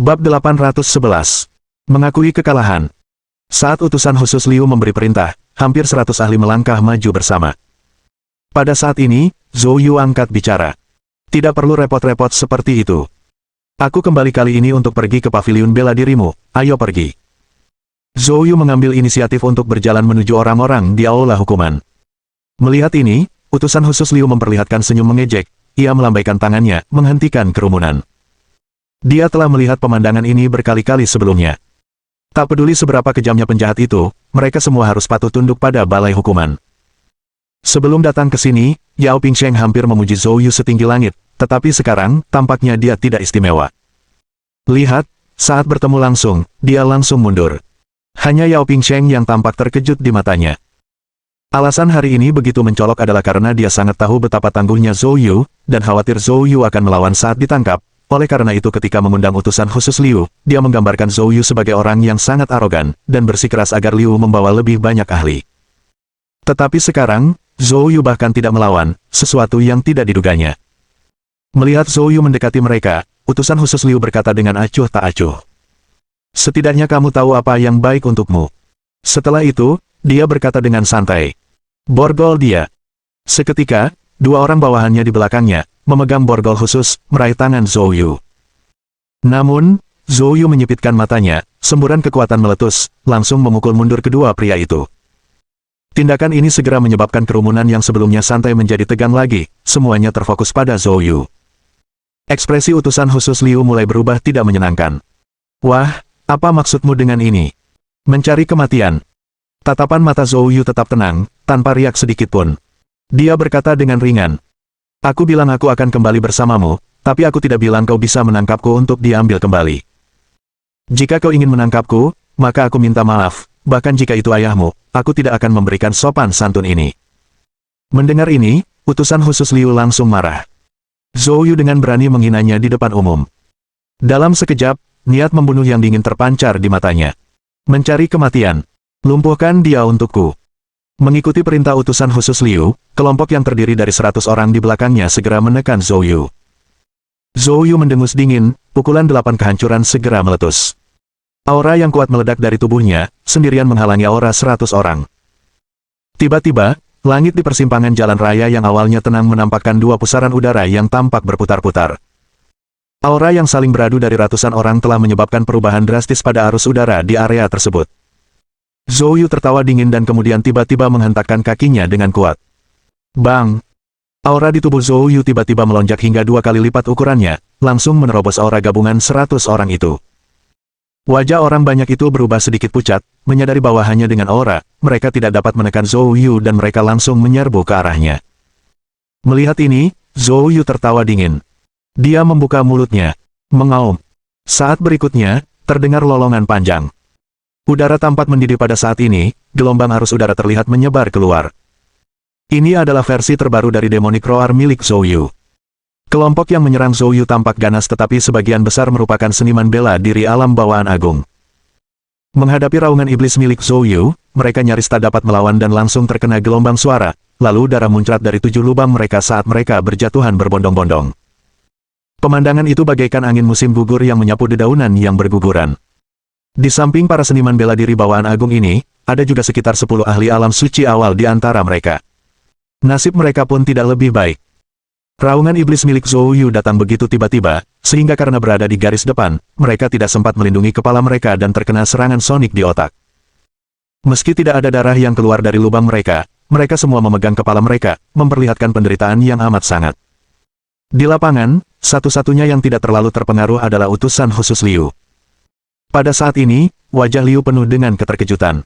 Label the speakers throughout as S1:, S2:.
S1: Bab 811. Mengakui kekalahan. Saat utusan khusus Liu memberi perintah, hampir 100 ahli melangkah maju bersama. Pada saat ini, Zhou Yu angkat bicara. Tidak perlu repot-repot seperti itu. Aku kembali kali ini untuk pergi ke paviliun bela dirimu, ayo pergi. Zhou Yu mengambil inisiatif untuk berjalan menuju orang-orang di aula hukuman. Melihat ini, utusan khusus Liu memperlihatkan senyum mengejek, ia melambaikan tangannya, menghentikan kerumunan. Dia telah melihat pemandangan ini berkali-kali sebelumnya. Tak peduli seberapa kejamnya penjahat itu, mereka semua harus patuh tunduk pada balai hukuman. Sebelum datang ke sini, Yao Pingsheng hampir memuji Zhou Yu setinggi langit, tetapi sekarang, tampaknya dia tidak istimewa. Lihat, saat bertemu langsung, dia langsung mundur. Hanya Yao Pingsheng yang tampak terkejut di matanya. Alasan hari ini begitu mencolok adalah karena dia sangat tahu betapa tangguhnya Zhou Yu, dan khawatir Zhou Yu akan melawan saat ditangkap. Oleh karena itu ketika mengundang utusan khusus Liu, dia menggambarkan Zhou Yu sebagai orang yang sangat arogan, dan bersikeras agar Liu membawa lebih banyak ahli. Tetapi sekarang, Zhou Yu bahkan tidak melawan, sesuatu yang tidak diduganya. Melihat Zhou Yu mendekati mereka, utusan khusus Liu berkata dengan acuh tak acuh. Setidaknya kamu tahu apa yang baik untukmu. Setelah itu, dia berkata dengan santai. Borgol dia. Seketika, dua orang bawahannya di belakangnya, memegang borgol khusus, meraih tangan Zhou Yu. Namun, Zhou Yu menyipitkan matanya, semburan kekuatan meletus, langsung memukul mundur kedua pria itu. Tindakan ini segera menyebabkan kerumunan yang sebelumnya santai menjadi tegang lagi, semuanya terfokus pada Zhou Yu. Ekspresi utusan khusus Liu mulai berubah tidak menyenangkan. Wah, apa maksudmu dengan ini? Mencari kematian. Tatapan mata Zhou Yu tetap tenang, tanpa riak sedikitpun. Dia berkata dengan ringan. Aku bilang aku akan kembali bersamamu, tapi aku tidak bilang kau bisa menangkapku untuk diambil kembali. Jika kau ingin menangkapku, maka aku minta maaf, bahkan jika itu ayahmu, aku tidak akan memberikan sopan santun ini. Mendengar ini, utusan khusus Liu langsung marah. Zhou Yu dengan berani menghinanya di depan umum. Dalam sekejap, niat membunuh yang dingin terpancar di matanya. Mencari kematian. Lumpuhkan dia untukku. Mengikuti perintah utusan khusus Liu, kelompok yang terdiri dari 100 orang di belakangnya segera menekan Zhou Yu. Zhou Yu mendengus dingin, pukulan 8 kehancuran segera meletus. Aura yang kuat meledak dari tubuhnya, sendirian menghalangi aura 100 orang. Tiba-tiba, langit di persimpangan jalan raya yang awalnya tenang menampakkan dua pusaran udara yang tampak berputar-putar. Aura yang saling beradu dari ratusan orang telah menyebabkan perubahan drastis pada arus udara di area tersebut. Zhou Yu tertawa dingin dan kemudian tiba-tiba menghentakkan kakinya dengan kuat. Bang! Aura di tubuh Zhou Yu tiba-tiba melonjak hingga 2 kali lipat ukurannya, langsung menerobos aura gabungan 100 orang itu. Wajah orang banyak itu berubah sedikit pucat, menyadari bahwa hanya dengan aura, mereka tidak dapat menekan Zhou Yu dan mereka langsung menyerbu ke arahnya. Melihat ini, Zhou Yu tertawa dingin. Dia membuka mulutnya, mengaum. Saat berikutnya, terdengar lolongan panjang. Udara tampak mendidih pada saat ini, gelombang arus udara terlihat menyebar keluar. Ini adalah versi terbaru dari Demonic Roar milik Zhou Yu. Kelompok yang menyerang Zhou Yu tampak ganas tetapi sebagian besar merupakan seniman bela diri alam bawaan agung. Menghadapi raungan iblis milik Zhou Yu, mereka nyaris tak dapat melawan dan langsung terkena gelombang suara, lalu darah muncrat dari 7 lubang mereka saat mereka berjatuhan berbondong-bondong. Pemandangan itu bagaikan angin musim gugur yang menyapu dedaunan yang berguguran. Di samping para seniman bela diri bawaan agung ini, ada juga sekitar 10 ahli alam suci awal di antara mereka. Nasib mereka pun tidak lebih baik. Raungan iblis milik Zhou Yu datang begitu tiba-tiba, sehingga karena berada di garis depan, mereka tidak sempat melindungi kepala mereka dan terkena serangan sonik di otak. Meski tidak ada darah yang keluar dari lubang mereka, mereka semua memegang kepala mereka, memperlihatkan penderitaan yang amat sangat. Di lapangan, satu-satunya yang tidak terlalu terpengaruh adalah utusan khusus Liu. Pada saat ini, wajah Liu penuh dengan keterkejutan.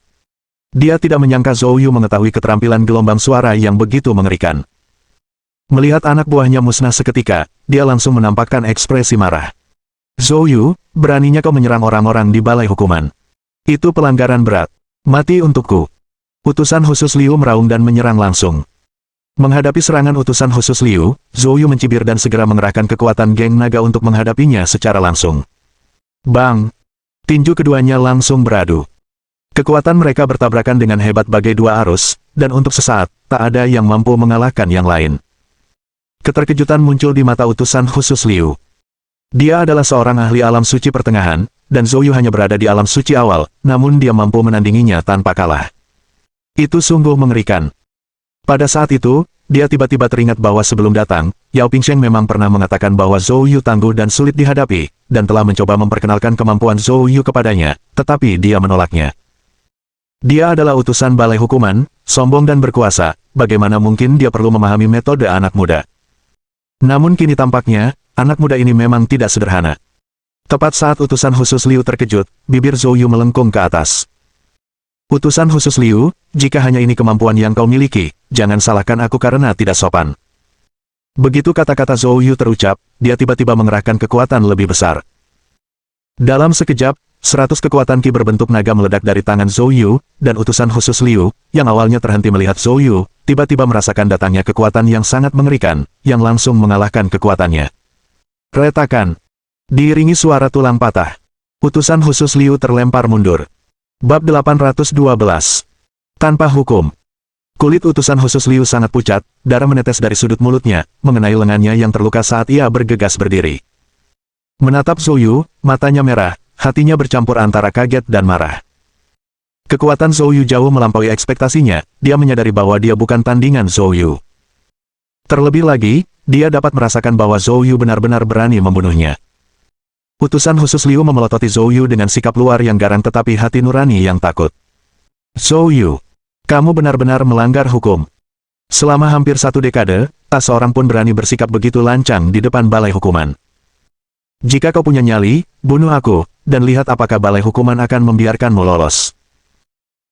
S1: Dia tidak menyangka Zhou Yu mengetahui keterampilan gelombang suara yang begitu mengerikan. Melihat anak buahnya musnah seketika, dia langsung menampakkan ekspresi marah. Zhou Yu, beraninya kau menyerang orang-orang di balai hukuman. Itu pelanggaran berat. Mati untukku. Utusan khusus Liu meraung dan menyerang langsung. Menghadapi serangan utusan khusus Liu, Zhou Yu mencibir dan segera mengerahkan kekuatan geng naga untuk menghadapinya secara langsung. Bang! Tinju keduanya langsung beradu. Kekuatan mereka bertabrakan dengan hebat bagai dua arus, dan untuk sesaat, tak ada yang mampu mengalahkan yang lain. Keterkejutan muncul di mata utusan khusus Liu. Dia adalah seorang ahli alam suci pertengahan, dan Zhou Yu hanya berada di alam suci awal, namun dia mampu menandinginya tanpa kalah. Itu sungguh mengerikan. Pada saat itu, dia tiba-tiba teringat bahwa sebelum datang, Yao Pingsheng memang pernah mengatakan bahwa Zhou Yu tangguh dan sulit dihadapi, dan telah mencoba memperkenalkan kemampuan Zhou Yu kepadanya, tetapi dia menolaknya. Dia adalah utusan balai hukuman, sombong dan berkuasa, bagaimana mungkin dia perlu memahami metode anak muda. Namun kini tampaknya, anak muda ini memang tidak sederhana. Tepat saat utusan khusus Liu terkejut, bibir Zhou Yu melengkung ke atas. Utusan khusus Liu, jika hanya ini kemampuan yang kau miliki, jangan salahkan aku karena tidak sopan. Begitu kata-kata Zhou Yu terucap, dia tiba-tiba mengerahkan kekuatan lebih besar. Dalam sekejap, 100 kekuatan ki berbentuk naga meledak dari tangan Zhou Yu, dan utusan khusus Liu, yang awalnya terhenti melihat Zhou Yu, tiba-tiba merasakan datangnya kekuatan yang sangat mengerikan, yang langsung mengalahkan kekuatannya. Retakan. Diiringi suara tulang patah. Utusan khusus Liu terlempar mundur. Bab 812. Tanpa hukum. Kulit utusan khusus Liu sangat pucat, darah menetes dari sudut mulutnya, mengenai lengannya yang terluka saat ia bergegas berdiri. Menatap Zhou Yu, matanya merah, hatinya bercampur antara kaget dan marah. Kekuatan Zhou Yu jauh melampaui ekspektasinya, dia menyadari bahwa dia bukan tandingan Zhou Yu. Terlebih lagi, dia dapat merasakan bahwa Zhou Yu benar-benar berani membunuhnya. Utusan khusus Liu memelototi Zhou Yu dengan sikap luar yang garang tetapi hati nurani yang takut. Zhou Yu, kamu benar-benar melanggar hukum. Selama hampir 1 dekade, tak seorang pun berani bersikap begitu lancang di depan balai hukuman. Jika kau punya nyali, bunuh aku, dan lihat apakah balai hukuman akan membiarkanmu lolos.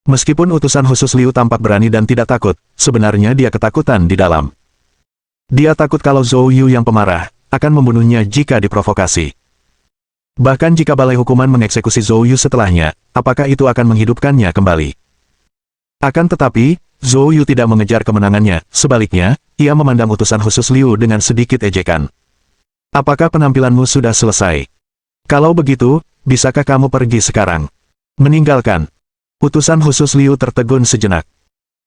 S1: Meskipun utusan khusus Liu tampak berani dan tidak takut, sebenarnya dia ketakutan di dalam. Dia takut kalau Zhou Yu yang pemarah, akan membunuhnya jika diprovokasi. Bahkan jika balai hukuman mengeksekusi Zhou Yu setelahnya, apakah itu akan menghidupkannya kembali? Akan tetapi, Zhou Yu tidak mengejar kemenangannya, sebaliknya, ia memandang utusan khusus Liu dengan sedikit ejekan. Apakah penampilanmu sudah selesai? Kalau begitu, bisakah kamu pergi sekarang? Meninggalkan. Utusan khusus Liu tertegun sejenak.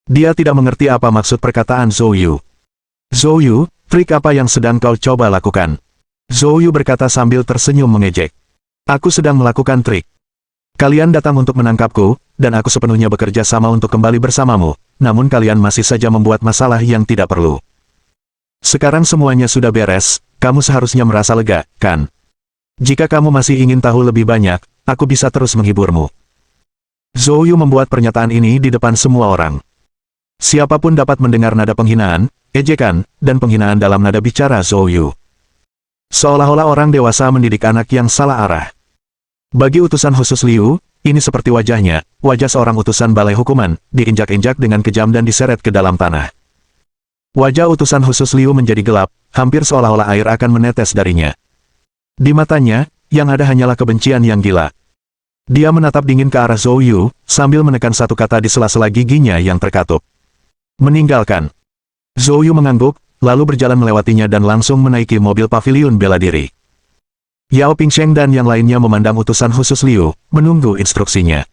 S1: Dia tidak mengerti apa maksud perkataan Zhou Yu. Zhou Yu, trik apa yang sedang kau coba lakukan? Zhou Yu berkata sambil tersenyum mengejek. Aku sedang melakukan trik. Kalian datang untuk menangkapku, dan aku sepenuhnya bekerja sama untuk kembali bersamamu, namun kalian masih saja membuat masalah yang tidak perlu. Sekarang semuanya sudah beres, kamu seharusnya merasa lega, kan? Jika kamu masih ingin tahu lebih banyak, aku bisa terus menghiburmu. Zhou Yu membuat pernyataan ini di depan semua orang. Siapapun dapat mendengar nada penghinaan, ejekan, dan penghinaan dalam nada bicara Zhou Yu. Seolah-olah orang dewasa mendidik anak yang salah arah. Bagi utusan khusus Liu, ini seperti wajahnya, wajah seorang utusan balai hukuman, diinjak-injak dengan kejam dan diseret ke dalam tanah. Wajah utusan khusus Liu menjadi gelap, hampir seolah-olah air akan menetes darinya. Di matanya, yang ada hanyalah kebencian yang gila. Dia menatap dingin ke arah Zhou Yu, sambil menekan satu kata di sela-sela giginya yang terkatup. Meninggalkan. Zhou Yu mengangguk, lalu berjalan melewatinya dan langsung menaiki mobil paviliun bela diri. Yao Pingsheng dan yang lainnya memandang utusan khusus Liu, menunggu instruksinya.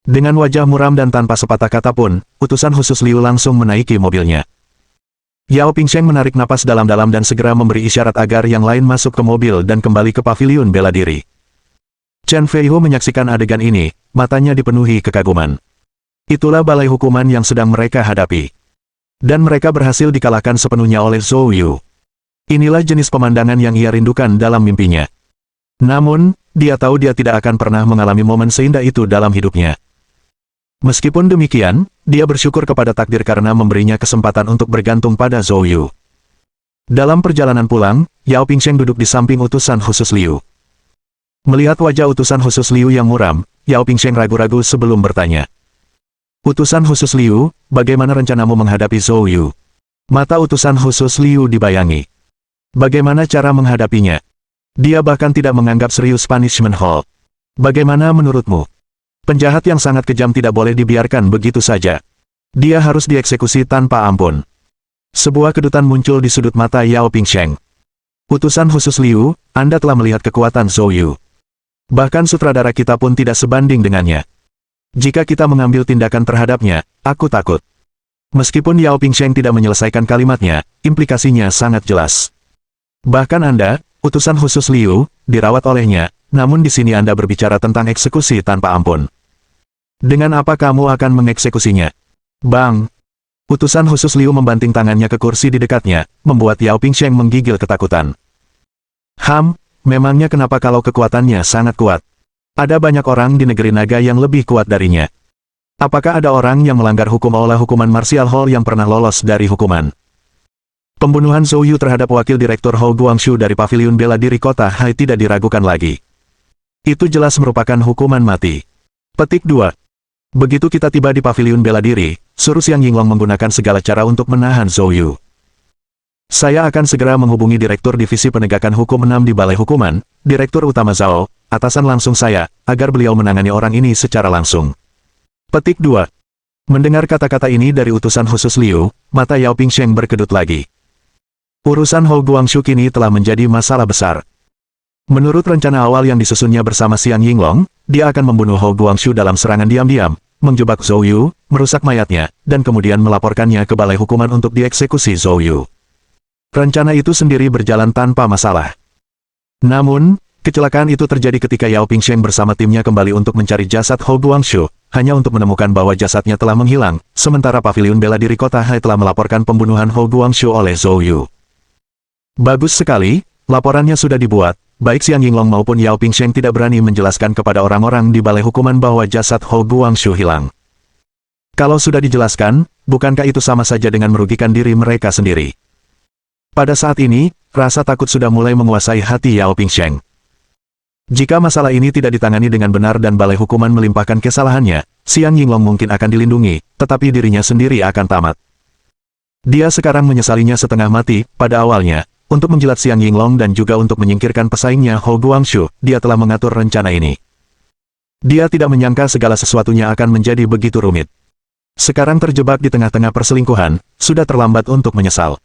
S1: Dengan wajah muram dan tanpa sepatah kata pun, utusan khusus Liu langsung menaiki mobilnya. Yao Pingsheng menarik napas dalam-dalam dan segera memberi isyarat agar yang lain masuk ke mobil dan kembali ke paviliun bela diri. Chen Feihu menyaksikan adegan ini, matanya dipenuhi kekaguman. Itulah balai hukuman yang sedang mereka hadapi. Dan mereka berhasil dikalahkan sepenuhnya oleh Zhou Yu. Inilah jenis pemandangan yang ia rindukan dalam mimpinya. Namun, dia tahu dia tidak akan pernah mengalami momen seindah itu dalam hidupnya. Meskipun demikian, dia bersyukur kepada takdir karena memberinya kesempatan untuk bergantung pada Zhou Yu. Dalam perjalanan pulang, Yao Pingsheng duduk di samping utusan khusus Liu. Melihat wajah utusan khusus Liu yang muram, Yao Pingsheng ragu-ragu sebelum bertanya. Utusan khusus Liu, bagaimana rencanamu menghadapi Zhou Yu? Mata utusan khusus Liu dibayangi. Bagaimana cara menghadapinya? Dia bahkan tidak menganggap serius Punishment Hall. Bagaimana menurutmu? Penjahat yang sangat kejam tidak boleh dibiarkan begitu saja. Dia harus dieksekusi tanpa ampun. Sebuah kedutan muncul di sudut mata Yao Pingsheng. Utusan khusus Liu, Anda telah melihat kekuatan Zhou Yu. Bahkan sutradara kita pun tidak sebanding dengannya. Jika kita mengambil tindakan terhadapnya, aku takut. Meskipun Yao Pingsheng tidak menyelesaikan kalimatnya, implikasinya sangat jelas. Bahkan Anda, Utusan khusus Liu, dirawat olehnya, namun di sini Anda berbicara tentang eksekusi tanpa ampun. Dengan apa kamu akan mengeksekusinya? Bang! Utusan khusus Liu membanting tangannya ke kursi di dekatnya, membuat Yao Pingsheng menggigil ketakutan. Memangnya kenapa kalau kekuatannya sangat kuat? Ada banyak orang di negeri naga yang lebih kuat darinya. Apakah ada orang yang melanggar hukum oleh hukuman martial hall yang pernah lolos dari hukuman? Pembunuhan Zhou Yu terhadap wakil direktur Hou Guangxu dari Paviliun Bela Diri Kota Hai tidak diragukan lagi. Itu jelas merupakan hukuman mati. Petik 2. Begitu kita tiba di Paviliun Bela Diri, suruh Xiang Yinglong menggunakan segala cara untuk menahan Zhou Yu. Saya akan segera menghubungi Direktur Divisi Penegakan Hukum 6 di Balai Hukuman, Direktur Utama Zhao, atasan langsung saya, agar beliau menangani orang ini secara langsung. Petik 2. Mendengar kata-kata ini dari utusan khusus Liu, mata Yao Pingsheng berkedut lagi. Urusan Hou Guangxu kini telah menjadi masalah besar. Menurut rencana awal yang disusunnya bersama Xiang Yinglong, dia akan membunuh Hou Guangxu dalam serangan diam-diam, menjebak Zhou Yu, merusak mayatnya, dan kemudian melaporkannya ke Balai Hukuman untuk dieksekusi Zhou Yu. Rencana itu sendiri berjalan tanpa masalah. Namun, kecelakaan itu terjadi ketika Yao Pingsheng bersama timnya kembali untuk mencari jasad Hou Guangxu, hanya untuk menemukan bahwa jasadnya telah menghilang, sementara Paviliun Bela Diri Kota Hai telah melaporkan pembunuhan Hou Guangxu oleh Zhou Yu. Bagus sekali, laporannya sudah dibuat, baik Xiang Yinglong maupun Yao Pingsheng tidak berani menjelaskan kepada orang-orang di Balai Hukuman bahwa jasad Hou Guangxu hilang. Kalau sudah dijelaskan, bukankah itu sama saja dengan merugikan diri mereka sendiri? Pada saat ini, rasa takut sudah mulai menguasai hati Yao Pingsheng. Jika masalah ini tidak ditangani dengan benar dan Balai Hukuman melimpahkan kesalahannya, Xiang Yinglong mungkin akan dilindungi, tetapi dirinya sendiri akan tamat. Dia sekarang menyesalinya setengah mati. Pada awalnya, untuk menjilat Xiang Yinglong dan juga untuk menyingkirkan pesaingnya Hou Guangxu, dia telah mengatur rencana ini. Dia tidak menyangka segala sesuatunya akan menjadi begitu rumit. Sekarang terjebak di tengah-tengah perselingkuhan, sudah terlambat untuk menyesal.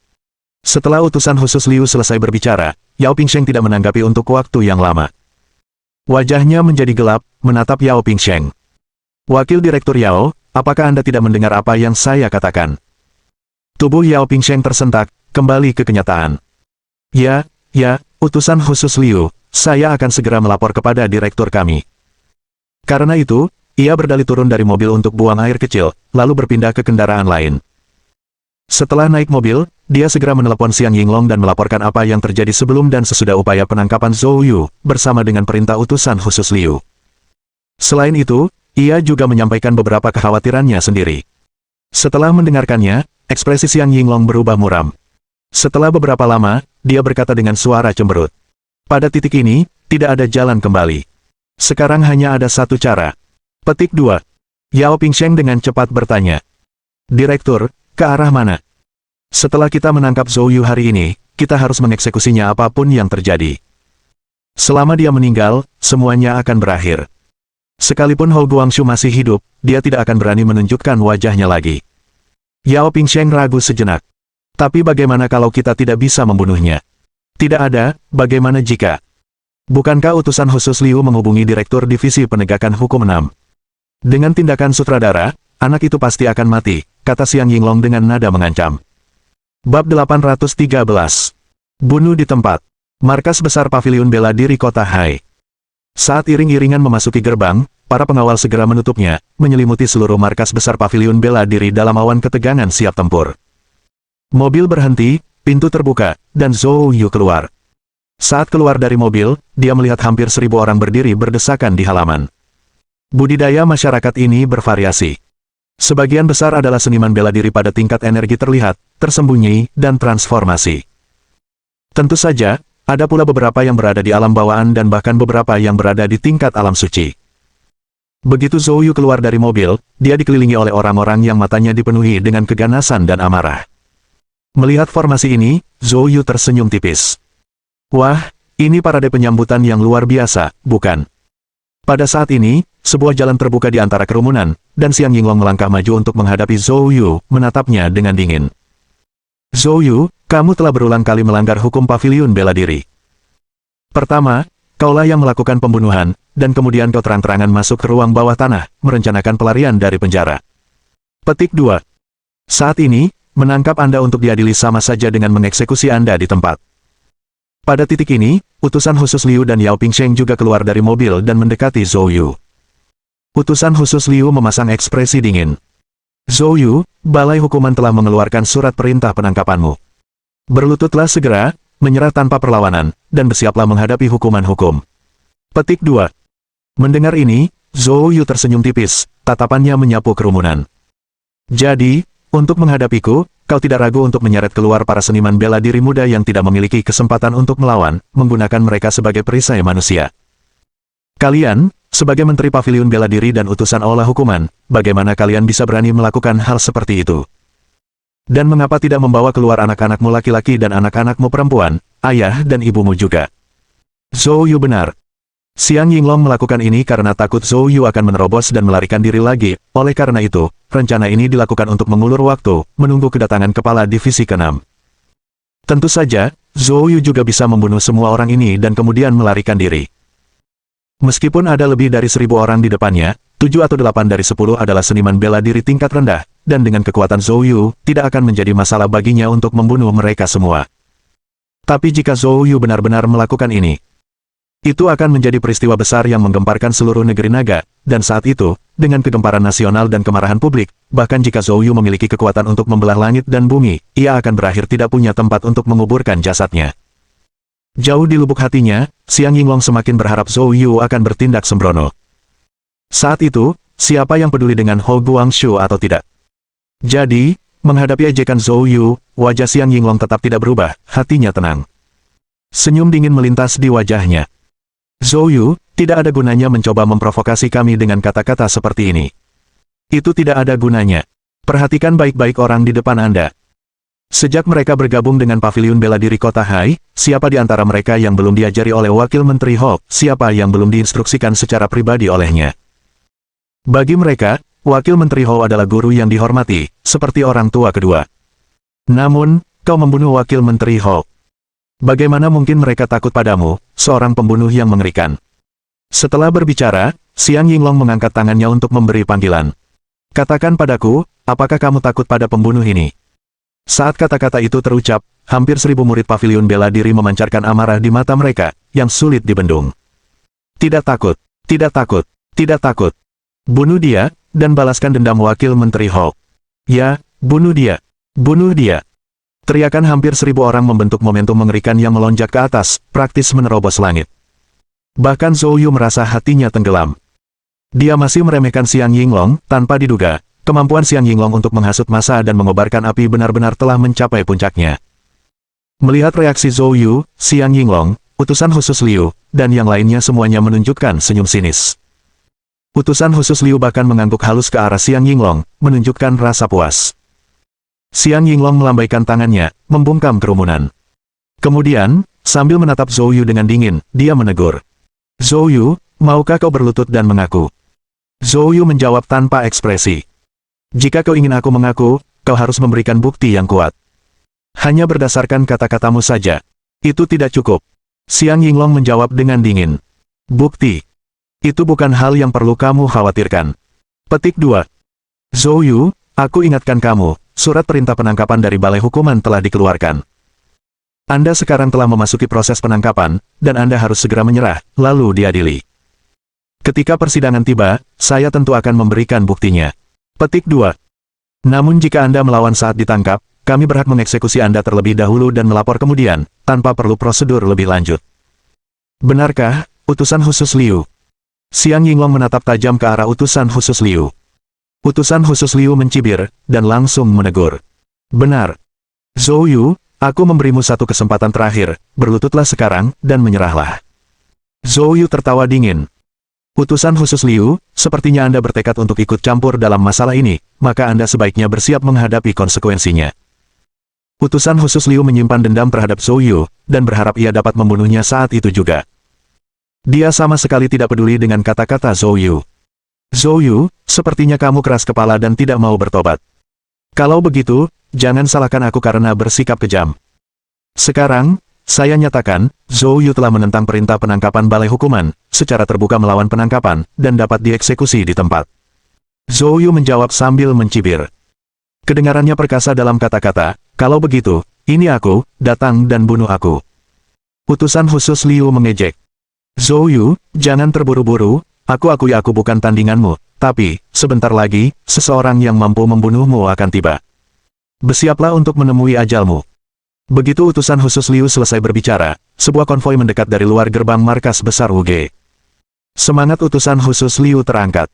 S1: Setelah utusan khusus Liu selesai berbicara, Yao Pingsheng tidak menanggapi untuk waktu yang lama. Wajahnya menjadi gelap, menatap Yao Pingsheng. Wakil Direktur Yao, apakah Anda tidak mendengar apa yang saya katakan? Tubuh Yao Pingsheng tersentak, kembali ke kenyataan. Ya, utusan khusus Liu, saya akan segera melapor kepada direktur kami. Karena itu, ia berdalih turun dari mobil untuk buang air kecil, lalu berpindah ke kendaraan lain. Setelah naik mobil, dia segera menelepon Xiang Yinglong dan melaporkan apa yang terjadi sebelum dan sesudah upaya penangkapan Zhou Yu, bersama dengan perintah utusan khusus Liu. Selain itu, ia juga menyampaikan beberapa kekhawatirannya sendiri. Setelah mendengarkannya, ekspresi Xiang Yinglong berubah muram. Setelah beberapa lama, dia berkata dengan suara cemberut. Pada titik ini, tidak ada jalan kembali. Sekarang hanya ada satu cara. Petik 2. Yao Pingsheng dengan cepat bertanya. Direktur, ke arah mana? Setelah kita menangkap Zhou Yu hari ini, kita harus mengeksekusinya apapun yang terjadi. Selama dia meninggal, semuanya akan berakhir. Sekalipun Hou Guangxu masih hidup, dia tidak akan berani menunjukkan wajahnya lagi. Yao Pingsheng ragu sejenak. Tapi bagaimana kalau kita tidak bisa membunuhnya? Tidak ada, bagaimana jika? Bukankah utusan khusus Liu menghubungi Direktur Divisi Penegakan Hukum 6? Dengan tindakan sutradara, anak itu pasti akan mati, kata Xiang Yinglong dengan nada mengancam. Bab 813. Bunuh di tempat. Markas besar Paviliun Bela Diri Kota Hai. Saat iring-iringan memasuki gerbang, para pengawal segera menutupnya, menyelimuti seluruh markas besar Paviliun Bela Diri dalam awan ketegangan siap tempur. Mobil berhenti, pintu terbuka, dan Zhou Yu keluar. Saat keluar dari mobil, dia melihat hampir 1000 orang berdiri berdesakan di halaman. Budidaya masyarakat ini bervariasi. Sebagian besar adalah seniman bela diri pada tingkat energi terlihat, tersembunyi, dan transformasi. Tentu saja, ada pula beberapa yang berada di alam bawaan dan bahkan beberapa yang berada di tingkat alam suci. Begitu Zhou Yu keluar dari mobil, dia dikelilingi oleh orang-orang yang matanya dipenuhi dengan keganasan dan amarah. Melihat formasi ini, Zhou Yu tersenyum tipis. Wah, ini parade penyambutan yang luar biasa, bukan? Pada saat ini, sebuah jalan terbuka di antara kerumunan, dan Xiang Yinglong melangkah maju untuk menghadapi Zhou Yu, menatapnya dengan dingin. Zhou Yu, kamu telah berulang kali melanggar hukum Paviliun Bela Diri. Pertama, kaulah yang melakukan pembunuhan, dan kemudian kau terang-terangan masuk ke ruang bawah tanah, merencanakan pelarian dari penjara. Petik 2. Saat ini, menangkap Anda untuk diadili sama saja dengan mengeksekusi Anda di tempat. Pada titik ini, utusan khusus Liu dan Yao Pingsheng juga keluar dari mobil dan mendekati Zhou Yu. Utusan khusus Liu memasang ekspresi dingin. Zhou Yu, Balai Hukuman telah mengeluarkan surat perintah penangkapanmu. Berlututlah segera, menyerah tanpa perlawanan, dan bersiaplah menghadapi hukuman hukum. Petik 2. Mendengar ini, Zhou Yu tersenyum tipis, tatapannya menyapu kerumunan. Jadi, untuk menghadapiku, kau tidak ragu untuk menyeret keluar para seniman bela diri muda yang tidak memiliki kesempatan untuk melawan, menggunakan mereka sebagai perisai manusia. Kalian, sebagai Menteri Paviliun Bela Diri dan utusan Aula Hukuman, bagaimana kalian bisa berani melakukan hal seperti itu? Dan mengapa tidak membawa keluar anak-anakmu laki-laki dan anak-anakmu perempuan, ayah dan ibumu juga? Zhou Yu benar. Xiang Yinglong melakukan ini karena takut Zhou Yu akan menerobos dan melarikan diri lagi, oleh karena itu, rencana ini dilakukan untuk mengulur waktu, menunggu kedatangan Kepala Divisi ke-6. Tentu saja, Zhou Yu juga bisa membunuh semua orang ini dan kemudian melarikan diri. Meskipun ada lebih dari 1.000 orang di depannya, 7 atau 8 dari 10 adalah seniman bela diri tingkat rendah, dan dengan kekuatan Zhou Yu, tidak akan menjadi masalah baginya untuk membunuh mereka semua. Tapi jika Zhou Yu benar-benar melakukan ini, itu akan menjadi peristiwa besar yang menggemparkan seluruh negeri naga, dan saat itu, dengan kegemparan nasional dan kemarahan publik, bahkan jika Zhou Yu memiliki kekuatan untuk membelah langit dan bumi, ia akan berakhir tidak punya tempat untuk menguburkan jasadnya. Jauh di lubuk hatinya, Xiang Yinglong semakin berharap Zhou Yu akan bertindak sembrono. Saat itu, siapa yang peduli dengan Hou Guangxu atau tidak? Jadi, menghadapi ejekan Zhou Yu, wajah Xiang Yinglong tetap tidak berubah, hatinya tenang. Senyum dingin melintas di wajahnya. Zhou Yu, tidak ada gunanya mencoba memprovokasi kami dengan kata-kata seperti ini. Itu tidak ada gunanya. Perhatikan baik-baik orang di depan Anda. Sejak mereka bergabung dengan Paviliun Bela Diri Kota Hai, siapa di antara mereka yang belum diajari oleh Wakil Menteri Hou, siapa yang belum diinstruksikan secara pribadi olehnya? Bagi mereka, Wakil Menteri Hou adalah guru yang dihormati, seperti orang tua kedua. Namun, kau membunuh Wakil Menteri Hou. Bagaimana mungkin mereka takut padamu, seorang pembunuh yang mengerikan? Setelah berbicara, Xiang Yinglong mengangkat tangannya untuk memberi panggilan. Katakan padaku, apakah kamu takut pada pembunuh ini? Saat kata-kata itu terucap, hampir 1.000 murid Paviliun Bela Diri memancarkan amarah di mata mereka, yang sulit dibendung. Tidak takut, tidak takut, tidak takut. Bunuh dia, dan balaskan dendam Wakil Menteri Hou. Ya, bunuh dia, bunuh dia. Teriakan hampir 1.000 orang membentuk momentum mengerikan yang melonjak ke atas, praktis menerobos langit. Bahkan Zhou Yu merasa hatinya tenggelam. Dia masih meremehkan Xiang Yinglong, tanpa diduga, kemampuan Xiang Yinglong untuk menghasut massa dan mengobarkan api benar-benar telah mencapai puncaknya. Melihat reaksi Zhou Yu, Xiang Yinglong, utusan khusus Liu, dan yang lainnya semuanya menunjukkan senyum sinis. Utusan khusus Liu bahkan mengangguk halus ke arah Xiang Yinglong, menunjukkan rasa puas. Xiang Yinglong melambaikan tangannya, membungkam kerumunan. Kemudian, sambil menatap Zhou Yu dengan dingin, dia menegur. Zhou Yu, maukah kau berlutut dan mengaku? Zhou Yu menjawab tanpa ekspresi. Jika kau ingin aku mengaku, kau harus memberikan bukti yang kuat. Hanya berdasarkan kata-katamu saja. Itu tidak cukup. Xiang Yinglong menjawab dengan dingin. Bukti. Itu bukan hal yang perlu kamu khawatirkan. Petik 2. Zhou Yu, aku ingatkan kamu. Surat perintah penangkapan dari Balai Hukuman telah dikeluarkan. Anda sekarang telah memasuki proses penangkapan, dan Anda harus segera menyerah, lalu diadili. Ketika persidangan tiba, saya tentu akan memberikan buktinya. Petik 2. Namun jika Anda melawan saat ditangkap, kami berhak mengeksekusi Anda terlebih dahulu dan melapor kemudian, tanpa perlu prosedur lebih lanjut. Benarkah, utusan khusus Liu? Xiang Yinglong menatap tajam ke arah utusan khusus Liu. Utusan khusus Liu mencibir, dan langsung menegur. Benar. Zhou Yu, aku memberimu satu kesempatan terakhir, berlututlah sekarang, dan menyerahlah. Zhou Yu tertawa dingin. Utusan khusus Liu, sepertinya Anda bertekad untuk ikut campur dalam masalah ini, maka Anda sebaiknya bersiap menghadapi konsekuensinya. Utusan khusus Liu menyimpan dendam terhadap Zhou Yu, dan berharap ia dapat membunuhnya saat itu juga. Dia sama sekali tidak peduli dengan kata-kata Zhou Yu. Zhou Yu, sepertinya kamu keras kepala dan tidak mau bertobat. Kalau begitu, jangan salahkan aku karena bersikap kejam. Sekarang, saya nyatakan, Zhou Yu telah menentang perintah penangkapan Balai Hukuman, secara terbuka melawan penangkapan, dan dapat dieksekusi di tempat. Zhou Yu menjawab sambil mencibir. Kedengarannya perkasa dalam kata-kata, kalau begitu, ini aku, datang dan bunuh aku. Utusan khusus Liu mengejek. Zhou Yu, jangan terburu-buru, aku akui aku bukan tandinganmu, tapi, sebentar lagi, seseorang yang mampu membunuhmu akan tiba. Bersiaplah untuk menemui ajalmu. Begitu utusan khusus Liu selesai berbicara, sebuah konvoi mendekat dari luar gerbang markas besar UG. Semangat utusan khusus Liu terangkat.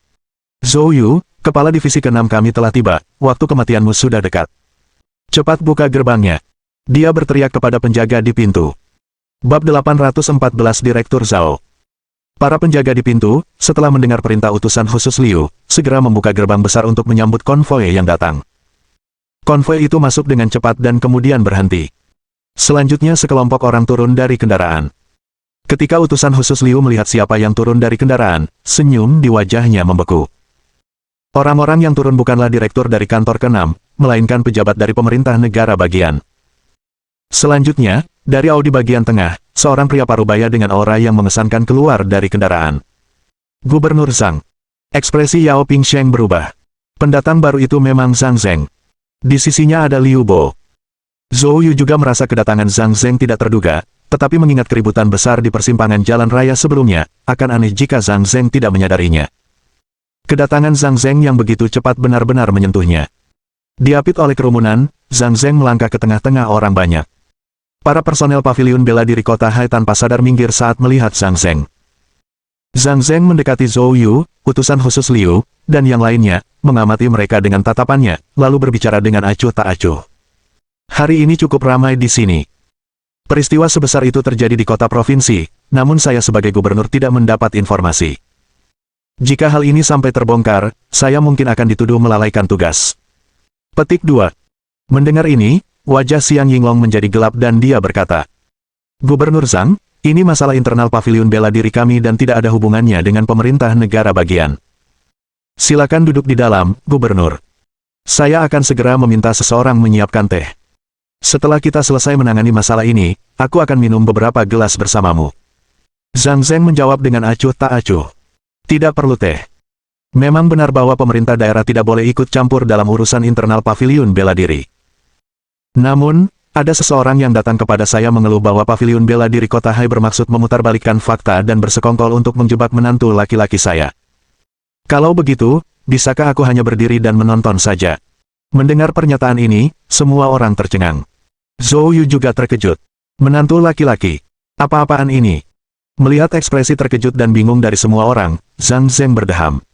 S1: Zhou Yu, kepala divisi ke-6 kami telah tiba, waktu kematianmu sudah dekat. Cepat buka gerbangnya. Dia berteriak kepada penjaga di pintu. Bab 814 Direktur Zhao. Para penjaga di pintu, setelah mendengar perintah utusan khusus Liu, segera membuka gerbang besar untuk menyambut konvoi yang datang. Konvoi itu masuk dengan cepat dan kemudian berhenti. Selanjutnya sekelompok orang turun dari kendaraan. Ketika utusan khusus Liu melihat siapa yang turun dari kendaraan, senyum di wajahnya membeku. Orang-orang yang turun bukanlah direktur dari kantor ke-6, melainkan pejabat dari pemerintah negara bagian. Selanjutnya, dari Audi bagian tengah, seorang pria parubaya dengan aura yang mengesankan keluar dari kendaraan. Gubernur Zhang. Ekspresi Yao Pingsheng berubah. Pendatang baru itu memang Zhang Zheng. Di sisinya ada Liu Bo. Zhou Yu juga merasa kedatangan Zhang Zheng tidak terduga, tetapi mengingat keributan besar di persimpangan jalan raya sebelumnya, akan aneh jika Zhang Zheng tidak menyadarinya. Kedatangan Zhang Zheng yang begitu cepat benar-benar menyentuhnya. Diapit oleh kerumunan, Zhang Zheng melangkah ke tengah-tengah orang banyak. Para personel paviliun bela diri kota Hai tanpa sadar minggir saat melihat Zhang Zheng. Zhang Zheng mendekati Zhou Yu, utusan khusus Liu, dan yang lainnya, mengamati mereka dengan tatapannya, lalu berbicara dengan acuh tak acuh. Hari ini cukup ramai di sini. Peristiwa sebesar itu terjadi di kota provinsi, namun saya sebagai gubernur tidak mendapat informasi. Jika hal ini sampai terbongkar, saya mungkin akan dituduh melalaikan tugas. Petik 2. Mendengar ini, wajah Xiang Yinglong menjadi gelap dan dia berkata, Gubernur Zhang, ini masalah internal paviliun bela diri kami dan tidak ada hubungannya dengan pemerintah negara bagian. Silakan duduk di dalam, Gubernur. Saya akan segera meminta seseorang menyiapkan teh. Setelah kita selesai menangani masalah ini, aku akan minum beberapa gelas bersamamu. Zhang Zheng menjawab dengan acuh tak acuh. Tidak perlu teh. Memang benar bahwa pemerintah daerah tidak boleh ikut campur dalam urusan internal paviliun bela diri. Namun, ada seseorang yang datang kepada saya mengeluh bahwa paviliun bela diri kota Hai bermaksud memutarbalikkan fakta dan bersekongkol untuk menjebak menantu laki-laki saya. Kalau begitu, bisakah aku hanya berdiri dan menonton saja? Mendengar pernyataan ini, semua orang tercengang. Zhou Yu juga terkejut. Menantu laki-laki. Apa-apaan ini? Melihat ekspresi terkejut dan bingung dari semua orang, Zhang Zheng berdeham.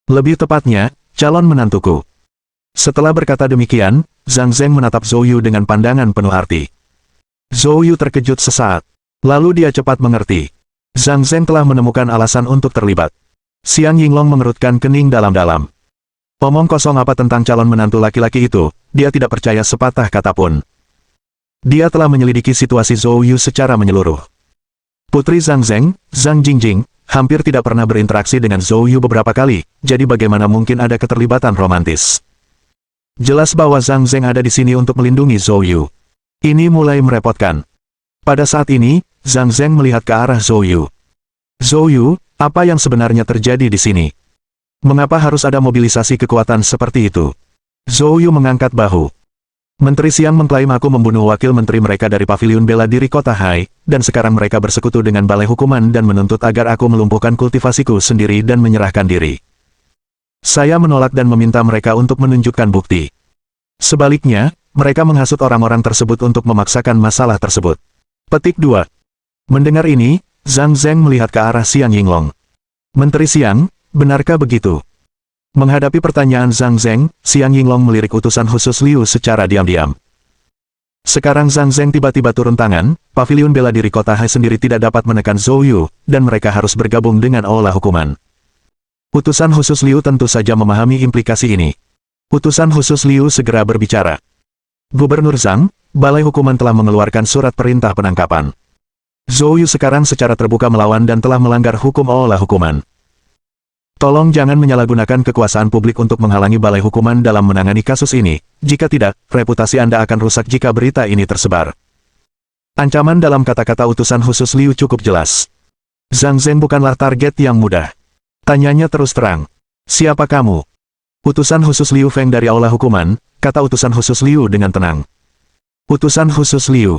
S1: Lebih tepatnya, calon menantuku. Setelah berkata demikian, Zhang Zheng menatap Zhou Yu dengan pandangan penuh arti. Zhou Yu terkejut sesaat. Lalu dia cepat mengerti. Zhang Zheng telah menemukan alasan untuk terlibat. Xiang Yinglong mengerutkan kening dalam-dalam. Omong kosong apa tentang calon menantu laki-laki itu, dia tidak percaya sepatah kata pun. Dia telah menyelidiki situasi Zhou Yu secara menyeluruh. Putri Zhang Zheng, Zhang Jingjing, hampir tidak pernah berinteraksi dengan Zhou Yu beberapa kali, jadi bagaimana mungkin ada keterlibatan romantis. Jelas bahwa Zhang Zheng ada di sini untuk melindungi Zhou Yu. Ini mulai merepotkan. Pada saat ini, Zhang Zheng melihat ke arah Zhou Yu. Zhou Yu, apa yang sebenarnya terjadi di sini? Mengapa harus ada mobilisasi kekuatan seperti itu? Zhou Yu mengangkat bahu. Menteri Xiang mengklaim aku membunuh wakil menteri mereka dari paviliun bela diri kota Hai, dan sekarang mereka bersekutu dengan balai hukuman dan menuntut agar aku melumpuhkan kultivasiku sendiri dan menyerahkan diri. Saya menolak dan meminta mereka untuk menunjukkan bukti. Sebaliknya, mereka menghasut orang-orang tersebut untuk memaksakan masalah tersebut. Petik 2. Mendengar ini, Zhang Zheng melihat ke arah Xiang Yinglong. Menteri Xiang, benarkah begitu? Menghadapi pertanyaan Zhang Zheng, Xiang Yinglong melirik utusan khusus Liu secara diam-diam. Sekarang Zhang Zheng tiba-tiba turun tangan, paviliun bela diri kota Hai sendiri tidak dapat menekan Zhou Yu, dan mereka harus bergabung dengan aula hukuman. Utusan khusus Liu tentu saja memahami implikasi ini. Utusan khusus Liu segera berbicara. Gubernur Zhang, balai hukuman telah mengeluarkan surat perintah penangkapan. Zhou Yu sekarang secara terbuka melawan dan telah melanggar hukum aula hukuman. Tolong jangan menyalahgunakan kekuasaan publik untuk menghalangi balai hukuman dalam menangani kasus ini, jika tidak, reputasi Anda akan rusak jika berita ini tersebar. Ancaman dalam kata-kata utusan khusus Liu cukup jelas. Zhang Zheng bukanlah target yang mudah. Tanyanya terus terang. Siapa kamu? Utusan khusus Liu Feng dari aula hukuman, kata utusan khusus Liu dengan tenang. Utusan khusus Liu.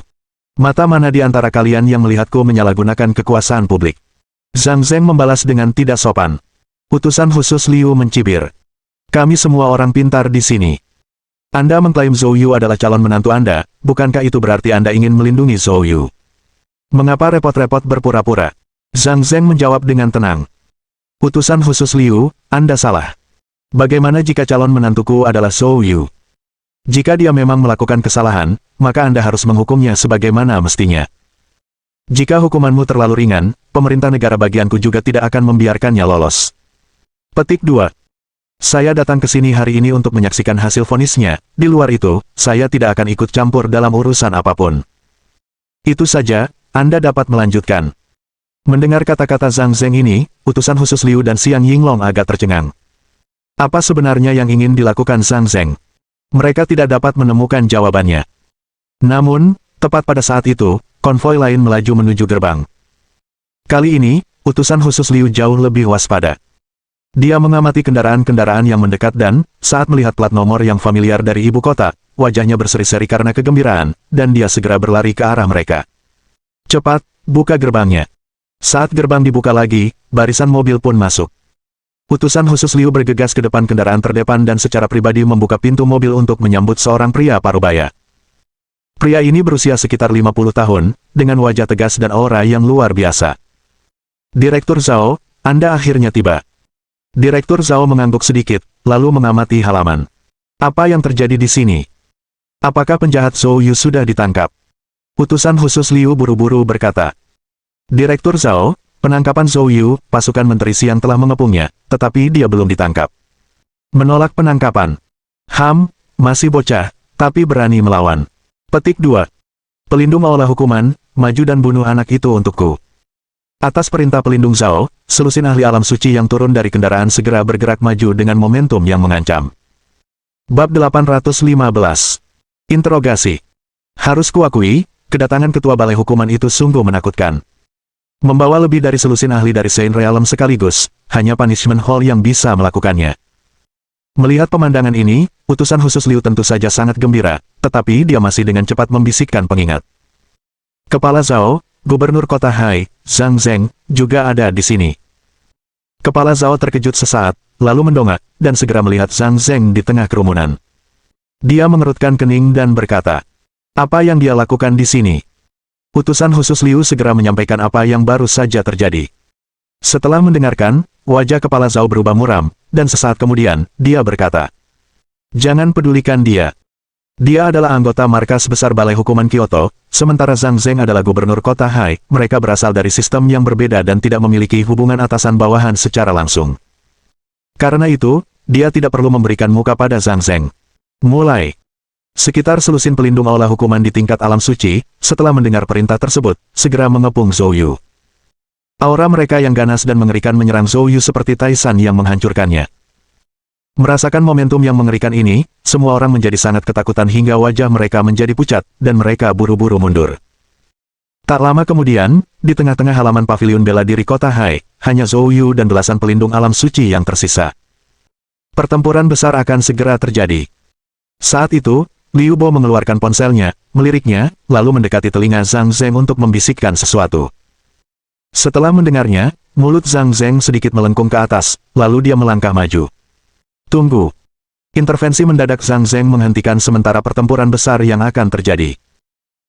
S1: Mata mana di antara kalian yang melihatku menyalahgunakan kekuasaan publik? Zhang Zeng membalas dengan tidak sopan. Utusan khusus Liu mencibir. Kami semua orang pintar di sini. Anda mengklaim Zhou Yu adalah calon menantu Anda, bukankah itu berarti Anda ingin melindungi Zhou Yu? Mengapa repot-repot berpura-pura? Zhang Zeng menjawab dengan tenang. Utusan khusus Liu, Anda salah. Bagaimana jika calon menantuku adalah Zhou Yu? Jika dia memang melakukan kesalahan, maka Anda harus menghukumnya sebagaimana mestinya. Jika hukumanmu terlalu ringan, pemerintah negara bagianku juga tidak akan membiarkannya lolos. Petik 2. Saya datang ke sini hari ini untuk menyaksikan hasil vonisnya, di luar itu, saya tidak akan ikut campur dalam urusan apapun. Itu saja, Anda dapat melanjutkan. Mendengar kata-kata Zhang Zeng ini, utusan khusus Liu dan Xiang Yinglong agak tercengang. Apa sebenarnya yang ingin dilakukan Zhang Zeng? Mereka tidak dapat menemukan jawabannya. Namun, tepat pada saat itu, konvoi lain melaju menuju gerbang. Kali ini, utusan khusus Liu jauh lebih waspada. Dia mengamati kendaraan-kendaraan yang mendekat dan, saat melihat plat nomor yang familiar dari ibu kota, wajahnya berseri-seri karena kegembiraan, dan dia segera berlari ke arah mereka. Cepat, buka gerbangnya. Saat gerbang dibuka lagi, barisan mobil pun masuk. Utusan khusus Liu bergegas ke depan kendaraan terdepan dan secara pribadi membuka pintu mobil untuk menyambut seorang pria parubaya. Pria ini berusia sekitar 50 tahun, dengan wajah tegas dan aura yang luar biasa. Direktur Zhao, Anda akhirnya tiba. Direktur Zhao mengangguk sedikit, lalu mengamati halaman. Apa yang terjadi di sini? Apakah penjahat Zhou Yu sudah ditangkap? Utusan khusus Liu buru-buru berkata. Direktur Zhao, penangkapan Zhou Yu, pasukan menteri Xiang telah mengepungnya, tetapi dia belum ditangkap. Menolak penangkapan. Masih bocah, tapi berani melawan. Petik 2. Pelindung olah hukuman, maju dan bunuh anak itu untukku. Atas perintah pelindung Zhao, selusin ahli alam suci yang turun dari kendaraan segera bergerak maju dengan momentum yang mengancam. Bab 815. Interogasi. Harus kuakui, kedatangan ketua balai hukuman itu sungguh menakutkan. Membawa lebih dari selusin ahli dari Saint Realm sekaligus, hanya Punishment Hall yang bisa melakukannya. Melihat pemandangan ini, utusan khusus Liu tentu saja sangat gembira, tetapi dia masih dengan cepat membisikkan pengingat. Kepala Zhao, Gubernur Kota Hai, Zhang Zeng, juga ada di sini. Kepala Zhao terkejut sesaat, lalu mendongak, dan segera melihat Zhang Zeng di tengah kerumunan. Dia mengerutkan kening dan berkata, apa yang dia lakukan di sini? Utusan khusus Liu segera menyampaikan apa yang baru saja terjadi. Setelah mendengarkan, wajah kepala Zhao berubah muram, dan sesaat kemudian, dia berkata, jangan pedulikan dia. Dia adalah anggota markas besar Balai Hukuman Kyoto, sementara Zhang Zeng adalah gubernur kota Hai. Mereka berasal dari sistem yang berbeda dan tidak memiliki hubungan atasan bawahan secara langsung. Karena itu, dia tidak perlu memberikan muka pada Zhang Zeng. Mulai. Sekitar selusin pelindung olah hukuman di tingkat alam suci, setelah mendengar perintah tersebut, segera mengepung Zhou Yu. Aura mereka yang ganas dan mengerikan menyerang Zhou Yu seperti Taisan yang menghancurkannya. Merasakan momentum yang mengerikan ini, semua orang menjadi sangat ketakutan hingga wajah mereka menjadi pucat, dan mereka buru-buru mundur. Tak lama kemudian, di tengah-tengah halaman paviliun bela diri kota Hai, hanya Zhou Yu dan belasan pelindung alam suci yang tersisa. Pertempuran besar akan segera terjadi. Saat itu, Liu Bo mengeluarkan ponselnya, meliriknya, lalu mendekati telinga Zhang Zeng untuk membisikkan sesuatu. Setelah mendengarnya, mulut Zhang Zeng sedikit melengkung ke atas, lalu dia melangkah maju. Tunggu. Intervensi mendadak Zhang Zeng menghentikan sementara pertempuran besar yang akan terjadi.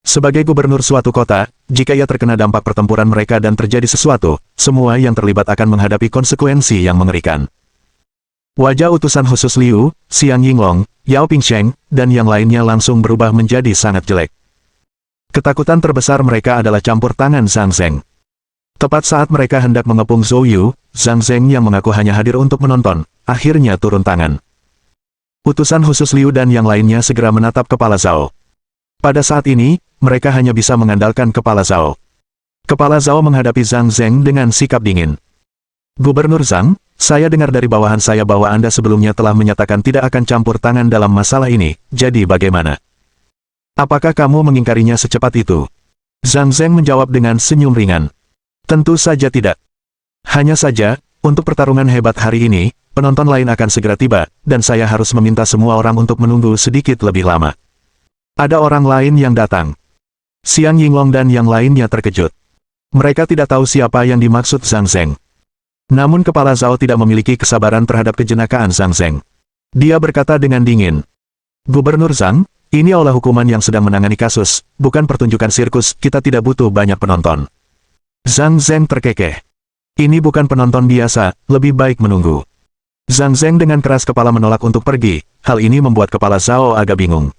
S1: Sebagai gubernur suatu kota, jika ia terkena dampak pertempuran mereka dan terjadi sesuatu, semua yang terlibat akan menghadapi konsekuensi yang mengerikan. Wajah utusan khusus Liu, Xiang Yinglong, Yao Pingsheng, dan yang lainnya langsung berubah menjadi sangat jelek. Ketakutan terbesar mereka adalah campur tangan Zhang Zeng. Tepat saat mereka hendak mengepung Zhou Yu, Zhang Zeng yang mengaku hanya hadir untuk menonton, akhirnya turun tangan. Utusan khusus Liu dan yang lainnya segera menatap kepala Zhao. Pada saat ini, mereka hanya bisa mengandalkan kepala Zhao. Kepala Zhao menghadapi Zhang Zeng dengan sikap dingin. Gubernur Zhang, saya dengar dari bawahan saya bahwa Anda sebelumnya telah menyatakan tidak akan campur tangan dalam masalah ini, jadi bagaimana? Apakah kamu mengingkarinya secepat itu? Zhang Zeng menjawab dengan senyum ringan. Tentu saja tidak. Hanya saja, untuk pertarungan hebat hari ini, penonton lain akan segera tiba, dan saya harus meminta semua orang untuk menunggu sedikit lebih lama. Ada orang lain yang datang. Xiang Yinglong dan yang lainnya terkejut. Mereka tidak tahu siapa yang dimaksud Zhang Zheng. Namun kepala Zhao tidak memiliki kesabaran terhadap kejenakaan Zhang Zheng. Dia berkata dengan dingin, "Gubernur Zhang, ini olah hukuman yang sedang menangani kasus, bukan pertunjukan sirkus, kita tidak butuh banyak penonton." Zhang Zheng terkekeh. "Ini bukan penonton biasa, lebih baik menunggu." Zhang Zheng dengan keras kepala menolak untuk pergi, hal ini membuat kepala Zhao agak bingung.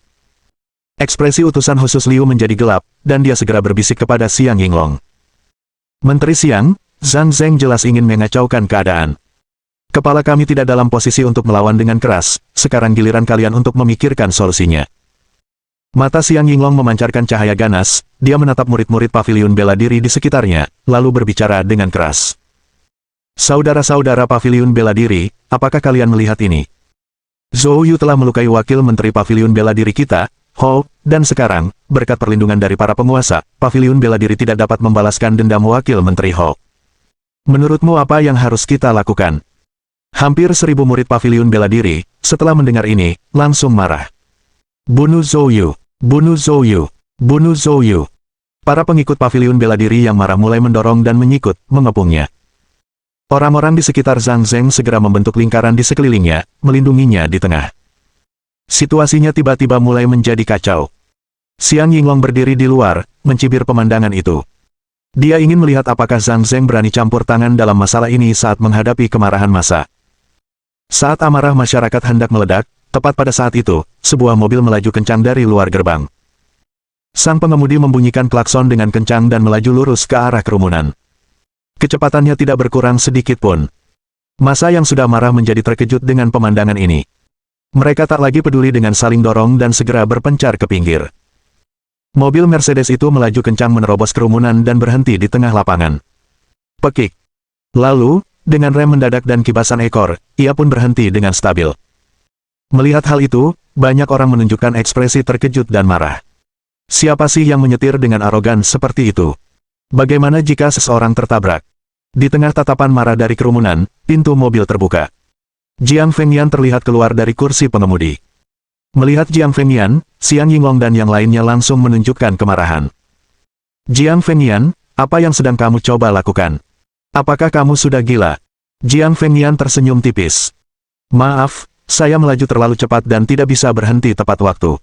S1: Ekspresi utusan khusus Liu menjadi gelap, dan dia segera berbisik kepada Xiang Yinglong. "Menteri Xiang, Zhang Zheng jelas ingin mengacaukan keadaan. Kepala kami tidak dalam posisi untuk melawan dengan keras, sekarang giliran kalian untuk memikirkan solusinya." Mata Xiang Yinglong memancarkan cahaya ganas, dia menatap murid-murid paviliun bela diri di sekitarnya, lalu berbicara dengan keras. "Saudara-saudara paviliun bela diri, apakah kalian melihat ini? Zhou Yu telah melukai wakil menteri paviliun bela diri kita, Ho, dan sekarang, berkat perlindungan dari para penguasa, paviliun bela diri tidak dapat membalaskan dendam wakil menteri Ho. Menurutmu apa yang harus kita lakukan?" Hampir 1000 murid paviliun bela diri, setelah mendengar ini, langsung marah. "Bunuh Zhou Yu! Bunuh Zhou Yu! Bunuh Zhou Yu!" Para pengikut paviliun bela diri yang marah mulai mendorong dan menyikut, mengepungnya. Orang-orang di sekitar Zhang Zheng segera membentuk lingkaran di sekelilingnya, melindunginya di tengah. Situasinya tiba-tiba mulai menjadi kacau. Xiang Yinglong berdiri di luar, mencibir pemandangan itu. Dia ingin melihat apakah Zhang Zheng berani campur tangan dalam masalah ini saat menghadapi kemarahan massa. Saat amarah masyarakat hendak meledak, tepat pada saat itu, sebuah mobil melaju kencang dari luar gerbang. Sang pengemudi membunyikan klakson dengan kencang dan melaju lurus ke arah kerumunan. Kecepatannya tidak berkurang sedikit pun. Massa yang sudah marah menjadi terkejut dengan pemandangan ini. Mereka tak lagi peduli dengan saling dorong dan segera berpencar ke pinggir. Mobil Mercedes itu melaju kencang menerobos kerumunan dan berhenti di tengah lapangan. Pekik. Lalu, dengan rem mendadak dan kibasan ekor, ia pun berhenti dengan stabil. Melihat hal itu, banyak orang menunjukkan ekspresi terkejut dan marah. Siapa sih yang menyetir dengan arogan seperti itu? Bagaimana jika seseorang tertabrak? Di tengah tatapan marah dari kerumunan, pintu mobil terbuka. Jiang Fengyan terlihat keluar dari kursi pengemudi. Melihat Jiang Fengyan, Xiang Yinglong dan yang lainnya langsung menunjukkan kemarahan. "Jiang Fengyan, apa yang sedang kamu coba lakukan? Apakah kamu sudah gila?" Jiang Fengyan tersenyum tipis. "Maaf, saya melaju terlalu cepat dan tidak bisa berhenti tepat waktu.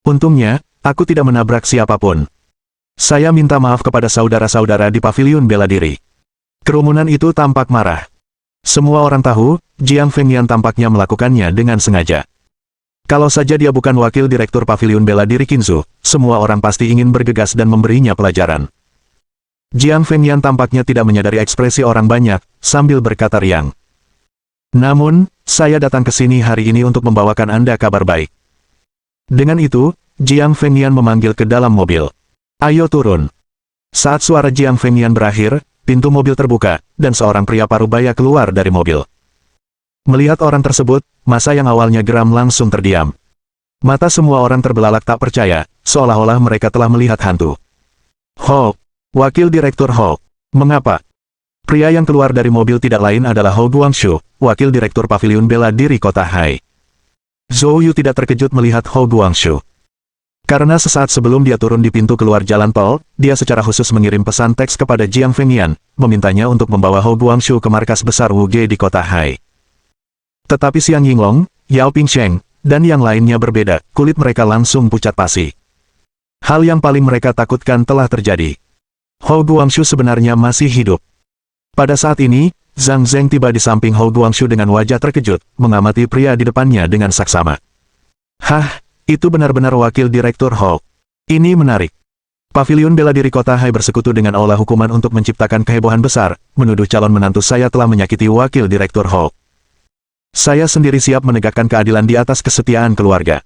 S1: Untungnya, aku tidak menabrak siapapun. Saya minta maaf kepada saudara-saudara di paviliun bela diri." Kerumunan itu tampak marah. Semua orang tahu, Jiang Fengyan tampaknya melakukannya dengan sengaja. Kalau saja dia bukan wakil direktur paviliun bela diri Qinzu, semua orang pasti ingin bergegas dan memberinya pelajaran. Jiang Fengyan tampaknya tidak menyadari ekspresi orang banyak, sambil berkata riang. "Namun, saya datang ke sini hari ini untuk membawakan Anda kabar baik." Dengan itu, Jiang Fengyan memanggil ke dalam mobil. "Ayo turun." Saat suara Jiang Fengyan berakhir, pintu mobil terbuka, dan seorang pria parubaya keluar dari mobil. Melihat orang tersebut, massa yang awalnya geram langsung terdiam. Mata semua orang terbelalak tak percaya, seolah-olah mereka telah melihat hantu. "Ho, wakil direktur Ho, mengapa?" Pria yang keluar dari mobil tidak lain adalah Ho Guangxu, wakil direktur paviliun bela diri kota Hai. Zhou Yu tidak terkejut melihat Ho Guangxu. Karena sesaat sebelum dia turun di pintu keluar jalan tol, dia secara khusus mengirim pesan teks kepada Jiang Fengyan, memintanya untuk membawa Ho Guangxu ke markas besar Wuge di kota Hai. Tetapi Xiang Yinglong, Yao Pingsheng, dan yang lainnya berbeda, kulit mereka langsung pucat pasi. Hal yang paling mereka takutkan telah terjadi. Ho Guangxu sebenarnya masih hidup. Pada saat ini, Zhang Zheng tiba di samping Ho Guangxu dengan wajah terkejut, mengamati pria di depannya dengan saksama. "Hah, itu benar-benar wakil direktur Ho. Ini menarik." Paviliun bela diri kota Hai bersekutu dengan aula hukuman untuk menciptakan kehebohan besar, menuduh calon menantu saya telah menyakiti wakil direktur Ho. Saya sendiri siap menegakkan keadilan di atas kesetiaan keluarga.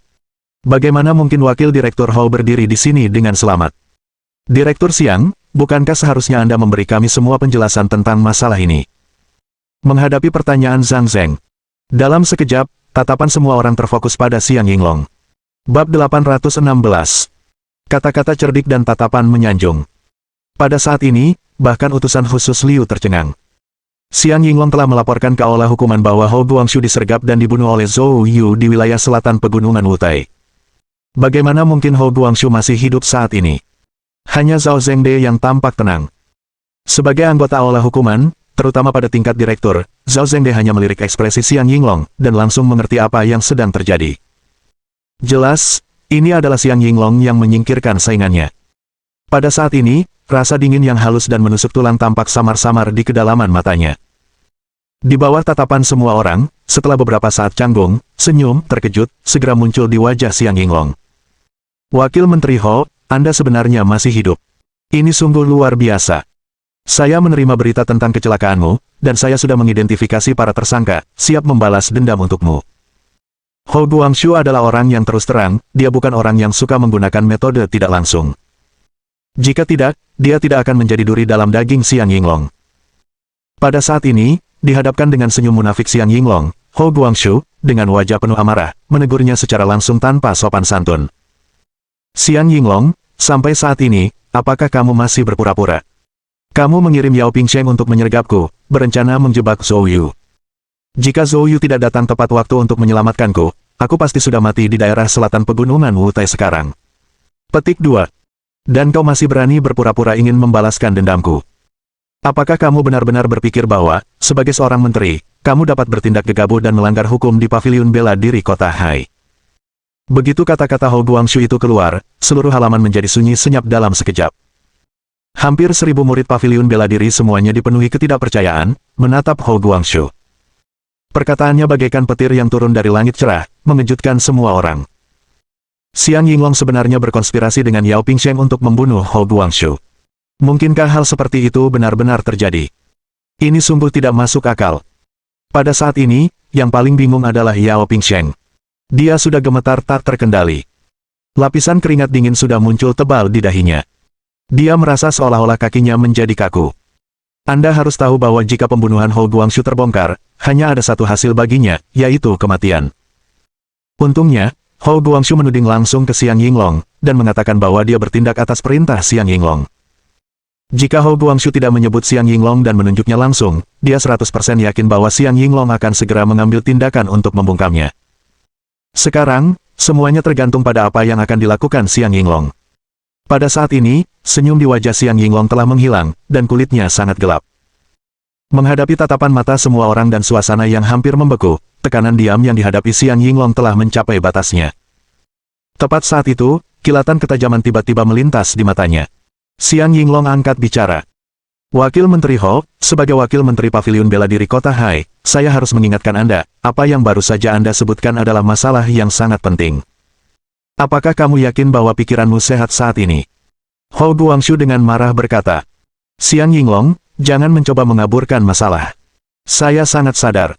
S1: Bagaimana mungkin wakil direktur Ho berdiri di sini dengan selamat? Direktur Xiang, bukankah seharusnya Anda memberi kami semua penjelasan tentang masalah ini? Menghadapi pertanyaan Zhang Zheng. Dalam sekejap, tatapan semua orang terfokus pada Xiang Yinglong. Bab 816. Kata-kata cerdik dan tatapan menyanjung. Pada saat ini, bahkan utusan khusus Liu tercengang. Xiang Yinglong telah melaporkan ke aula hukuman bahwa Ho Guangxu disergap dan dibunuh oleh Zhou Yu di wilayah selatan pegunungan Wutai. Bagaimana mungkin Ho Guangxu masih hidup saat ini? Hanya Zhao Zhengde yang tampak tenang. Sebagai anggota aula hukuman, terutama pada tingkat direktur, Zhao Zhengde hanya melirik ekspresi Xiang Yinglong, dan langsung mengerti apa yang sedang terjadi. Jelas, ini adalah Xiang Yinglong yang menyingkirkan saingannya. Pada saat ini, rasa dingin yang halus dan menusuk tulang tampak samar-samar di kedalaman matanya. Di bawah tatapan semua orang, setelah beberapa saat canggung, senyum terkejut segera muncul di wajah Xiang Yinglong. Wakil Menteri Ho, Anda sebenarnya masih hidup. Ini sungguh luar biasa. Saya menerima berita tentang kecelakaanmu, dan saya sudah mengidentifikasi para tersangka, siap membalas dendam untukmu. Ho Guangxu adalah orang yang terus terang, dia bukan orang yang suka menggunakan metode tidak langsung. Jika tidak, dia tidak akan menjadi duri dalam daging Xiang Yinglong. Pada saat ini, dihadapkan dengan senyum munafik Xiang Yinglong, Ho Guangxu, dengan wajah penuh amarah, menegurnya secara langsung tanpa sopan santun. Xiang Yinglong, sampai saat ini, apakah kamu masih berpura-pura? Kamu mengirim Yao Pingsheng untuk menyergapku, berencana menjebak Zhou Yu. Jika Zhou Yu tidak datang tepat waktu untuk menyelamatkanku, aku pasti sudah mati di daerah selatan pegunungan Wutai sekarang. Petik 2. Dan kau masih berani berpura-pura ingin membalaskan dendamku. Apakah kamu benar-benar berpikir bahwa, sebagai seorang menteri, kamu dapat bertindak gegabah dan melanggar hukum di paviliun bela diri kota Hai? Begitu kata-kata Ho Guangxu itu keluar, seluruh halaman menjadi sunyi senyap dalam sekejap. Hampir 1000 murid paviliun bela diri semuanya dipenuhi ketidakpercayaan, menatap Ho Guangxu. Perkataannya bagaikan petir yang turun dari langit cerah, mengejutkan semua orang. Xiang Yinglong sebenarnya berkonspirasi dengan Yao Pingsheng untuk membunuh Ho Guangxu. Mungkinkah hal seperti itu benar-benar terjadi? Ini sungguh tidak masuk akal. Pada saat ini, yang paling bingung adalah Yao Pingsheng. Dia sudah gemetar tak terkendali. Lapisan keringat dingin sudah muncul tebal di dahinya. Dia merasa seolah-olah kakinya menjadi kaku. Anda harus tahu bahwa jika pembunuhan Ho Guangxu terbongkar, hanya ada satu hasil baginya, yaitu kematian. Untungnya, Ho Guangxu menuding langsung ke Xiang Yinglong, dan mengatakan bahwa dia bertindak atas perintah Xiang Yinglong. Jika Ho Guangxu tidak menyebut Xiang Yinglong dan menunjuknya langsung, dia 100% yakin bahwa Xiang Yinglong akan segera mengambil tindakan untuk membungkamnya. Sekarang, semuanya tergantung pada apa yang akan dilakukan Xiang Yinglong. Pada saat ini, senyum di wajah Xiang Yinglong telah menghilang, dan kulitnya sangat gelap. Menghadapi tatapan mata semua orang dan suasana yang hampir membeku, tekanan diam yang dihadapi Xiang Yinglong telah mencapai batasnya. Tepat saat itu, kilatan ketajaman tiba-tiba melintas di matanya. Xiang Yinglong angkat bicara. Wakil Menteri Ho, sebagai Wakil Menteri Paviliun Bela Diri Kota Hai, saya harus mengingatkan Anda, apa yang baru saja Anda sebutkan adalah masalah yang sangat penting. Apakah kamu yakin bahwa pikiranmu sehat saat ini? Ho Guangxu dengan marah berkata. Xiang Yinglong, jangan mencoba mengaburkan masalah. Saya sangat sadar.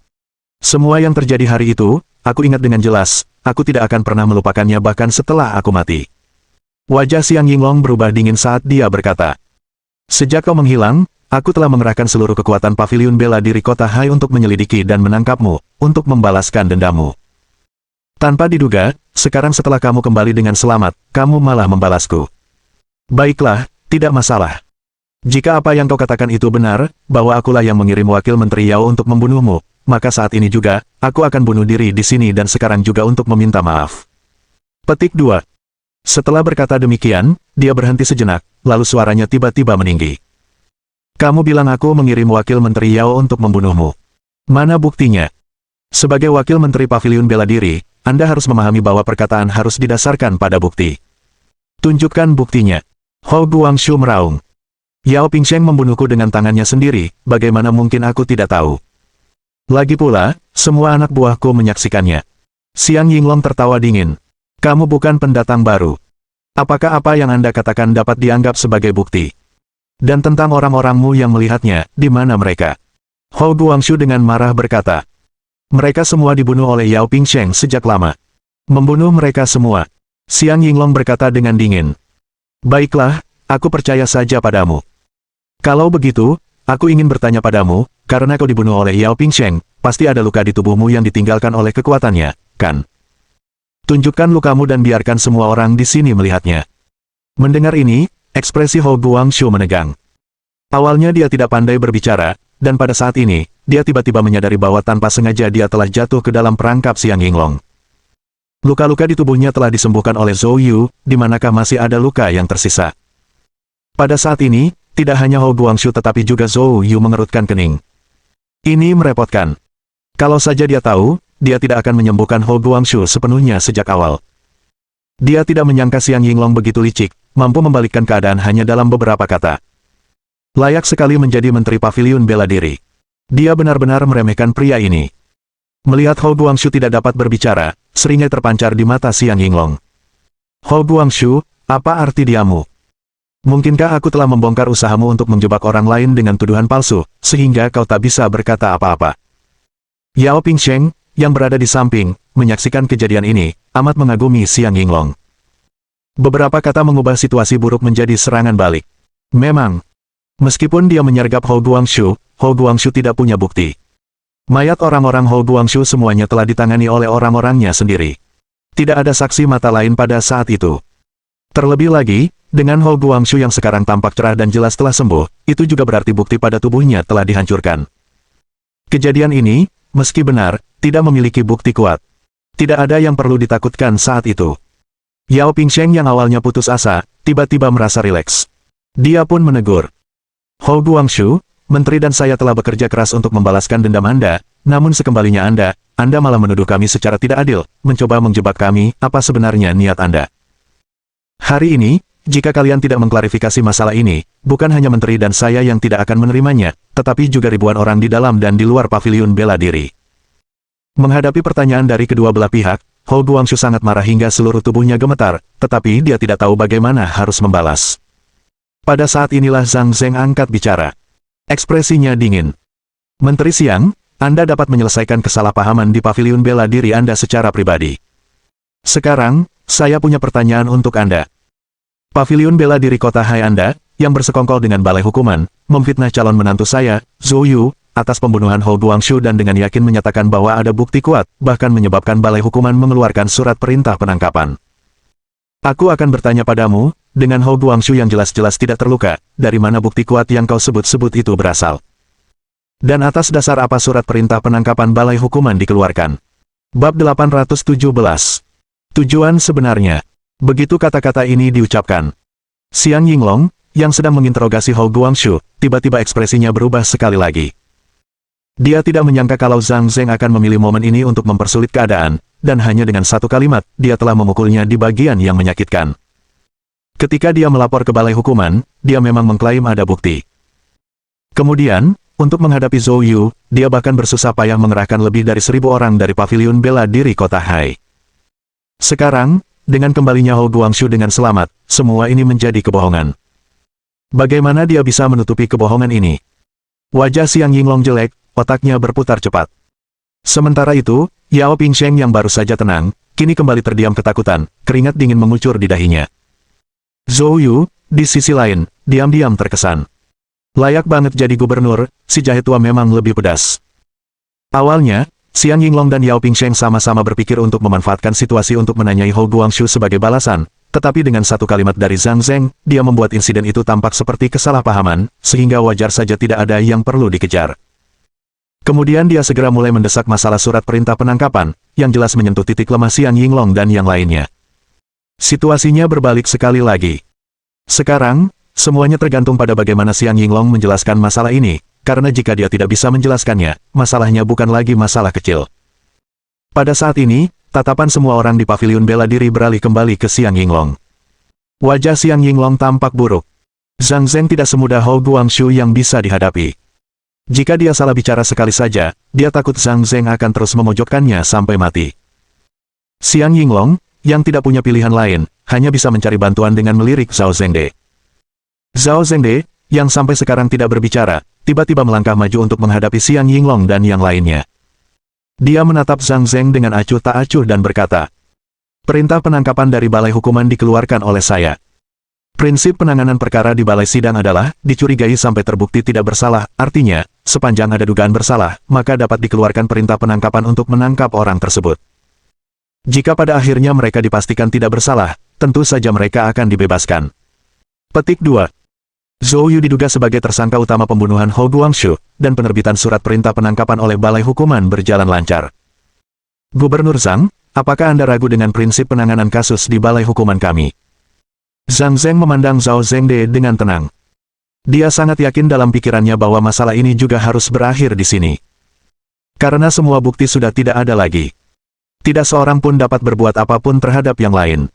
S1: Semua yang terjadi hari itu, aku ingat dengan jelas, aku tidak akan pernah melupakannya bahkan setelah aku mati. Wajah Xiang Yinglong berubah dingin saat dia berkata. Sejak kau menghilang, aku telah mengerahkan seluruh kekuatan paviliun bela diri kota Hai untuk menyelidiki dan menangkapmu, untuk membalaskan dendammu. Tanpa diduga, sekarang setelah kamu kembali dengan selamat, kamu malah membalasku. Baiklah, tidak masalah. Jika apa yang kau katakan itu benar, bahwa akulah yang mengirim Wakil Menteri Yao untuk membunuhmu, maka saat ini juga, aku akan bunuh diri di sini dan sekarang juga untuk meminta maaf. Petik 2. Setelah berkata demikian, dia berhenti sejenak, lalu suaranya tiba-tiba meninggi. Kamu bilang aku mengirim Wakil Menteri Yao untuk membunuhmu. Mana buktinya? Sebagai Wakil Menteri Paviliun Bela Diri, Anda harus memahami bahwa perkataan harus didasarkan pada bukti. Tunjukkan buktinya. Ho Guangxu meraung. Yao Pingsheng membunuhku dengan tangannya sendiri, bagaimana mungkin aku tidak tahu? Lagi pula, semua anak buahku menyaksikannya. Xiang Yinglong tertawa dingin. Kamu bukan pendatang baru. Apakah apa yang Anda katakan dapat dianggap sebagai bukti? Dan tentang orang-orangmu yang melihatnya, di mana mereka? Ho Guangxu dengan marah berkata. Mereka semua dibunuh oleh Yao Pingsheng sejak lama. Membunuh mereka semua. Xiang Yinglong berkata dengan dingin. Baiklah, aku percaya saja padamu. Kalau begitu, aku ingin bertanya padamu, karena kau dibunuh oleh Yao Pingsheng, pasti ada luka di tubuhmu yang ditinggalkan oleh kekuatannya, kan? Tunjukkan lukamu dan biarkan semua orang di sini melihatnya. Mendengar ini, ekspresi Ho Guangxu menegang. Awalnya dia tidak pandai berbicara, dan pada saat ini, dia tiba-tiba menyadari bahwa tanpa sengaja dia telah jatuh ke dalam perangkap Xiang Yinglong. Luka-luka di tubuhnya telah disembuhkan oleh Zhou Yu, di manakah masih ada luka yang tersisa? Pada saat ini, tidak hanya Hou Guangxu tetapi juga Zhou Yu mengerutkan kening. Ini merepotkan. Kalau saja dia tahu, dia tidak akan menyembuhkan Hou Guangxu sepenuhnya sejak awal. Dia tidak menyangka Xiang Yinglong begitu licik, mampu membalikkan keadaan hanya dalam beberapa kata. Layak sekali menjadi menteri paviliun bela diri. Dia benar-benar meremehkan pria ini. Melihat Hou Guangxu tidak dapat berbicara, seringai terpancar di mata Xiang Yinglong. Hou Guangxu, apa arti diamu? Mungkinkah aku telah membongkar usahamu untuk menjebak orang lain dengan tuduhan palsu, sehingga kau tak bisa berkata apa-apa? Yao Pingsheng, yang berada di samping, menyaksikan kejadian ini, amat mengagumi Xiang Yinglong. Beberapa kata mengubah situasi buruk menjadi serangan balik. Memang, meskipun dia menyergap Hou Guangxu tidak punya bukti. Mayat orang-orang Hou Guangxu semuanya telah ditangani oleh orang-orangnya sendiri. Tidak ada saksi mata lain pada saat itu. Terlebih lagi, dengan Hou Guangxu yang sekarang tampak cerah dan jelas telah sembuh, itu juga berarti bukti pada tubuhnya telah dihancurkan. Kejadian ini, meski benar, tidak memiliki bukti kuat. Tidak ada yang perlu ditakutkan saat itu. Yao Pingsheng yang awalnya putus asa, tiba-tiba merasa rileks. Dia pun menegur. Hou Guangxu, menteri dan saya telah bekerja keras untuk membalaskan dendam Anda, namun sekembalinya Anda malah menuduh kami secara tidak adil, mencoba menjebak kami, apa sebenarnya niat Anda? Hari ini, jika kalian tidak mengklarifikasi masalah ini, bukan hanya menteri dan saya yang tidak akan menerimanya, tetapi juga ribuan orang di dalam dan di luar paviliun bela diri. Menghadapi pertanyaan dari kedua belah pihak, Hou Guangxu sangat marah hingga seluruh tubuhnya gemetar, tetapi dia tidak tahu bagaimana harus membalas. Pada saat inilah Zhang Zeng angkat bicara. Ekspresinya dingin. Menteri Xiang, Anda dapat menyelesaikan kesalahpahaman di paviliun bela diri Anda secara pribadi. Sekarang, saya punya pertanyaan untuk Anda. Paviliun bela diri kota Hai Anda, yang bersekongkol dengan balai hukuman, memfitnah calon menantu saya, Zhou Yu, atas pembunuhan Hou Guangxu dan dengan yakin menyatakan bahwa ada bukti kuat, bahkan menyebabkan balai hukuman mengeluarkan surat perintah penangkapan. Aku akan bertanya padamu, dengan Hou Guangxu yang jelas-jelas tidak terluka, dari mana bukti kuat yang kau sebut-sebut itu berasal? Dan atas dasar apa surat perintah penangkapan balai hukuman dikeluarkan? Bab 817. Tujuan sebenarnya. Begitu kata-kata ini diucapkan, Xiang Yinglong, yang sedang menginterogasi Hou Guangxu, tiba-tiba ekspresinya berubah sekali lagi. Dia tidak menyangka kalau Zhang Zeng akan memilih momen ini untuk mempersulit keadaan, dan hanya dengan satu kalimat, dia telah memukulnya di bagian yang menyakitkan. Ketika dia melapor ke balai hukuman, dia memang mengklaim ada bukti. Kemudian, untuk menghadapi Zhou Yu, dia bahkan bersusah payah mengerahkan lebih dari 1000 orang dari paviliun bela diri kota Hai. Sekarang, dengan kembalinya Hou Guangxu dengan selamat, semua ini menjadi kebohongan. Bagaimana dia bisa menutupi kebohongan ini? Wajah Xiang Yinglong jelek, otaknya berputar cepat. Sementara itu, Yao Pingsheng yang baru saja tenang, kini kembali terdiam ketakutan, keringat dingin mengucur di dahinya. Zhou Yu, di sisi lain, diam-diam terkesan. Layak banget jadi gubernur, si jahe tua memang lebih pedas. Awalnya, Xiang Yinglong dan Yao Pingsheng sama-sama berpikir untuk memanfaatkan situasi untuk menanyai Hou Guangxu sebagai balasan, tetapi dengan satu kalimat dari Zhang Zeng, dia membuat insiden itu tampak seperti kesalahpahaman, sehingga wajar saja tidak ada yang perlu dikejar. Kemudian dia segera mulai mendesak masalah surat perintah penangkapan, yang jelas menyentuh titik lemah Xiang Yinglong dan yang lainnya. Situasinya berbalik sekali lagi. Sekarang, semuanya tergantung pada bagaimana Xiang Yinglong menjelaskan masalah ini, karena jika dia tidak bisa menjelaskannya, masalahnya bukan lagi masalah kecil. Pada saat ini, tatapan semua orang di paviliun bela diri beralih kembali ke Xiang Yinglong. Wajah Xiang Yinglong tampak buruk. Zhang Zeng tidak semudah Hou Guangxu yang bisa dihadapi. Jika dia salah bicara sekali saja, dia takut Zhang Zeng akan terus memojokkannya sampai mati. Xiang Yinglong, yang tidak punya pilihan lain, hanya bisa mencari bantuan dengan melirik Zhao Zhengde. Zhao Zhengde, yang sampai sekarang tidak berbicara, tiba-tiba melangkah maju untuk menghadapi Xiang Yinglong dan yang lainnya. Dia menatap Zhang Zeng dengan acuh tak acuh dan berkata, "Perintah penangkapan dari balai hukuman dikeluarkan oleh saya. Prinsip penanganan perkara di balai sidang adalah, dicurigai sampai terbukti tidak bersalah, artinya, sepanjang ada dugaan bersalah, maka dapat dikeluarkan perintah penangkapan untuk menangkap orang tersebut. Jika pada akhirnya mereka dipastikan tidak bersalah, tentu saja mereka akan dibebaskan." Petik 2. Zhou Yu diduga sebagai tersangka utama pembunuhan Hou Guangxu, dan penerbitan surat perintah penangkapan oleh balai hukuman berjalan lancar. Gubernur Zhang, apakah Anda ragu dengan prinsip penanganan kasus di balai hukuman kami? Zhang Zeng memandang Zhao Zhengde dengan tenang. Dia sangat yakin dalam pikirannya bahwa masalah ini juga harus berakhir di sini. Karena semua bukti sudah tidak ada lagi. Tidak seorang pun dapat berbuat apapun terhadap yang lain.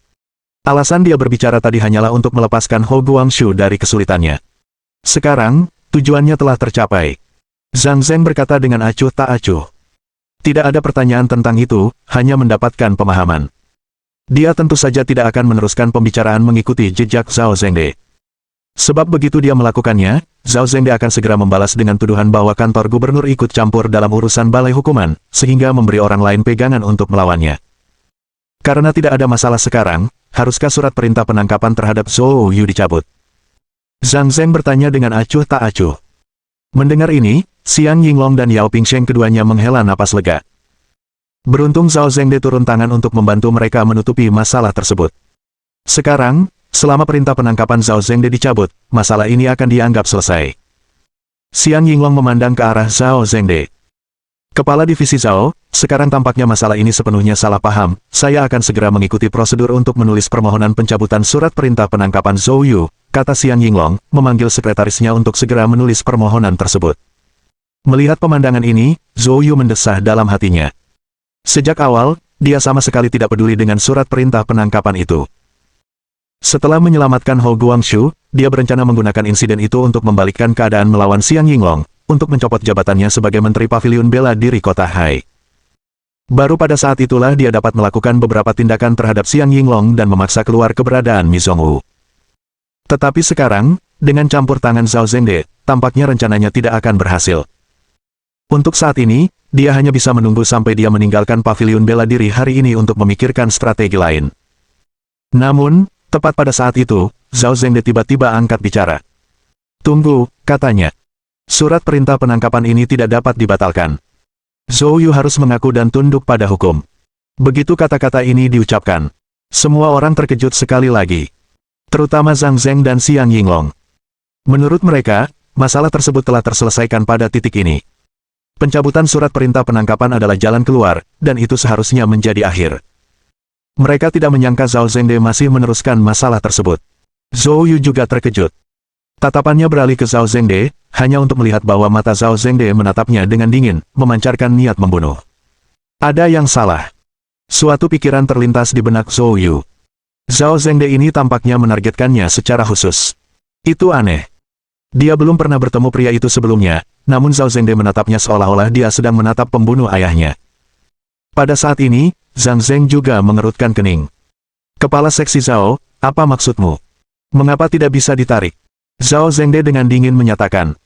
S1: Alasan dia berbicara tadi hanyalah untuk melepaskan Ho Guangxu dari kesulitannya. Sekarang, tujuannya telah tercapai. Zhang Zeng berkata dengan acuh tak acuh. Tidak ada pertanyaan tentang itu, hanya mendapatkan pemahaman. Dia tentu saja tidak akan meneruskan pembicaraan mengikuti jejak Zhao Zhengde. Sebab begitu dia melakukannya, Zhao Zhengde akan segera membalas dengan tuduhan bahwa kantor gubernur ikut campur dalam urusan balai hukuman, sehingga memberi orang lain pegangan untuk melawannya. Karena tidak ada masalah sekarang, haruskah surat perintah penangkapan terhadap Zhou Yu dicabut? Zhang Zeng bertanya dengan acuh tak acuh. Mendengar ini, Xiang Yinglong dan Yao Pingsheng keduanya menghela napas lega. Beruntung Zhao Zhengde turun tangan untuk membantu mereka menutupi masalah tersebut. Sekarang, selama perintah penangkapan Zhao Zhengde dicabut, masalah ini akan dianggap selesai. Xiang Yinglong memandang ke arah Zhao Zhengde. Kepala Divisi Zhao, sekarang tampaknya masalah ini sepenuhnya salah paham. Saya akan segera mengikuti prosedur untuk menulis permohonan pencabutan surat perintah penangkapan Zhou Yu, kata Xiang Yinglong, memanggil sekretarisnya untuk segera menulis permohonan tersebut. Melihat pemandangan ini, Zhou Yu mendesah dalam hatinya. Sejak awal, dia sama sekali tidak peduli dengan surat perintah penangkapan itu. Setelah menyelamatkan Ho Guangxu, dia berencana menggunakan insiden itu untuk membalikkan keadaan melawan Xiang Yinglong, untuk mencopot jabatannya sebagai Menteri Paviliun Bela Diri Kota Hai. Baru pada saat itulah dia dapat melakukan beberapa tindakan terhadap Xiang Yinglong dan memaksa keluar keberadaan Mi Zhongwu. Tetapi sekarang, dengan campur tangan Zhao Zhengde, tampaknya rencananya tidak akan berhasil. Untuk saat ini, dia hanya bisa menunggu sampai dia meninggalkan Paviliun Bela Diri hari ini untuk memikirkan strategi lain. Namun, tepat pada saat itu, Zhao Zhengde tiba-tiba angkat bicara. Tunggu, katanya. Surat perintah penangkapan ini tidak dapat dibatalkan. Zhou Yu harus mengaku dan tunduk pada hukum. Begitu kata-kata ini diucapkan, semua orang terkejut sekali lagi. Terutama Zhang Zeng dan Xiang Yinglong. Menurut mereka, masalah tersebut telah terselesaikan pada titik ini. Pencabutan surat perintah penangkapan adalah jalan keluar, dan itu seharusnya menjadi akhir. Mereka tidak menyangka Zhao Zhengde masih meneruskan masalah tersebut. Zhou Yu juga terkejut. Tatapannya beralih ke Zhao Zhengde, hanya untuk melihat bahwa mata Zhao Zhengde menatapnya dengan dingin, memancarkan niat membunuh. Ada yang salah. Suatu pikiran terlintas di benak Zhou Yu. Zhao Zhengde ini tampaknya menargetkannya secara khusus. Itu aneh. Dia belum pernah bertemu pria itu sebelumnya, namun Zhao Zhengde menatapnya seolah-olah dia sedang menatap pembunuh ayahnya. Pada saat ini, Zhang Zeng juga mengerutkan kening. Kepala Seksi Zhao, apa maksudmu? Mengapa tidak bisa ditarik? Zhao Zhengde dengan dingin menyatakan.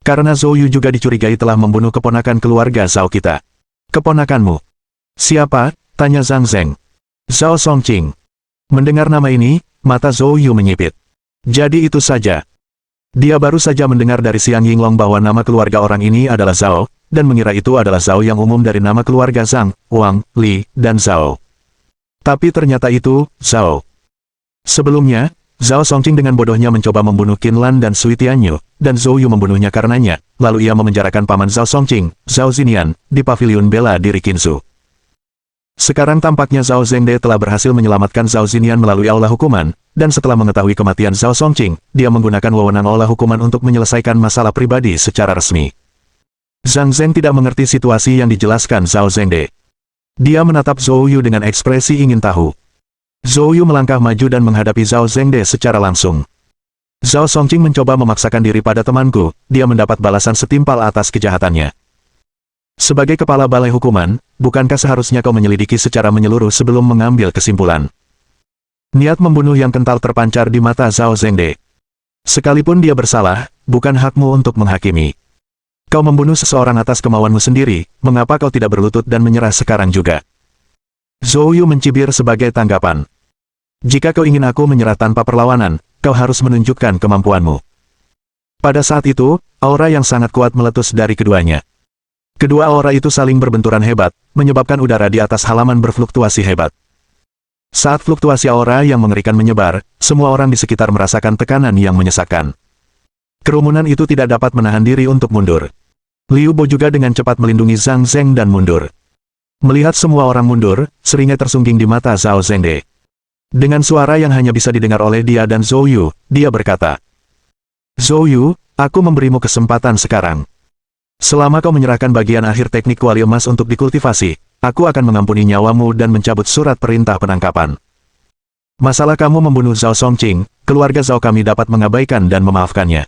S1: Karena Zhou Yu juga dicurigai telah membunuh keponakan keluarga Zhao kita. Keponakanmu? Siapa? Tanya Zhang Zeng. Zhao Songqing. Mendengar nama ini, mata Zhou Yu menyipit. Jadi itu saja. Dia baru saja mendengar dari Xiang Yinglong bahwa nama keluarga orang ini adalah Zhao, dan mengira itu adalah Zhao yang umum dari nama keluarga Zhang, Wang, Li, dan Zhao. Tapi ternyata itu, Zhao. Sebelumnya, Zhao Songqing dengan bodohnya mencoba membunuh Qin Lan dan Sui Tianyu, dan Zhou Yu membunuhnya karenanya, lalu ia memenjarakan paman Zhao Songqing, Zhao Zinian, di Paviliun Bela Diri Qinsu. Sekarang tampaknya Zhao Zhengde telah berhasil menyelamatkan Zhao Zinian melalui aula hukuman, dan setelah mengetahui kematian Zhao Songqing, dia menggunakan wewenang aula hukuman untuk menyelesaikan masalah pribadi secara resmi. Zhang Zeng tidak mengerti situasi yang dijelaskan Zhao Zhengde. Dia menatap Zhou Yu dengan ekspresi ingin tahu. Zhou Yu melangkah maju dan menghadapi Zhao Zhengde secara langsung. Zhao Songqing mencoba memaksakan diri pada temanku, dia mendapat balasan setimpal atas kejahatannya. Sebagai kepala balai hukuman, bukankah seharusnya kau menyelidiki secara menyeluruh sebelum mengambil kesimpulan? Niat membunuh yang kental terpancar di mata Zhao Zhengde. Sekalipun dia bersalah, bukan hakmu untuk menghakimi. Kau membunuh seseorang atas kemauanmu sendiri, mengapa kau tidak berlutut dan menyerah sekarang juga? Zhou Yu mencibir sebagai tanggapan. Jika kau ingin aku menyerah tanpa perlawanan, kau harus menunjukkan kemampuanmu. Pada saat itu, aura yang sangat kuat meletus dari keduanya. Kedua aura itu saling berbenturan hebat, menyebabkan udara di atas halaman berfluktuasi hebat. Saat fluktuasi aura yang mengerikan menyebar, semua orang di sekitar merasakan tekanan yang menyesakkan. Kerumunan itu tidak dapat menahan diri untuk mundur. Liu Bo juga dengan cepat melindungi Zhang Zeng dan mundur. Melihat semua orang mundur, seringnya tersungging di mata Zhao Zhengde. Dengan suara yang hanya bisa didengar oleh dia dan Zhou Yu, dia berkata, Zhou Yu, aku memberimu kesempatan sekarang. Selama kau menyerahkan bagian akhir teknik kuali emas untuk dikultivasi, aku akan mengampuni nyawamu dan mencabut surat perintah penangkapan. Masalah kamu membunuh Zhao Songqing, keluarga Zhao kami dapat mengabaikan dan memaafkannya.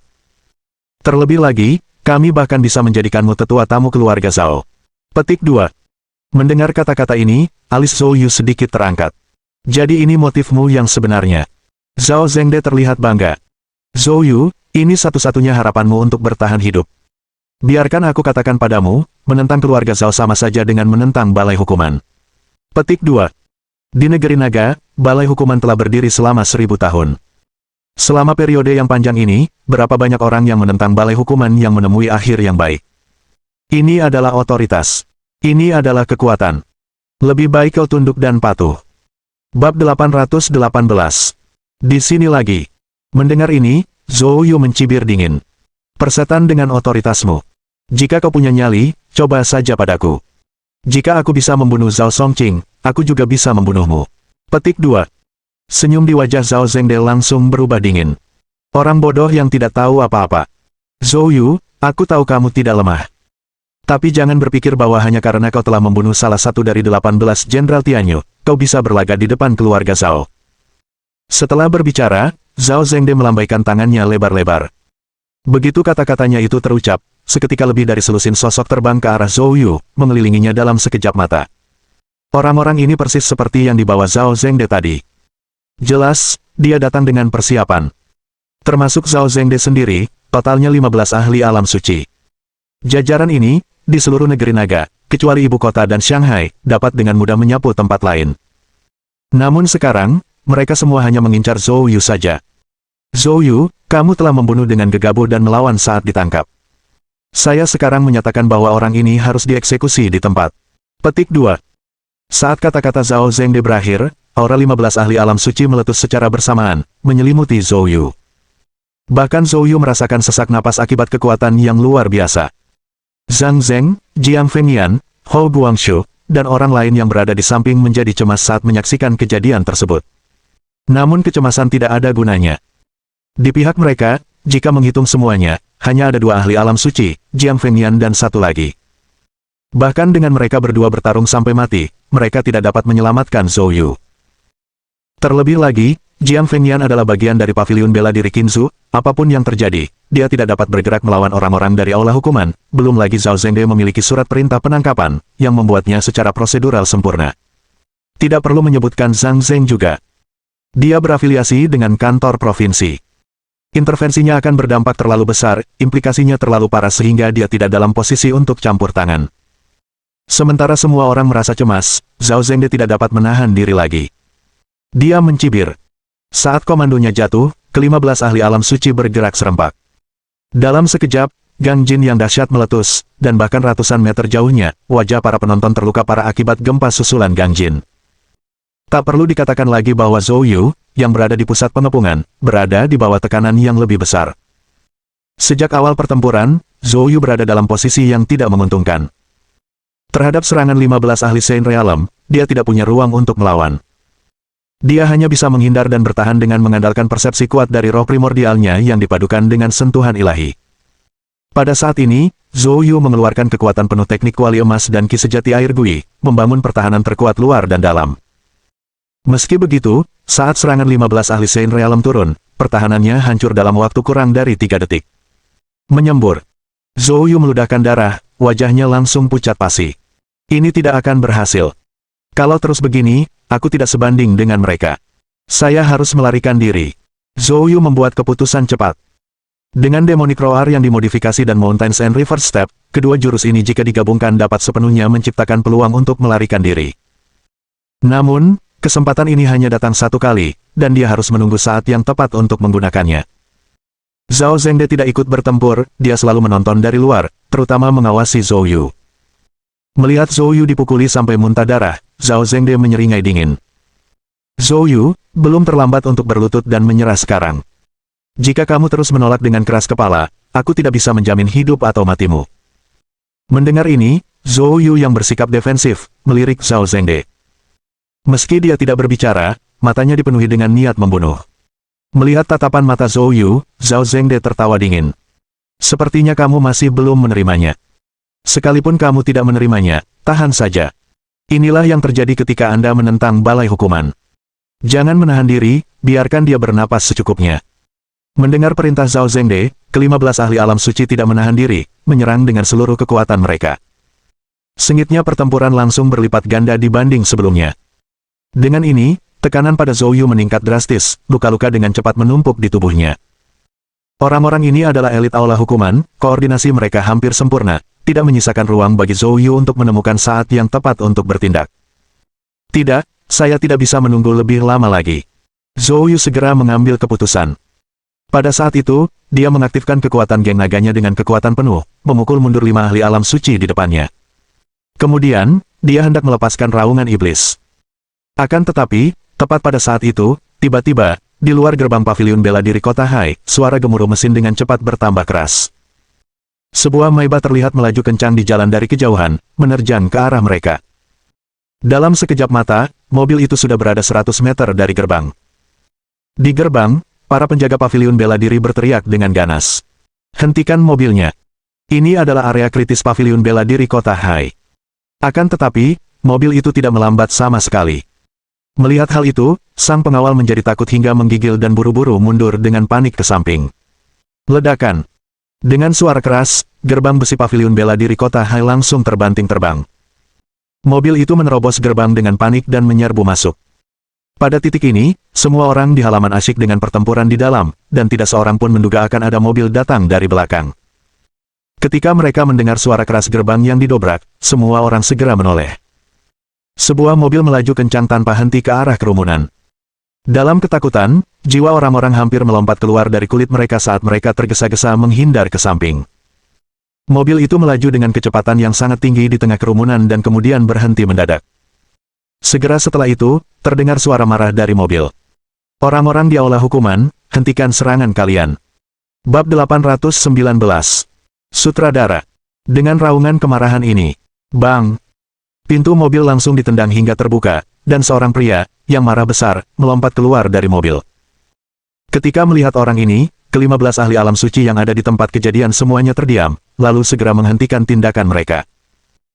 S1: Terlebih lagi, kami bahkan bisa menjadikanmu tetua tamu keluarga Zhao. Petik 2. Mendengar kata-kata ini, alis Zhou Yu sedikit terangkat. Jadi ini motifmu yang sebenarnya. Zhao Zhengde terlihat bangga. Zhou Yu, ini satu-satunya harapanmu untuk bertahan hidup. Biarkan aku katakan padamu, menentang keluarga Zhao sama saja dengan menentang balai hukuman. Petik 2. Di negeri naga, balai hukuman telah berdiri selama 1000 tahun. Selama periode yang panjang ini, berapa banyak orang yang menentang balai hukuman yang menemui akhir yang baik. Ini adalah otoritas. Ini adalah kekuatan. Lebih baik kau tunduk dan patuh. Bab 818. Di sini lagi. Mendengar ini, Zhou Yu mencibir dingin. Persetan dengan otoritasmu. Jika kau punya nyali, coba saja padaku. Jika aku bisa membunuh Zhao Songqing, aku juga bisa membunuhmu. Petik 2. Senyum di wajah Zhao Zhengde langsung berubah dingin. Orang bodoh yang tidak tahu apa-apa. Zhou Yu, aku tahu kamu tidak lemah. Tapi jangan berpikir bahwa hanya karena kau telah membunuh salah satu dari 18 Jenderal Tianyu, kau bisa berlaga di depan keluarga Zhao. Setelah berbicara, Zhao Zhengde melambaikan tangannya lebar-lebar. Begitu kata-katanya itu terucap, seketika lebih dari selusin sosok terbang ke arah Zhou Yu, mengelilinginya dalam sekejap mata. Orang-orang ini persis seperti yang dibawa Zhao Zhengde tadi. Jelas, dia datang dengan persiapan. Termasuk Zhao Zhengde sendiri, totalnya 15 ahli alam suci. Jajaran ini, di seluruh negeri naga, kecuali ibu kota dan Shanghai, dapat dengan mudah menyapu tempat lain. Namun sekarang, mereka semua hanya mengincar Zhou Yu saja. Zhou Yu, kamu telah membunuh dengan gegabah dan melawan saat ditangkap. Saya sekarang menyatakan bahwa orang ini harus dieksekusi di tempat. Petik 2. Saat kata-kata Zhao Zhengde berakhir, aura 15 ahli alam suci meletus secara bersamaan, menyelimuti Zhou Yu. Bahkan Zhou Yu merasakan sesak napas akibat kekuatan yang luar biasa. Zhang Zheng, Jiang Fengyan, Hou Guangxu, dan orang lain yang berada di samping menjadi cemas saat menyaksikan kejadian tersebut. Namun kecemasan tidak ada gunanya. Di pihak mereka, jika menghitung semuanya, hanya ada 2 ahli alam suci, Jiang Fengyan dan satu lagi. Bahkan dengan mereka berdua bertarung sampai mati, mereka tidak dapat menyelamatkan Zhou Yu. Terlebih lagi, Jiang Fengyan adalah bagian dari paviliun bela diri Qinzu, apapun yang terjadi, dia tidak dapat bergerak melawan orang-orang dari aula hukuman, belum lagi Zhao Zhengde memiliki surat perintah penangkapan, yang membuatnya secara prosedural sempurna. Tidak perlu menyebutkan Zhang Zheng juga. Dia berafiliasi dengan kantor provinsi. Intervensinya akan berdampak terlalu besar, implikasinya terlalu parah sehingga dia tidak dalam posisi untuk campur tangan. Sementara semua orang merasa cemas, Zhao Zhengde tidak dapat menahan diri lagi. Dia mencibir. Saat komandonya jatuh, ke-15 ahli alam suci bergerak serempak. Dalam sekejap, Gang Jin yang dahsyat meletus, dan bahkan ratusan meter jauhnya, wajah para penonton terluka parah akibat gempa susulan Gang Jin. Tak perlu dikatakan lagi bahwa Zhou Yu, yang berada di pusat pengepungan, berada di bawah tekanan yang lebih besar. Sejak awal pertempuran, Zhou Yu berada dalam posisi yang tidak menguntungkan. Terhadap serangan 15 ahli Saint Realm, dia tidak punya ruang untuk melawan. Dia hanya bisa menghindar dan bertahan dengan mengandalkan persepsi kuat dari roh primordialnya yang dipadukan dengan sentuhan ilahi. Pada saat ini, Zhou Yu mengeluarkan kekuatan penuh teknik kuali emas dan ki sejati air gui, membangun pertahanan terkuat luar dan dalam. Meski begitu, saat serangan 15 ahli Saint Realm turun, pertahanannya hancur dalam waktu kurang dari 3 detik. Menyembur. Zhou Yu meludahkan darah, wajahnya langsung pucat pasi. Ini tidak akan berhasil. Kalau terus begini, aku tidak sebanding dengan mereka. Saya harus melarikan diri. Zhou Yu membuat keputusan cepat. Dengan Demonic Roar yang dimodifikasi dan Mountains and River Step, kedua jurus ini jika digabungkan dapat sepenuhnya menciptakan peluang untuk melarikan diri. Namun, kesempatan ini hanya datang satu kali, dan dia harus menunggu saat yang tepat untuk menggunakannya. Zhao Zhengde tidak ikut bertempur, dia selalu menonton dari luar, terutama mengawasi Zhou Yu. Melihat Zhou Yu dipukuli sampai muntah darah, Zhao Zhengde menyeringai dingin. Zhou Yu, belum terlambat untuk berlutut dan menyerah sekarang. Jika kamu terus menolak dengan keras kepala, aku tidak bisa menjamin hidup atau matimu. Mendengar ini, Zhou Yu yang bersikap defensif, melirik Zhao Zhengde. Meski dia tidak berbicara, matanya dipenuhi dengan niat membunuh. Melihat tatapan mata Zhou Yu, Zhao Zhengde tertawa dingin. Sepertinya kamu masih belum menerimanya. Sekalipun kamu tidak menerimanya, tahan saja. Inilah yang terjadi ketika Anda menentang balai hukuman. Jangan menahan diri, biarkan dia bernapas secukupnya. Mendengar perintah Zhao Zhengde, ke-15 ahli alam suci tidak menahan diri, menyerang dengan seluruh kekuatan mereka. Sengitnya pertempuran langsung berlipat ganda dibanding sebelumnya. Dengan ini, tekanan pada Zhou Yu meningkat drastis, luka-luka dengan cepat menumpuk di tubuhnya. Orang-orang ini adalah elit aula hukuman, koordinasi mereka hampir sempurna, tidak menyisakan ruang bagi Zhou Yu untuk menemukan saat yang tepat untuk bertindak. Tidak, saya tidak bisa menunggu lebih lama lagi. Zhou Yu segera mengambil keputusan. Pada saat itu, dia mengaktifkan kekuatan geng naganya dengan kekuatan penuh, memukul mundur 5 ahli alam suci di depannya. Kemudian, dia hendak melepaskan raungan iblis. Akan tetapi, tepat pada saat itu, tiba-tiba, di luar gerbang paviliun bela diri kota Hai, suara gemuruh mesin dengan cepat bertambah keras. Sebuah Maybach terlihat melaju kencang di jalan dari kejauhan, menerjang ke arah mereka. Dalam sekejap mata, mobil itu sudah berada 100 meter dari gerbang. Di gerbang, para penjaga paviliun bela diri berteriak dengan ganas. Hentikan mobilnya. Ini adalah area kritis paviliun bela diri kota Hai. Akan tetapi, mobil itu tidak melambat sama sekali. Melihat hal itu, sang pengawal menjadi takut hingga menggigil dan buru-buru mundur dengan panik ke samping. Ledakan. Dengan suara keras, gerbang besi paviliun bela diri kota Hai langsung terbanting terbang. Mobil itu menerobos gerbang dengan panik dan menyerbu masuk. Pada titik ini, semua orang di halaman asyik dengan pertempuran di dalam, dan tidak seorang pun menduga akan ada mobil datang dari belakang. Ketika mereka mendengar suara keras gerbang yang didobrak, semua orang segera menoleh. Sebuah mobil melaju kencang tanpa henti ke arah kerumunan. Dalam ketakutan, jiwa orang-orang hampir melompat keluar dari kulit mereka saat mereka tergesa-gesa menghindar ke samping. Mobil itu melaju dengan kecepatan yang sangat tinggi di tengah kerumunan dan kemudian berhenti mendadak. Segera setelah itu, terdengar suara marah dari mobil. Orang-orang di aula hukuman, hentikan serangan kalian. Bab 819. Sutradara. Dengan raungan kemarahan ini, bang! Pintu mobil langsung ditendang hingga terbuka, dan seorang pria, yang marah besar, melompat keluar dari mobil. Ketika melihat orang ini, ke-15 ahli alam suci yang ada di tempat kejadian semuanya terdiam, lalu segera menghentikan tindakan mereka.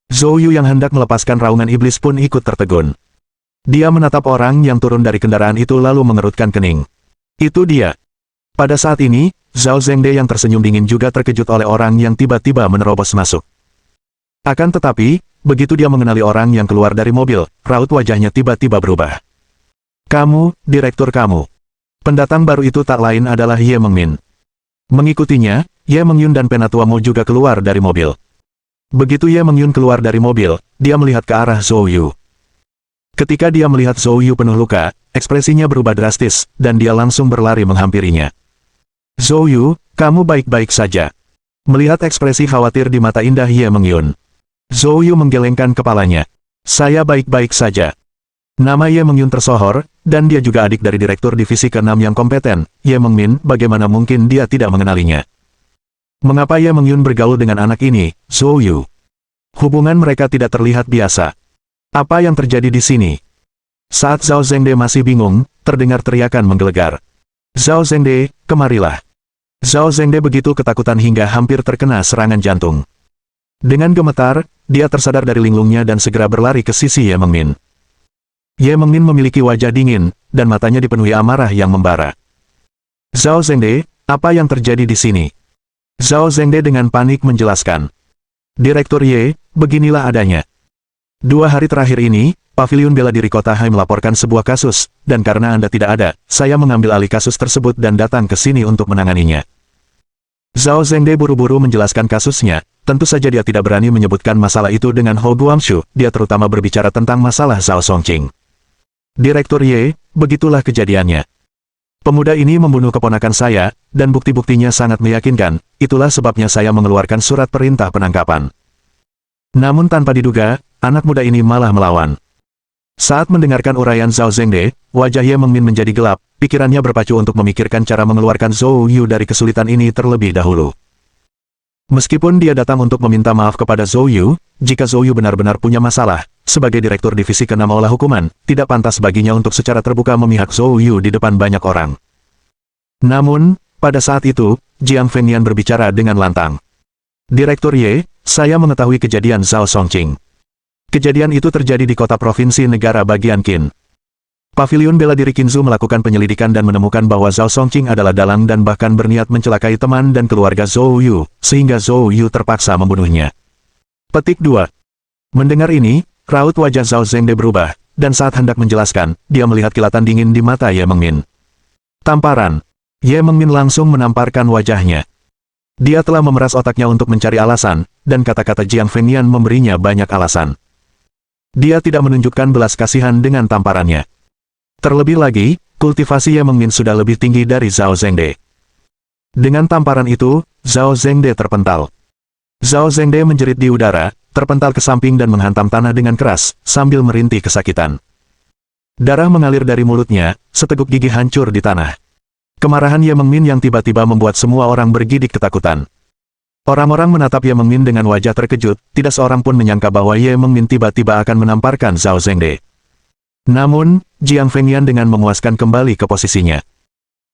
S1: Zhou Yu yang hendak melepaskan raungan iblis pun ikut tertegun. Dia menatap orang yang turun dari kendaraan itu lalu mengerutkan kening. Itu dia. Pada saat ini, Zhao Zhengde yang tersenyum dingin juga terkejut oleh orang yang tiba-tiba menerobos masuk. Akan tetapi, begitu dia mengenali orang yang keluar dari mobil, raut wajahnya tiba-tiba berubah. Kamu, direktur kamu. Pendatang baru itu tak lain adalah Ye Mengmin. Mengikutinya, Ye Mengyun dan Penatua Mo juga keluar dari mobil. Begitu Ye Mengyun keluar dari mobil, dia melihat ke arah Zhou Yu. Ketika dia melihat Zhou Yu penuh luka, ekspresinya berubah drastis, dan dia langsung berlari menghampirinya. Zhou Yu, kamu baik-baik saja. Melihat ekspresi khawatir di mata indah Ye Mengyun, Zhou Yu menggelengkan kepalanya. Saya baik-baik saja. Nama Ye Mengyun tersohor, dan dia juga adik dari Direktur Divisi ke-6 yang kompeten, Ye Mengmin, bagaimana mungkin dia tidak mengenalinya. Mengapa Ye Mengyun bergaul dengan anak ini, Zhou Yu? Hubungan mereka tidak terlihat biasa. Apa yang terjadi di sini? Saat Zhao Zhengde masih bingung, terdengar teriakan menggelegar. Zhao Zhengde, kemarilah. Zhao Zhengde begitu ketakutan hingga hampir terkena serangan jantung. Dengan gemetar, dia tersadar dari linglungnya dan segera berlari ke sisi Ye Mengmin. Ye Mengmin memiliki wajah dingin, dan matanya dipenuhi amarah yang membara. Zhao Zhengde, apa yang terjadi di sini? Zhao Zhengde dengan panik menjelaskan. Direktur Ye, beginilah adanya. 2 hari terakhir ini, Paviliun Bela Diri Kota Hai melaporkan sebuah kasus, dan karena Anda tidak ada, saya mengambil alih kasus tersebut dan datang ke sini untuk menanganinya. Zhao Zhengde buru-buru menjelaskan kasusnya. Tentu saja dia tidak berani menyebutkan masalah itu dengan Hou Guangxu, dia terutama berbicara tentang masalah Zhao Songqing. Direktur Ye, begitulah kejadiannya. Pemuda ini membunuh keponakan saya, dan bukti-buktinya sangat meyakinkan, itulah sebabnya saya mengeluarkan surat perintah penangkapan. Namun tanpa diduga, anak muda ini malah melawan. Saat mendengarkan uraian Zhao Zhengde, wajah Ye Mengmin menjadi gelap, pikirannya berpacu untuk memikirkan cara mengeluarkan Zhou Yu dari kesulitan ini terlebih dahulu. Meskipun dia datang untuk meminta maaf kepada Zhou Yu, jika Zhou Yu benar-benar punya masalah, sebagai direktur divisi ke-6 olah hukuman, tidak pantas baginya untuk secara terbuka memihak Zhou Yu di depan banyak orang. Namun, pada saat itu, Jiang Fengyan berbicara dengan lantang. Direktur Ye, saya mengetahui kejadian Zhao Songqing. Kejadian itu terjadi di kota provinsi negara bagian Qin. Pavilion bela diri Qinzu melakukan penyelidikan dan menemukan bahwa Zhao Songqing adalah dalang dan bahkan berniat mencelakai teman dan keluarga Zhou Yu, sehingga Zhou Yu terpaksa membunuhnya. Petik 2. Mendengar ini, raut wajah Zhao Zhengde berubah, dan saat hendak menjelaskan, dia melihat kilatan dingin di mata Ye Mengmin. Tamparan. Ye Mengmin langsung menamparkan wajahnya. Dia telah memeras otaknya untuk mencari alasan, dan kata-kata Jiang Fengyan memberinya banyak alasan. Dia tidak menunjukkan belas kasihan dengan tamparannya. Terlebih lagi, kultivasi Ye Mengmin sudah lebih tinggi dari Zhao Zhengde. Dengan tamparan itu, Zhao Zhengde terpental. Zhao Zhengde menjerit di udara, terpental ke samping dan menghantam tanah dengan keras, sambil merintih kesakitan. Darah mengalir dari mulutnya, seteguk gigi hancur di tanah. Kemarahan Ye Mengmin yang tiba-tiba membuat semua orang bergidik ketakutan. Orang-orang menatap Ye Mengmin dengan wajah terkejut, tidak seorang pun menyangka bahwa Ye Mengmin tiba-tiba akan menamparkan Zhao Zhengde. Namun, Jiang Fengyan dengan memuaskan kembali ke posisinya.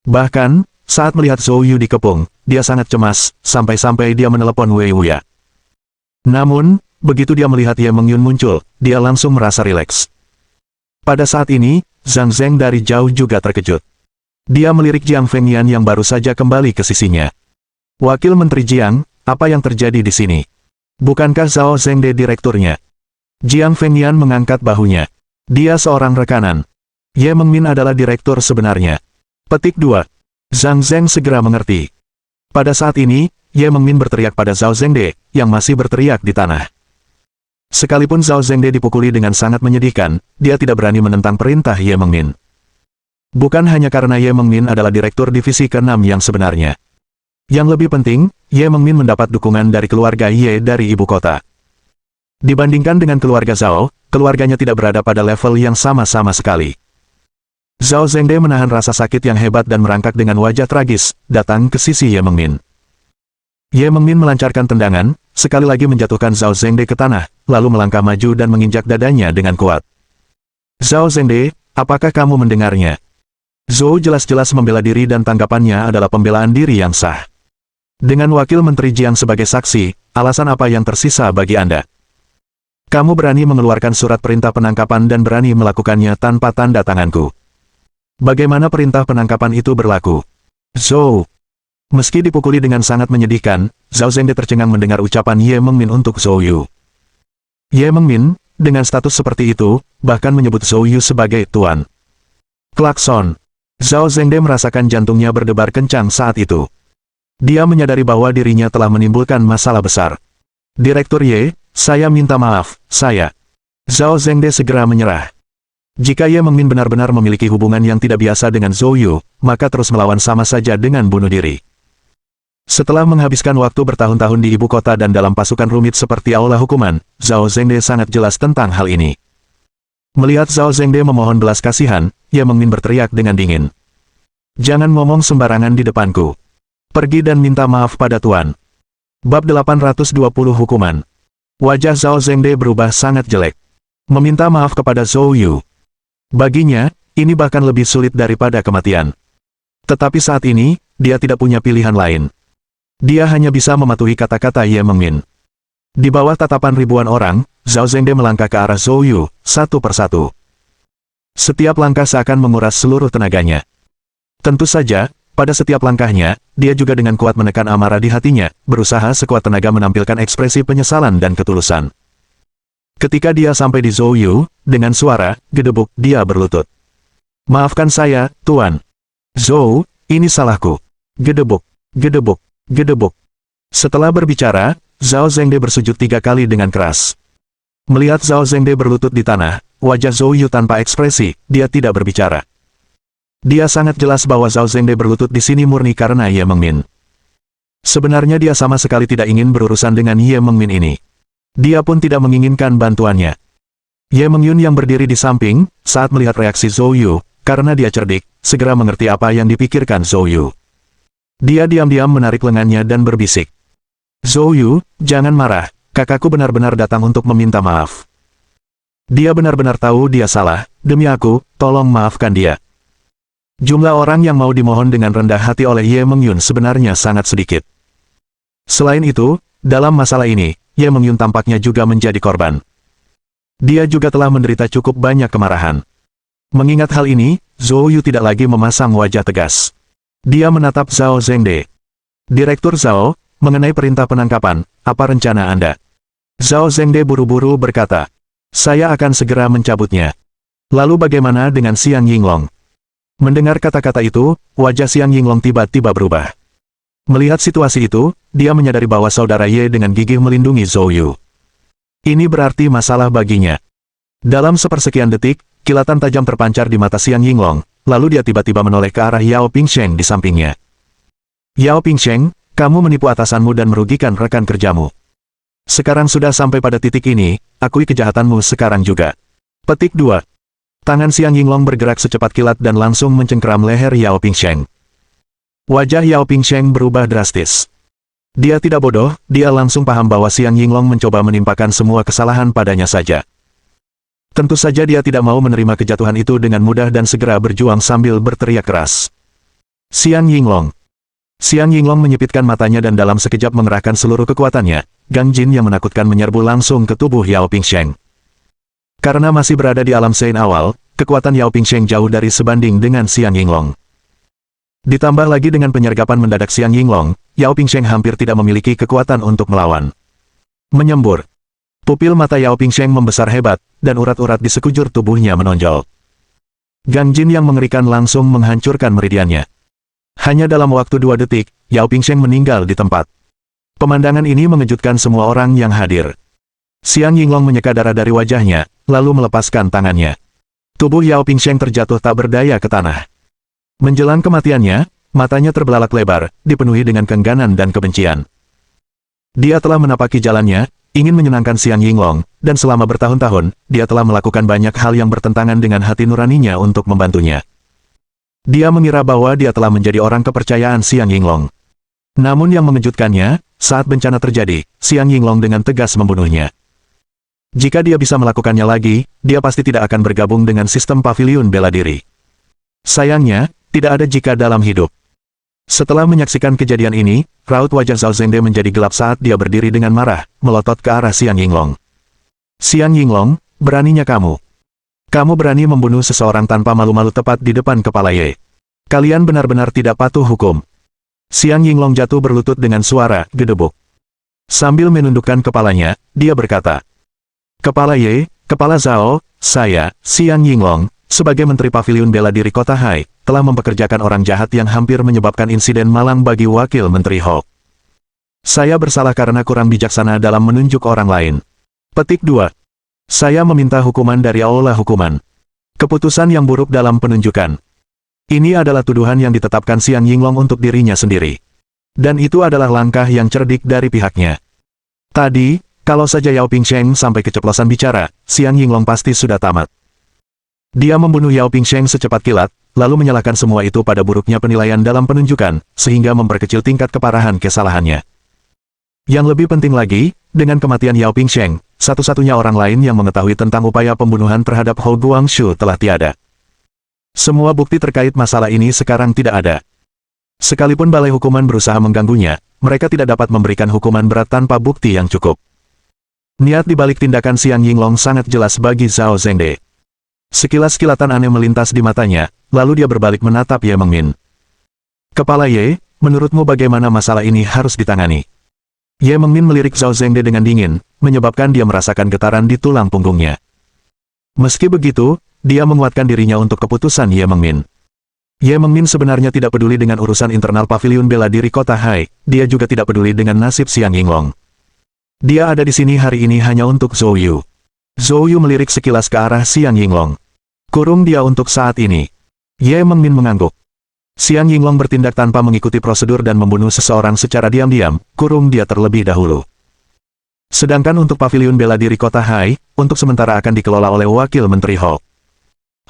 S1: Bahkan, saat melihat Zhou Yu dikepung, dia sangat cemas, sampai-sampai dia menelepon Wei Wuya. Namun, begitu dia melihat Ye Mengyun muncul, dia langsung merasa rileks. Pada saat ini, Zhang Zheng dari jauh juga terkejut. Dia melirik Jiang Fengyan yang baru saja kembali ke sisinya. Wakil Menteri Jiang, apa yang terjadi di sini? Bukankah Zhao Zhengde direkturnya? Jiang Fengyan mengangkat bahunya. Dia seorang rekanan. Ye Mengmin adalah direktur sebenarnya. Petik 2. Zhang Zheng segera mengerti. Pada saat ini, Ye Mengmin berteriak pada Zhao Zhengde, yang masih berteriak di tanah. Sekalipun Zhao Zhengde dipukuli dengan sangat menyedihkan, dia tidak berani menentang perintah Ye Mengmin. Bukan hanya karena Ye Mengmin adalah direktur divisi ke-6 yang sebenarnya. Yang lebih penting, Ye Mengmin mendapat dukungan dari keluarga Ye dari ibu kota. Dibandingkan dengan keluarga Zhao, keluarganya tidak berada pada level yang sama-sama sekali. Zhao Zhengde menahan rasa sakit yang hebat dan merangkak dengan wajah tragis, datang ke sisi Ye Mengmin. Ye Mengmin melancarkan tendangan, sekali lagi menjatuhkan Zhao Zhengde ke tanah, lalu melangkah maju dan menginjak dadanya dengan kuat. Zhao Zhengde, apakah kamu mendengarnya? Zhou jelas-jelas membela diri dan tanggapannya adalah pembelaan diri yang sah. Dengan Wakil Menteri Jiang sebagai saksi, alasan apa yang tersisa bagi Anda? Kamu berani mengeluarkan surat perintah penangkapan dan berani melakukannya tanpa tanda tanganku. Bagaimana perintah penangkapan itu berlaku? Zhou. Meski dipukuli dengan sangat menyedihkan, Zhao Zhengde tercengang mendengar ucapan Ye Mengmin untuk Zhou Yu. Ye Mengmin, dengan status seperti itu, bahkan menyebut Zhou Yu sebagai tuan. Klakson. Zhao Zhengde merasakan jantungnya berdebar kencang saat itu. Dia menyadari bahwa dirinya telah menimbulkan masalah besar. Direktur Ye, saya minta maaf, saya. Zhao Zhengde segera menyerah. Jika Ye Mengmin benar-benar memiliki hubungan yang tidak biasa dengan Zhou Yu, maka terus melawan sama saja dengan bunuh diri. Setelah menghabiskan waktu bertahun-tahun di ibu kota dan dalam pasukan rumit seperti aula hukuman, Zhao Zhengde sangat jelas tentang hal ini. Melihat Zhao Zhengde memohon belas kasihan, Ye Mengmin berteriak dengan dingin. Jangan ngomong sembarangan di depanku. Pergi dan minta maaf pada Tuan. Bab 820 Hukuman. Wajah Zhao Zhengde berubah sangat jelek. Meminta maaf kepada Zhou Yu. Baginya, ini bahkan lebih sulit daripada kematian. Tetapi saat ini, dia tidak punya pilihan lain. Dia hanya bisa mematuhi kata-kata Ye Mengmin. Di bawah tatapan ribuan orang, Zhao Zhengde melangkah ke arah Zhou Yu, satu persatu. Setiap langkah seakan menguras seluruh tenaganya. Tentu saja, pada setiap langkahnya, dia juga dengan kuat menekan amarah di hatinya, berusaha sekuat tenaga menampilkan ekspresi penyesalan dan ketulusan. Ketika dia sampai di Zhou Yu, dengan suara gedebuk, dia berlutut. Maafkan saya, Tuan. Zhou, ini salahku. Gedebuk, gedebuk, gedebuk. Setelah berbicara, Zhao Zhengde bersujud 3 kali dengan keras. Melihat Zhao Zhengde berlutut di tanah, wajah Zhou Yu tanpa ekspresi, dia tidak berbicara. Dia sangat jelas bahwa Zhao Zhengde berlutut di sini murni karena Ye Mengmin. Sebenarnya dia sama sekali tidak ingin berurusan dengan Ye Mengmin ini. Dia pun tidak menginginkan bantuannya. Ye Mengyun yang berdiri di samping, saat melihat reaksi Zhou Yu, karena dia cerdik, segera mengerti apa yang dipikirkan Zhou Yu. Dia diam-diam menarik lengannya dan berbisik. Zhou Yu, jangan marah, kakakku benar-benar datang untuk meminta maaf. Dia benar-benar tahu dia salah, demi aku, tolong maafkan dia. Jumlah orang yang mau dimohon dengan rendah hati oleh Ye Mengyun sebenarnya sangat sedikit. Selain itu, dalam masalah ini, Ye Mengyun tampaknya juga menjadi korban. Dia juga telah menderita cukup banyak kemarahan. Mengingat hal ini, Zhou Yu tidak lagi memasang wajah tegas. Dia menatap Zhao Zhengde. Direktur Zhao, mengenai perintah penangkapan, apa rencana Anda? Zhao Zhengde buru-buru berkata, saya akan segera mencabutnya. Lalu bagaimana dengan Xiang Yinglong? Mendengar kata-kata itu, wajah Xiang Yinglong tiba-tiba berubah. Melihat situasi itu, dia menyadari bahwa saudara Ye dengan gigih melindungi Zhou Yu. Ini berarti masalah baginya. Dalam sepersekian detik, kilatan tajam terpancar di mata Xiang Yinglong, lalu dia tiba-tiba menoleh ke arah Yao Pingsheng di sampingnya. Yao Pingsheng, kamu menipu atasanmu dan merugikan rekan kerjamu. Sekarang sudah sampai pada titik ini, akui kejahatanmu sekarang juga. Petik 2. Tangan Xiang Yinglong bergerak secepat kilat dan langsung mencengkeram leher Yao Pingsheng. Wajah Yao Pingsheng berubah drastis. Dia tidak bodoh, dia langsung paham bahwa Xiang Yinglong mencoba menimpakan semua kesalahan padanya saja. Tentu saja dia tidak mau menerima kejatuhan itu dengan mudah dan segera berjuang sambil berteriak keras. Xiang Yinglong. Xiang Yinglong menyipitkan matanya dan dalam sekejap mengerahkan seluruh kekuatannya, Gang Jin yang menakutkan menyerbu langsung ke tubuh Yao Pingsheng. Karena masih berada di alam Sein awal, kekuatan Yao Pingsheng jauh dari sebanding dengan Xiang Yinglong. Ditambah lagi dengan penyergapan mendadak Xiang Yinglong, Yao Pingsheng hampir tidak memiliki kekuatan untuk melawan. Menyembur. Pupil mata Yao Pingsheng membesar hebat, dan urat-urat di sekujur tubuhnya menonjol. Gang Jin yang mengerikan langsung menghancurkan meridiannya. Hanya dalam waktu 2 detik, Yao Pingsheng meninggal di tempat. Pemandangan ini mengejutkan semua orang yang hadir. Xiang Yinglong menyeka darah dari wajahnya, lalu melepaskan tangannya. Tubuh Yao Pingsheng terjatuh tak berdaya ke tanah. Menjelang kematiannya, matanya terbelalak lebar, dipenuhi dengan keengganan dan kebencian. Dia telah menapaki jalannya, ingin menyenangkan Xiang Yinglong, dan selama bertahun-tahun, dia telah melakukan banyak hal yang bertentangan dengan hati nuraninya untuk membantunya. Dia mengira bahwa dia telah menjadi orang kepercayaan Xiang Yinglong. Namun yang mengejutkannya, saat bencana terjadi, Xiang Yinglong dengan tegas membunuhnya. Jika dia bisa melakukannya lagi, dia pasti tidak akan bergabung dengan sistem paviliun bela diri. Sayangnya, tidak ada jika dalam hidup. Setelah menyaksikan kejadian ini, raut wajah Zhao Zhengde menjadi gelap saat dia berdiri dengan marah, melotot ke arah Xiang Yinglong. Xiang Yinglong, beraninya kamu. Kamu berani membunuh seseorang tanpa malu-malu tepat di depan kepala Ye. Kalian benar-benar tidak patuh hukum. Xiang Yinglong jatuh berlutut dengan suara gedebuk. Sambil menundukkan kepalanya, dia berkata, Kepala Ye, Kepala Zhao, saya, Xiang Yinglong, sebagai Menteri Paviliun Bela Diri Kota Hai, telah mempekerjakan orang jahat yang hampir menyebabkan insiden malang bagi Wakil Menteri Ho. Saya bersalah karena kurang bijaksana dalam menunjuk orang lain. Petik 2. Saya meminta hukuman dari Allah hukuman. Keputusan yang buruk dalam penunjukan. Ini adalah tuduhan yang ditetapkan Xiang Yinglong untuk dirinya sendiri. Dan itu adalah langkah yang cerdik dari pihaknya. Tadi, kalau saja Yao Pingsheng sampai keceplosan bicara, Xiang Yinglong pasti sudah tamat. Dia membunuh Yao Pingsheng secepat kilat, lalu menyalahkan semua itu pada buruknya penilaian dalam penunjukan, sehingga memperkecil tingkat keparahan kesalahannya. Yang lebih penting lagi, dengan kematian Yao Pingsheng, satu-satunya orang lain yang mengetahui tentang upaya pembunuhan terhadap Hou Guangxu telah tiada. Semua bukti terkait masalah ini sekarang tidak ada. Sekalipun Balai Hukuman berusaha mengganggunya, mereka tidak dapat memberikan hukuman berat tanpa bukti yang cukup. Niat di balik tindakan Xiang Yinglong sangat jelas bagi Zhao Zhengde. Sekilas kilatan aneh melintas di matanya, lalu dia berbalik menatap Ye Mengmin. Kepala Ye, menurutmu bagaimana masalah ini harus ditangani? Ye Mengmin melirik Zhao Zhengde dengan dingin, menyebabkan dia merasakan getaran di tulang punggungnya. Meski begitu, dia menguatkan dirinya untuk keputusan Ye Mengmin. Ye Mengmin sebenarnya tidak peduli dengan urusan internal Paviliun Bela Diri Kota Hai, dia juga tidak peduli dengan nasib Xiang Yinglong. Dia ada di sini hari ini hanya untuk Zhou Yu. Zhou Yu melirik sekilas ke arah Xiang Yinglong. Kurung dia untuk saat ini. Ye Mengmin mengangguk. Xiang Yinglong bertindak tanpa mengikuti prosedur dan membunuh seseorang secara diam-diam, kurung dia terlebih dahulu. Sedangkan untuk Paviliun Bela Diri Kota Hai, untuk sementara akan dikelola oleh Wakil Menteri Ho.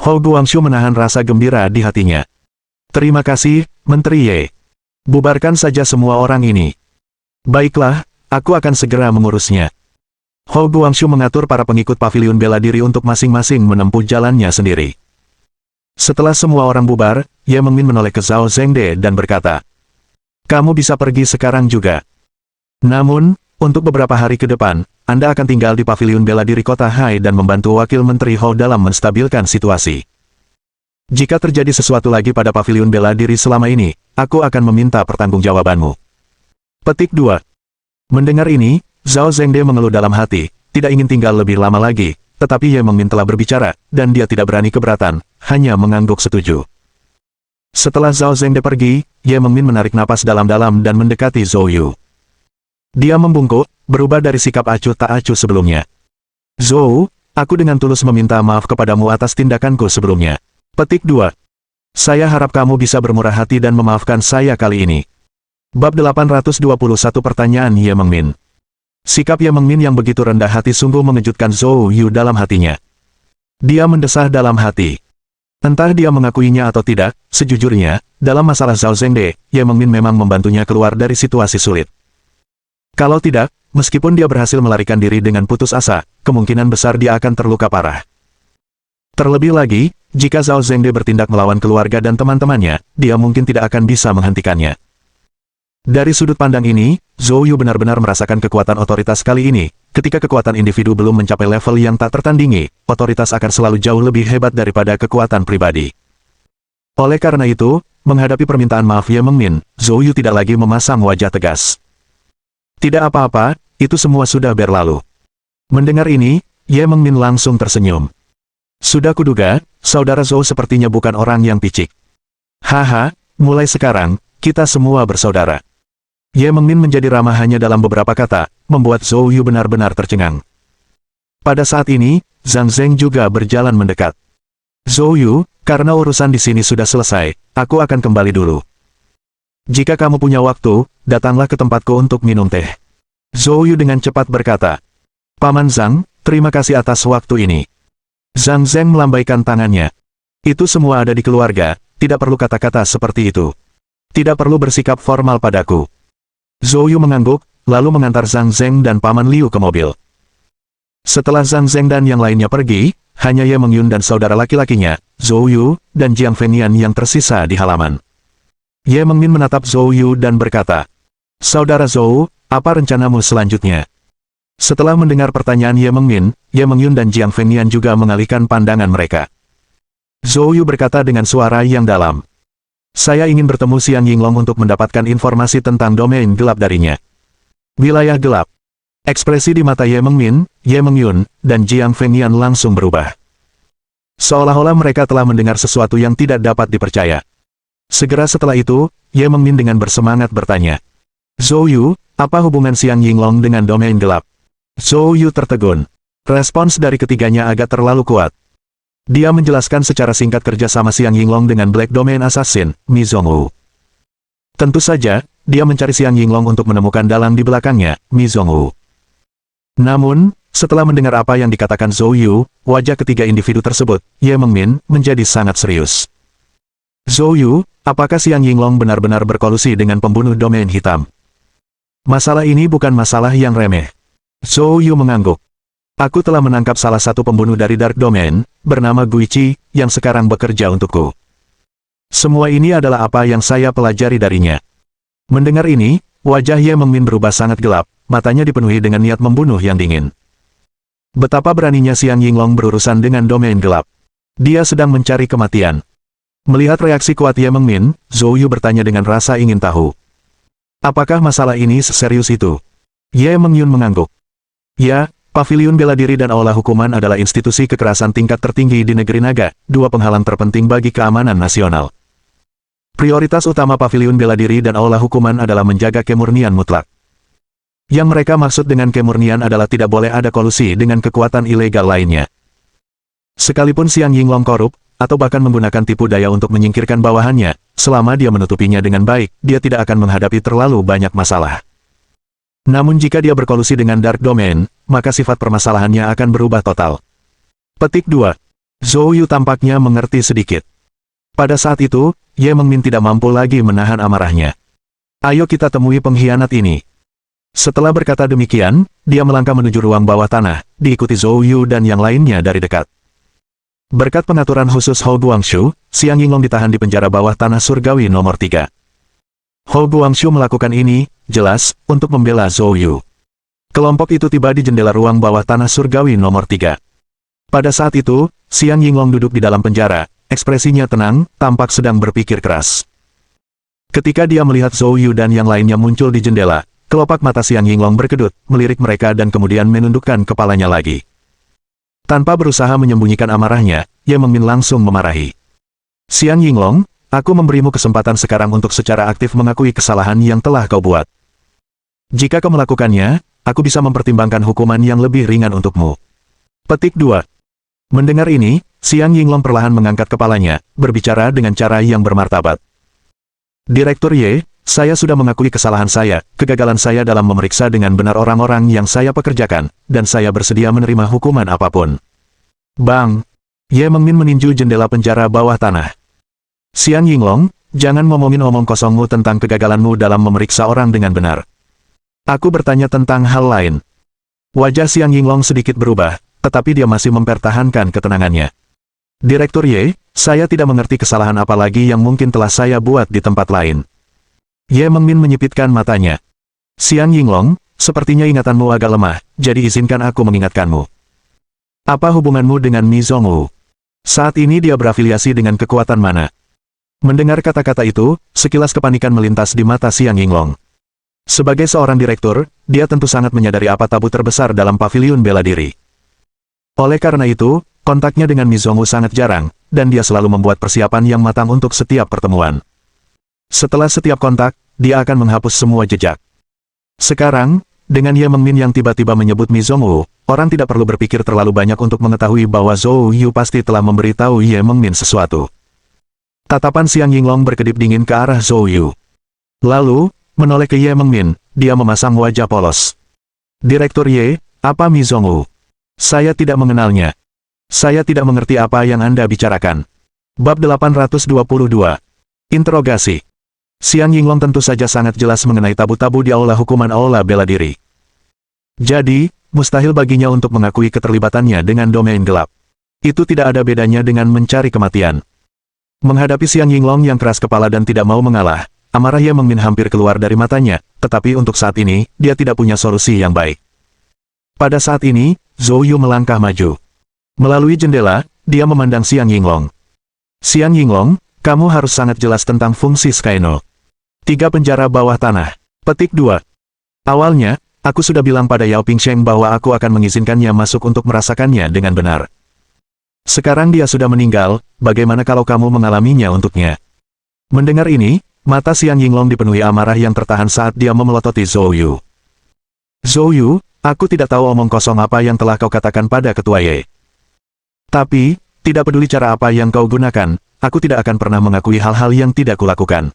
S1: Hou Guangxu menahan rasa gembira di hatinya. Terima kasih, Menteri Ye. Bubarkan saja semua orang ini. Baiklah, aku akan segera mengurusnya. Hou Guangxu mengatur para pengikut paviliun bela diri untuk masing-masing menempuh jalannya sendiri. Setelah semua orang bubar, Ye Mengmin menoleh ke Zhao Zhengde dan berkata, "Kamu bisa pergi sekarang juga. Namun, untuk beberapa hari ke depan, Anda akan tinggal di paviliun bela diri kota Hai dan membantu Wakil Menteri Hou dalam menstabilkan situasi. Jika terjadi sesuatu lagi pada paviliun bela diri selama ini, aku akan meminta pertanggungjawabanmu." Petik 2. Mendengar ini, Zhao Zhengde mengeluh dalam hati, tidak ingin tinggal lebih lama lagi, tetapi Ye Mengmin telah berbicara, dan dia tidak berani keberatan, hanya mengangguk setuju. Setelah Zhao Zhengde pergi, Ye Mengmin menarik napas dalam-dalam dan mendekati Zhou Yu. Dia membungkuk, berubah dari sikap acuh tak acuh sebelumnya. "Zhou, aku dengan tulus meminta maaf kepadamu atas tindakanku sebelumnya." Petik 2. Saya harap kamu bisa bermurah hati dan memaafkan saya kali ini. Bab 821 Pertanyaan Ye Mengmin. Sikap Ye Mengmin yang begitu rendah hati sungguh mengejutkan Zhou Yu dalam hatinya. Dia mendesah dalam hati. Entah dia mengakuinya atau tidak, sejujurnya, dalam masalah Zhao Zhengde, Ye Mengmin memang membantunya keluar dari situasi sulit. Kalau tidak, meskipun dia berhasil melarikan diri dengan putus asa, kemungkinan besar dia akan terluka parah. Terlebih lagi, jika Zhao Zhengde bertindak melawan keluarga dan teman-temannya, dia mungkin tidak akan bisa menghentikannya. Dari sudut pandang ini, Zhou Yu benar-benar merasakan kekuatan otoritas kali ini. Ketika kekuatan individu belum mencapai level yang tak tertandingi, otoritas akan selalu jauh lebih hebat daripada kekuatan pribadi. Oleh karena itu, menghadapi permintaan maaf Ye Mengmin, Zhou Yu tidak lagi memasang wajah tegas. Tidak apa-apa, itu semua sudah berlalu. Mendengar ini, Ye Mengmin langsung tersenyum. Sudah kuduga, saudara Zhou sepertinya bukan orang yang picik. Haha, mulai sekarang, kita semua bersaudara. Ye Mengmin menjadi ramah hanya dalam beberapa kata, membuat Zhou Yu benar-benar tercengang. Pada saat ini, Zhang Zheng juga berjalan mendekat. "Zhou Yu, karena urusan di sini sudah selesai, aku akan kembali dulu. Jika kamu punya waktu, datanglah ke tempatku untuk minum teh." Zhou Yu dengan cepat berkata, "Paman Zhang, terima kasih atas waktu ini." Zhang Zheng melambaikan tangannya. "Itu semua ada di keluarga, tidak perlu kata-kata seperti itu. Tidak perlu bersikap formal padaku." Zhou Yu mengangguk, lalu mengantar Zhang Zheng dan Paman Liu ke mobil. Setelah Zhang Zheng dan yang lainnya pergi, hanya Ye Mengyun dan saudara laki-lakinya, Zhou Yu, dan Jiang Fengnian yang tersisa di halaman. Ye Mengmin menatap Zhou Yu dan berkata, "Saudara Zhou, apa rencanamu selanjutnya?" Setelah mendengar pertanyaan Ye Mengmin, Ye Mengyun dan Jiang Fengnian juga mengalihkan pandangan mereka. Zhou Yu berkata dengan suara yang dalam, "Saya ingin bertemu Xiang Yinglong untuk mendapatkan informasi tentang domain gelap darinya." Wilayah gelap. Ekspresi di mata Ye Mengmin, Ye Mengyun, dan Jiang Fengnian langsung berubah. Seolah-olah mereka telah mendengar sesuatu yang tidak dapat dipercaya. Segera setelah itu, Ye Mengmin dengan bersemangat bertanya, "Zhou Yu, apa hubungan Xiang Yinglong dengan domain gelap?" Zhou Yu tertegun. Respons dari ketiganya agak terlalu kuat. Dia menjelaskan secara singkat kerjasama Xiang Yinglong dengan Black Domain Assassin, Mi Zhongwu. Tentu saja, dia mencari Xiang Yinglong untuk menemukan dalang di belakangnya, Mi Zhongwu. Namun, setelah mendengar apa yang dikatakan Zhou Yu, wajah ketiga individu tersebut, Ye Mengmin, menjadi sangat serius. "Zhou Yu, apakah Xiang Yinglong benar-benar berkolusi dengan pembunuh domain hitam?" "Masalah ini bukan masalah yang remeh." Zhou Yu mengangguk. "Aku telah menangkap salah satu pembunuh dari Dark Domain, bernama Guichi, yang sekarang bekerja untukku. Semua ini adalah apa yang saya pelajari darinya." Mendengar ini, wajah Ye Mengmin berubah sangat gelap, matanya dipenuhi dengan niat membunuh yang dingin. Betapa beraninya Xiang Yinglong berurusan dengan domain gelap. Dia sedang mencari kematian. Melihat reaksi kuat Ye Mengmin, Zhou Yu bertanya dengan rasa ingin tahu. "Apakah masalah ini seserius itu?" Ye Mengyun mengangguk. "Ya, Paviliun Bela Diri dan Aula Hukuman adalah institusi kekerasan tingkat tertinggi di negeri naga, dua penghalang terpenting bagi keamanan nasional. Prioritas utama Paviliun Bela Diri dan Aula Hukuman adalah menjaga kemurnian mutlak. Yang mereka maksud dengan kemurnian adalah tidak boleh ada kolusi dengan kekuatan ilegal lainnya. Sekalipun Xiang Yinglong korup, atau bahkan menggunakan tipu daya untuk menyingkirkan bawahannya, selama dia menutupinya dengan baik, dia tidak akan menghadapi terlalu banyak masalah. Namun jika dia berkolusi dengan Dark Domain, maka sifat permasalahannya akan berubah total." Petik 2. Zhou Yu tampaknya mengerti sedikit. Pada saat itu, Ye Mengmin tidak mampu lagi menahan amarahnya. "Ayo kita temui pengkhianat ini." Setelah berkata demikian, dia melangkah menuju ruang bawah tanah, diikuti Zhou Yu dan yang lainnya dari dekat. Berkat pengaturan khusus Hou Guangxu, Xiang Yinglong ditahan di penjara bawah tanah surgawi nomor 3. Hou Guangxu melakukan ini, jelas, untuk membela Zhou Yu. Kelompok itu tiba di jendela ruang bawah tanah surgawi nomor 3. Pada saat itu, Xiang Yinglong duduk di dalam penjara, ekspresinya tenang, tampak sedang berpikir keras. Ketika dia melihat Zhou Yu dan yang lainnya muncul di jendela, kelopak mata Xiang Yinglong berkedut, melirik mereka dan kemudian menundukkan kepalanya lagi. Tanpa berusaha menyembunyikan amarahnya, Ye Mengmin langsung memarahi. Xiang Yinglong, aku memberimu kesempatan sekarang untuk secara aktif mengakui kesalahan yang telah kau buat. Jika kau melakukannya, aku bisa mempertimbangkan hukuman yang lebih ringan untukmu. Petik 2. Mendengar ini, Xiang Yinglong perlahan mengangkat kepalanya, berbicara dengan cara yang bermartabat. Direktur Ye, saya sudah mengakui kesalahan saya, kegagalan saya dalam memeriksa dengan benar orang-orang yang saya pekerjakan, dan saya bersedia menerima hukuman apapun. Bang! Ye Mengmin meninju jendela penjara bawah tanah. Xiang Yinglong, jangan ngomongin omong kosongmu tentang kegagalanmu dalam memeriksa orang dengan benar. Aku bertanya tentang hal lain. Wajah Xiang Yinglong sedikit berubah, tetapi dia masih mempertahankan ketenangannya. Direktur Ye, saya tidak mengerti kesalahan apa lagi yang mungkin telah saya buat di tempat lain. Ye Mengmin menyipitkan matanya. Xiang Yinglong, sepertinya ingatanmu agak lemah, jadi izinkan aku mengingatkanmu. Apa hubunganmu dengan Mi Zhongwu? Saat ini dia berafiliasi dengan kekuatan mana? Mendengar kata-kata itu, sekilas kepanikan melintas di mata Xiang Yinglong. Sebagai seorang direktur, dia tentu sangat menyadari apa tabu terbesar dalam paviliun bela diri. Oleh karena itu, kontaknya dengan Mi Zhongwu sangat jarang, dan dia selalu membuat persiapan yang matang untuk setiap pertemuan. Setelah setiap kontak, dia akan menghapus semua jejak. Sekarang, dengan Ye Mengmin yang tiba-tiba menyebut Mi Zhongwu, orang tidak perlu berpikir terlalu banyak untuk mengetahui bahwa Zhou Yu pasti telah memberitahu Ye Mengmin sesuatu. Tatapan Xiang Yinglong berkedip dingin ke arah Zhou Yu. Lalu, menoleh ke Ye Mengmin, dia memasang wajah polos. Direktur Ye, apa Mi Zhongwu? Saya tidak mengenalnya. Saya tidak mengerti apa yang Anda bicarakan. Bab 822. Interogasi. Xiang Yinglong tentu saja sangat jelas mengenai tabu-tabu di aula hukuman aula bela diri. Jadi, mustahil baginya untuk mengakui keterlibatannya dengan domain gelap. Itu tidak ada bedanya dengan mencari kematian. Menghadapi Xiang Yinglong yang keras kepala dan tidak mau mengalah, amarah Ye Mengmin hampir keluar dari matanya, tetapi untuk saat ini, dia tidak punya solusi yang baik. Pada saat ini, Zhou Yu melangkah maju. Melalui jendela, dia memandang Xiang Yinglong. Xiang Yinglong, kamu harus sangat jelas tentang fungsi Skyno. 3 penjara bawah tanah. Petik 2. Awalnya, aku sudah bilang pada Yao Pingsheng bahwa aku akan mengizinkannya masuk untuk merasakannya dengan benar. Sekarang dia sudah meninggal, bagaimana kalau kamu mengalaminya untuknya? Mendengar ini, mata Xiang Yinglong dipenuhi amarah yang tertahan saat dia memelototi Zhou Yu. Zhou Yu, aku tidak tahu omong kosong apa yang telah kau katakan pada Ketua Ye. Tapi, tidak peduli cara apa yang kau gunakan, aku tidak akan pernah mengakui hal-hal yang tidak kulakukan.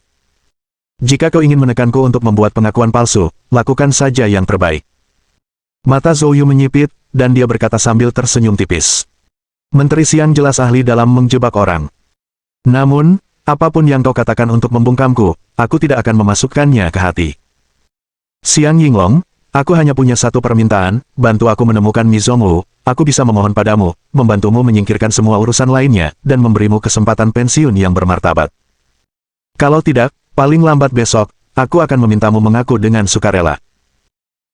S1: Jika kau ingin menekanku untuk membuat pengakuan palsu, lakukan saja yang terbaik. Mata Zhou Yu menyipit, dan dia berkata sambil tersenyum tipis. Menteri Xiang jelas ahli dalam menjebak orang. Namun, apapun yang kau katakan untuk membungkamku, aku tidak akan memasukkannya ke hati. Xiang Yinglong, aku hanya punya satu permintaan, bantu aku menemukan Mi Zhongwu, aku bisa memohon padamu, membantumu menyingkirkan semua urusan lainnya, dan memberimu kesempatan pensiun yang bermartabat. Kalau tidak, paling lambat besok, aku akan memintamu mengaku dengan sukarela.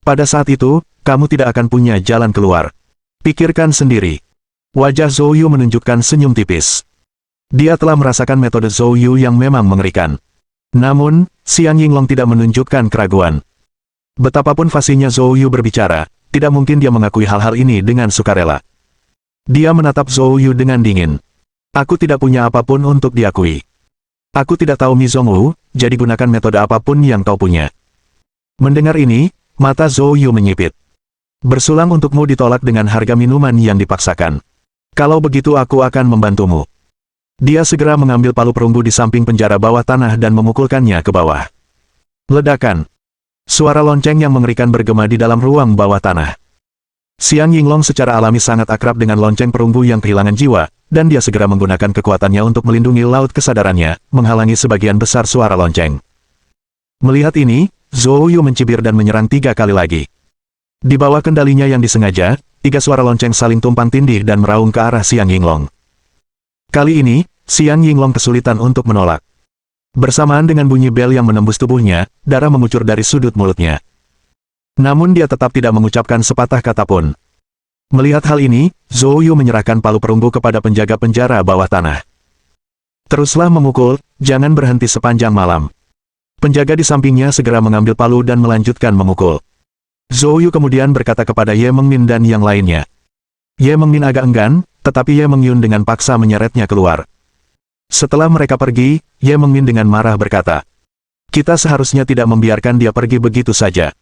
S1: Pada saat itu, kamu tidak akan punya jalan keluar. Pikirkan sendiri. Wajah Zhou Yu menunjukkan senyum tipis. Dia telah merasakan metode Zhou Yu yang memang mengerikan. Namun, Xiang Yinglong tidak menunjukkan keraguan. Betapapun fasihnya Zhou Yu berbicara, tidak mungkin dia mengakui hal-hal ini dengan sukarela. Dia menatap Zhou Yu dengan dingin. Aku tidak punya apapun untuk diakui. Aku tidak tahu Mi Zhongwu, jadi gunakan metode apapun yang kau punya. Mendengar ini, mata Zhou Yu menyipit. Bersulang untukmu ditolak dengan harga minuman yang dipaksakan. Kalau begitu aku akan membantumu. Dia segera mengambil palu perunggu di samping penjara bawah tanah dan memukulkannya ke bawah. Ledakan. Suara lonceng yang mengerikan bergema di dalam ruang bawah tanah. Xiang Yinglong secara alami sangat akrab dengan lonceng perunggu yang kehilangan jiwa, dan dia segera menggunakan kekuatannya untuk melindungi laut kesadarannya, menghalangi sebagian besar suara lonceng. Melihat ini, Zhou Yu mencibir dan menyerang 3 kali lagi. Di bawah kendalinya yang disengaja, 3 suara lonceng saling tumpang tindih dan meraung ke arah Xiang Yinglong. Kali ini, Xiang Yinglong kesulitan untuk menolak. Bersamaan dengan bunyi bel yang menembus tubuhnya, darah mengucur dari sudut mulutnya. Namun dia tetap tidak mengucapkan sepatah kata pun. Melihat hal ini, Zhou Yu menyerahkan palu perunggu kepada penjaga penjara bawah tanah. Teruslah memukul, jangan berhenti sepanjang malam. Penjaga di sampingnya segera mengambil palu dan melanjutkan memukul. Zhou Yu kemudian berkata kepada Ye Mengmin dan yang lainnya. Ye Mengmin agak enggan, tetapi Ye Mengyun dengan paksa menyeretnya keluar. Setelah mereka pergi, Ye Mengmin dengan marah berkata, "Kita seharusnya tidak membiarkan dia pergi begitu saja."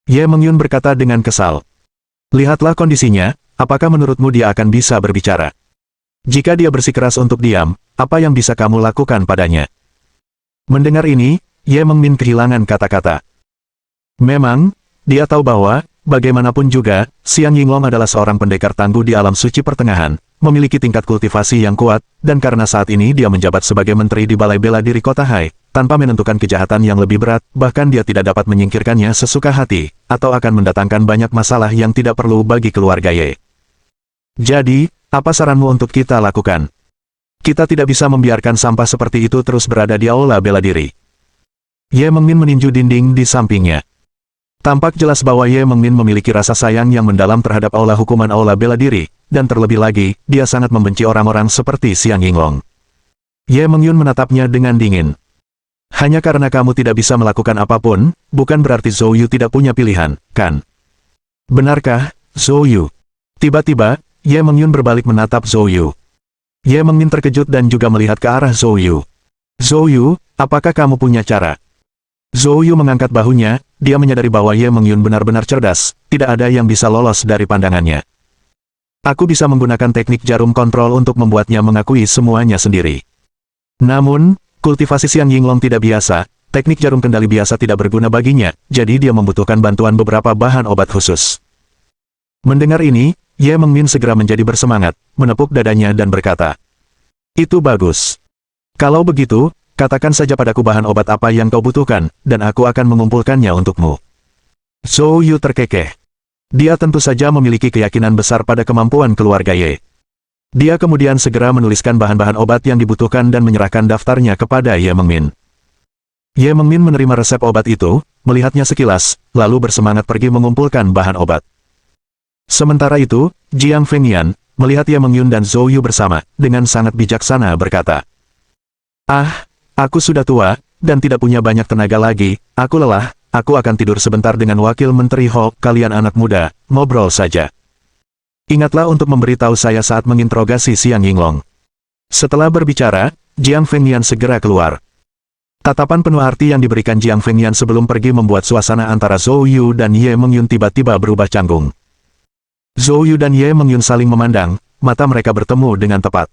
S1: Ye Mengyun berkata dengan kesal, "Lihatlah kondisinya, apakah menurutmu dia akan bisa berbicara? Jika dia bersikeras untuk diam, apa yang bisa kamu lakukan padanya?" Mendengar ini, Ye Mengmin kehilangan kata-kata. Memang, dia tahu bahwa, bagaimanapun juga, Xiang Yinglong adalah seorang pendekar tangguh di alam suci pertengahan, memiliki tingkat kultivasi yang kuat, dan karena saat ini dia menjabat sebagai menteri di Balai Bela Diri Kota Hai, tanpa menentukan kejahatan yang lebih berat, bahkan dia tidak dapat menyingkirkannya sesuka hati, atau akan mendatangkan banyak masalah yang tidak perlu bagi keluarga Ye. Jadi, apa saranmu untuk kita lakukan? Kita tidak bisa membiarkan sampah seperti itu terus berada di aula bela diri. Ye Mengmin meninju dinding di sampingnya. Tampak jelas bahwa Ye Mengmin memiliki rasa sayang yang mendalam terhadap aula hukuman aula bela diri, dan terlebih lagi, dia sangat membenci orang-orang seperti Xiang Yinglong. Ye Mengyun menatapnya dengan dingin. Hanya karena kamu tidak bisa melakukan apapun, bukan berarti Zhou Yu tidak punya pilihan, kan? Benarkah, Zhou Yu? Tiba-tiba, Ye Mengyun berbalik menatap Zhou Yu. Ye Mengmin terkejut dan juga melihat ke arah Zhou Yu. Zhou Yu, apakah kamu punya cara? Zhou Yu mengangkat bahunya, dia menyadari bahwa Ye Mengyun benar-benar cerdas, tidak ada yang bisa lolos dari pandangannya. Aku bisa menggunakan teknik jarum kontrol untuk membuatnya mengakui semuanya sendiri. Namun, kultivasi Xiang Yinglong tidak biasa, teknik jarum kendali biasa tidak berguna baginya, jadi dia membutuhkan bantuan beberapa bahan obat khusus. Mendengar ini, Ye Mengmin segera menjadi bersemangat, menepuk dadanya dan berkata, "Itu bagus. Kalau begitu, katakan saja padaku bahan obat apa yang kau butuhkan, dan aku akan mengumpulkannya untukmu." Zhou Yu terkekeh. Dia tentu saja memiliki keyakinan besar pada kemampuan keluarga Ye. Dia kemudian segera menuliskan bahan-bahan obat yang dibutuhkan dan menyerahkan daftarnya kepada Ye Mengmin. Ye Mengmin menerima resep obat itu, melihatnya sekilas, lalu bersemangat pergi mengumpulkan bahan obat. Sementara itu, Jiang Fengyan, melihat Ye Mengyun dan Zhou Yu bersama, dengan sangat bijaksana berkata, "Ah, aku sudah tua, dan tidak punya banyak tenaga lagi, aku lelah, aku akan tidur sebentar dengan Wakil Menteri Ho, kalian anak muda, ngobrol saja. Ingatlah untuk memberitahu saya saat menginterogasi Xiang Yinglong." Setelah berbicara, Jiang Fengyan segera keluar. Tatapan penuh arti yang diberikan Jiang Fengyan sebelum pergi membuat suasana antara Zhou Yu dan Ye Mengyun tiba-tiba berubah canggung. Zhou Yu dan Ye Mengyun saling memandang, mata mereka bertemu dengan tepat.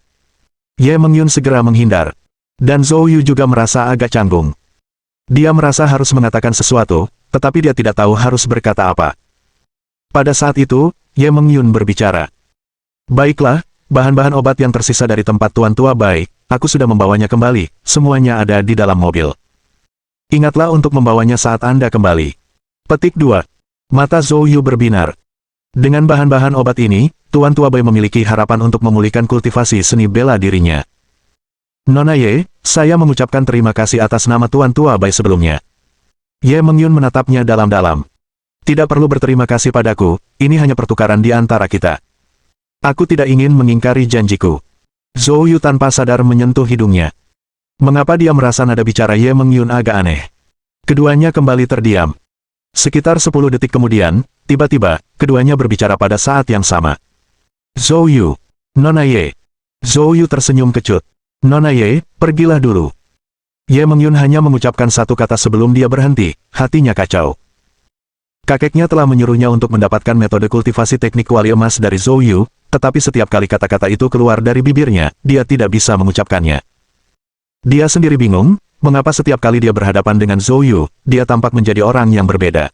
S1: Ye Mengyun segera menghindar. Dan Zhou Yu juga merasa agak canggung. Dia merasa harus mengatakan sesuatu, tetapi dia tidak tahu harus berkata apa. Pada saat itu, Ye Mengyun berbicara. "Baiklah, bahan-bahan obat yang tersisa dari tempat Tuan Tua Bai, aku sudah membawanya kembali, semuanya ada di dalam mobil. Ingatlah untuk membawanya saat Anda kembali." Petik 2. Mata Zhou Yu berbinar. Dengan bahan-bahan obat ini, Tuan Tua Bai memiliki harapan untuk memulihkan kultivasi seni bela dirinya. "Nona Ye, saya mengucapkan terima kasih atas nama Tuan Tua Bai sebelumnya." Ye Mengyun menatapnya dalam-dalam. "Tidak perlu berterima kasih padaku, ini hanya pertukaran di antara kita. Aku tidak ingin mengingkari janjiku." Zhou Yu tanpa sadar menyentuh hidungnya. Mengapa dia merasa nada bicara Ye Mengyun agak aneh? Keduanya kembali terdiam. Sekitar 10 detik kemudian, tiba-tiba, keduanya berbicara pada saat yang sama. "Zhou Yu, Nona Ye." Zhou Yu tersenyum kecut. "Nona Ye, pergilah dulu." Ye Mengyun hanya mengucapkan satu kata sebelum dia berhenti, hatinya kacau. Kakeknya telah menyuruhnya untuk mendapatkan metode kultivasi teknik kuali emas dari Zhou Yu, tetapi setiap kali kata-kata itu keluar dari bibirnya, dia tidak bisa mengucapkannya. Dia sendiri bingung, mengapa setiap kali dia berhadapan dengan Zhou Yu, dia tampak menjadi orang yang berbeda.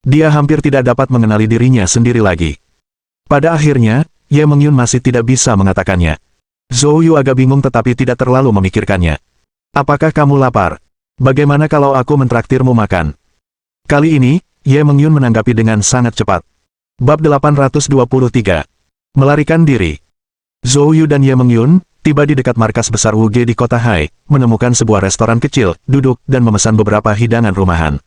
S1: Dia hampir tidak dapat mengenali dirinya sendiri lagi. Pada akhirnya, Ye Mengyun masih tidak bisa mengatakannya. Zhou Yu agak bingung tetapi tidak terlalu memikirkannya. "Apakah kamu lapar? Bagaimana kalau aku mentraktirmu makan?" Kali ini, Ye Mengyun menanggapi dengan sangat cepat. Bab 823. Melarikan diri. Zhou Yu dan Ye Mengyun tiba di dekat markas besar Wuge di kota Hai, menemukan sebuah restoran kecil, duduk, dan memesan beberapa hidangan rumahan.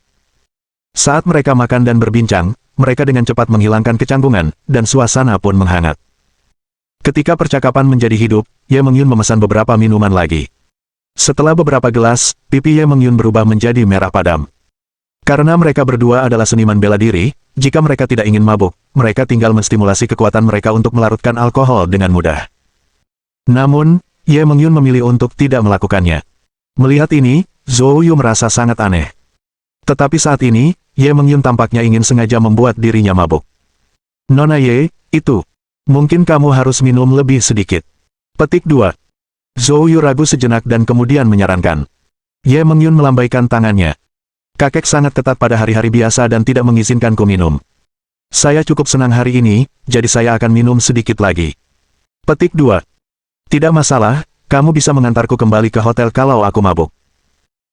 S1: Saat mereka makan dan berbincang, mereka dengan cepat menghilangkan kecanggungan, dan suasana pun menghangat. Ketika percakapan menjadi hidup, Ye Mengyun memesan beberapa minuman lagi. Setelah beberapa gelas, pipi Ye Mengyun berubah menjadi merah padam. Karena mereka berdua adalah seniman bela diri, jika mereka tidak ingin mabuk, mereka tinggal menstimulasi kekuatan mereka untuk melarutkan alkohol dengan mudah. Namun, Ye Mengyun memilih untuk tidak melakukannya. Melihat ini, Zhou Yu merasa sangat aneh. Tetapi saat ini, Ye Mengyun tampaknya ingin sengaja membuat dirinya mabuk. Nona Ye, itu. Mungkin kamu harus minum lebih sedikit. Petik 2. Zhou Yu ragu sejenak dan kemudian menyarankan. Ye Mengyun melambaikan tangannya. Kakek sangat ketat pada hari-hari biasa dan tidak mengizinkanku minum. Saya cukup senang hari ini, jadi saya akan minum sedikit lagi. Petik 2. Tidak masalah, kamu bisa mengantarku kembali ke hotel kalau aku mabuk.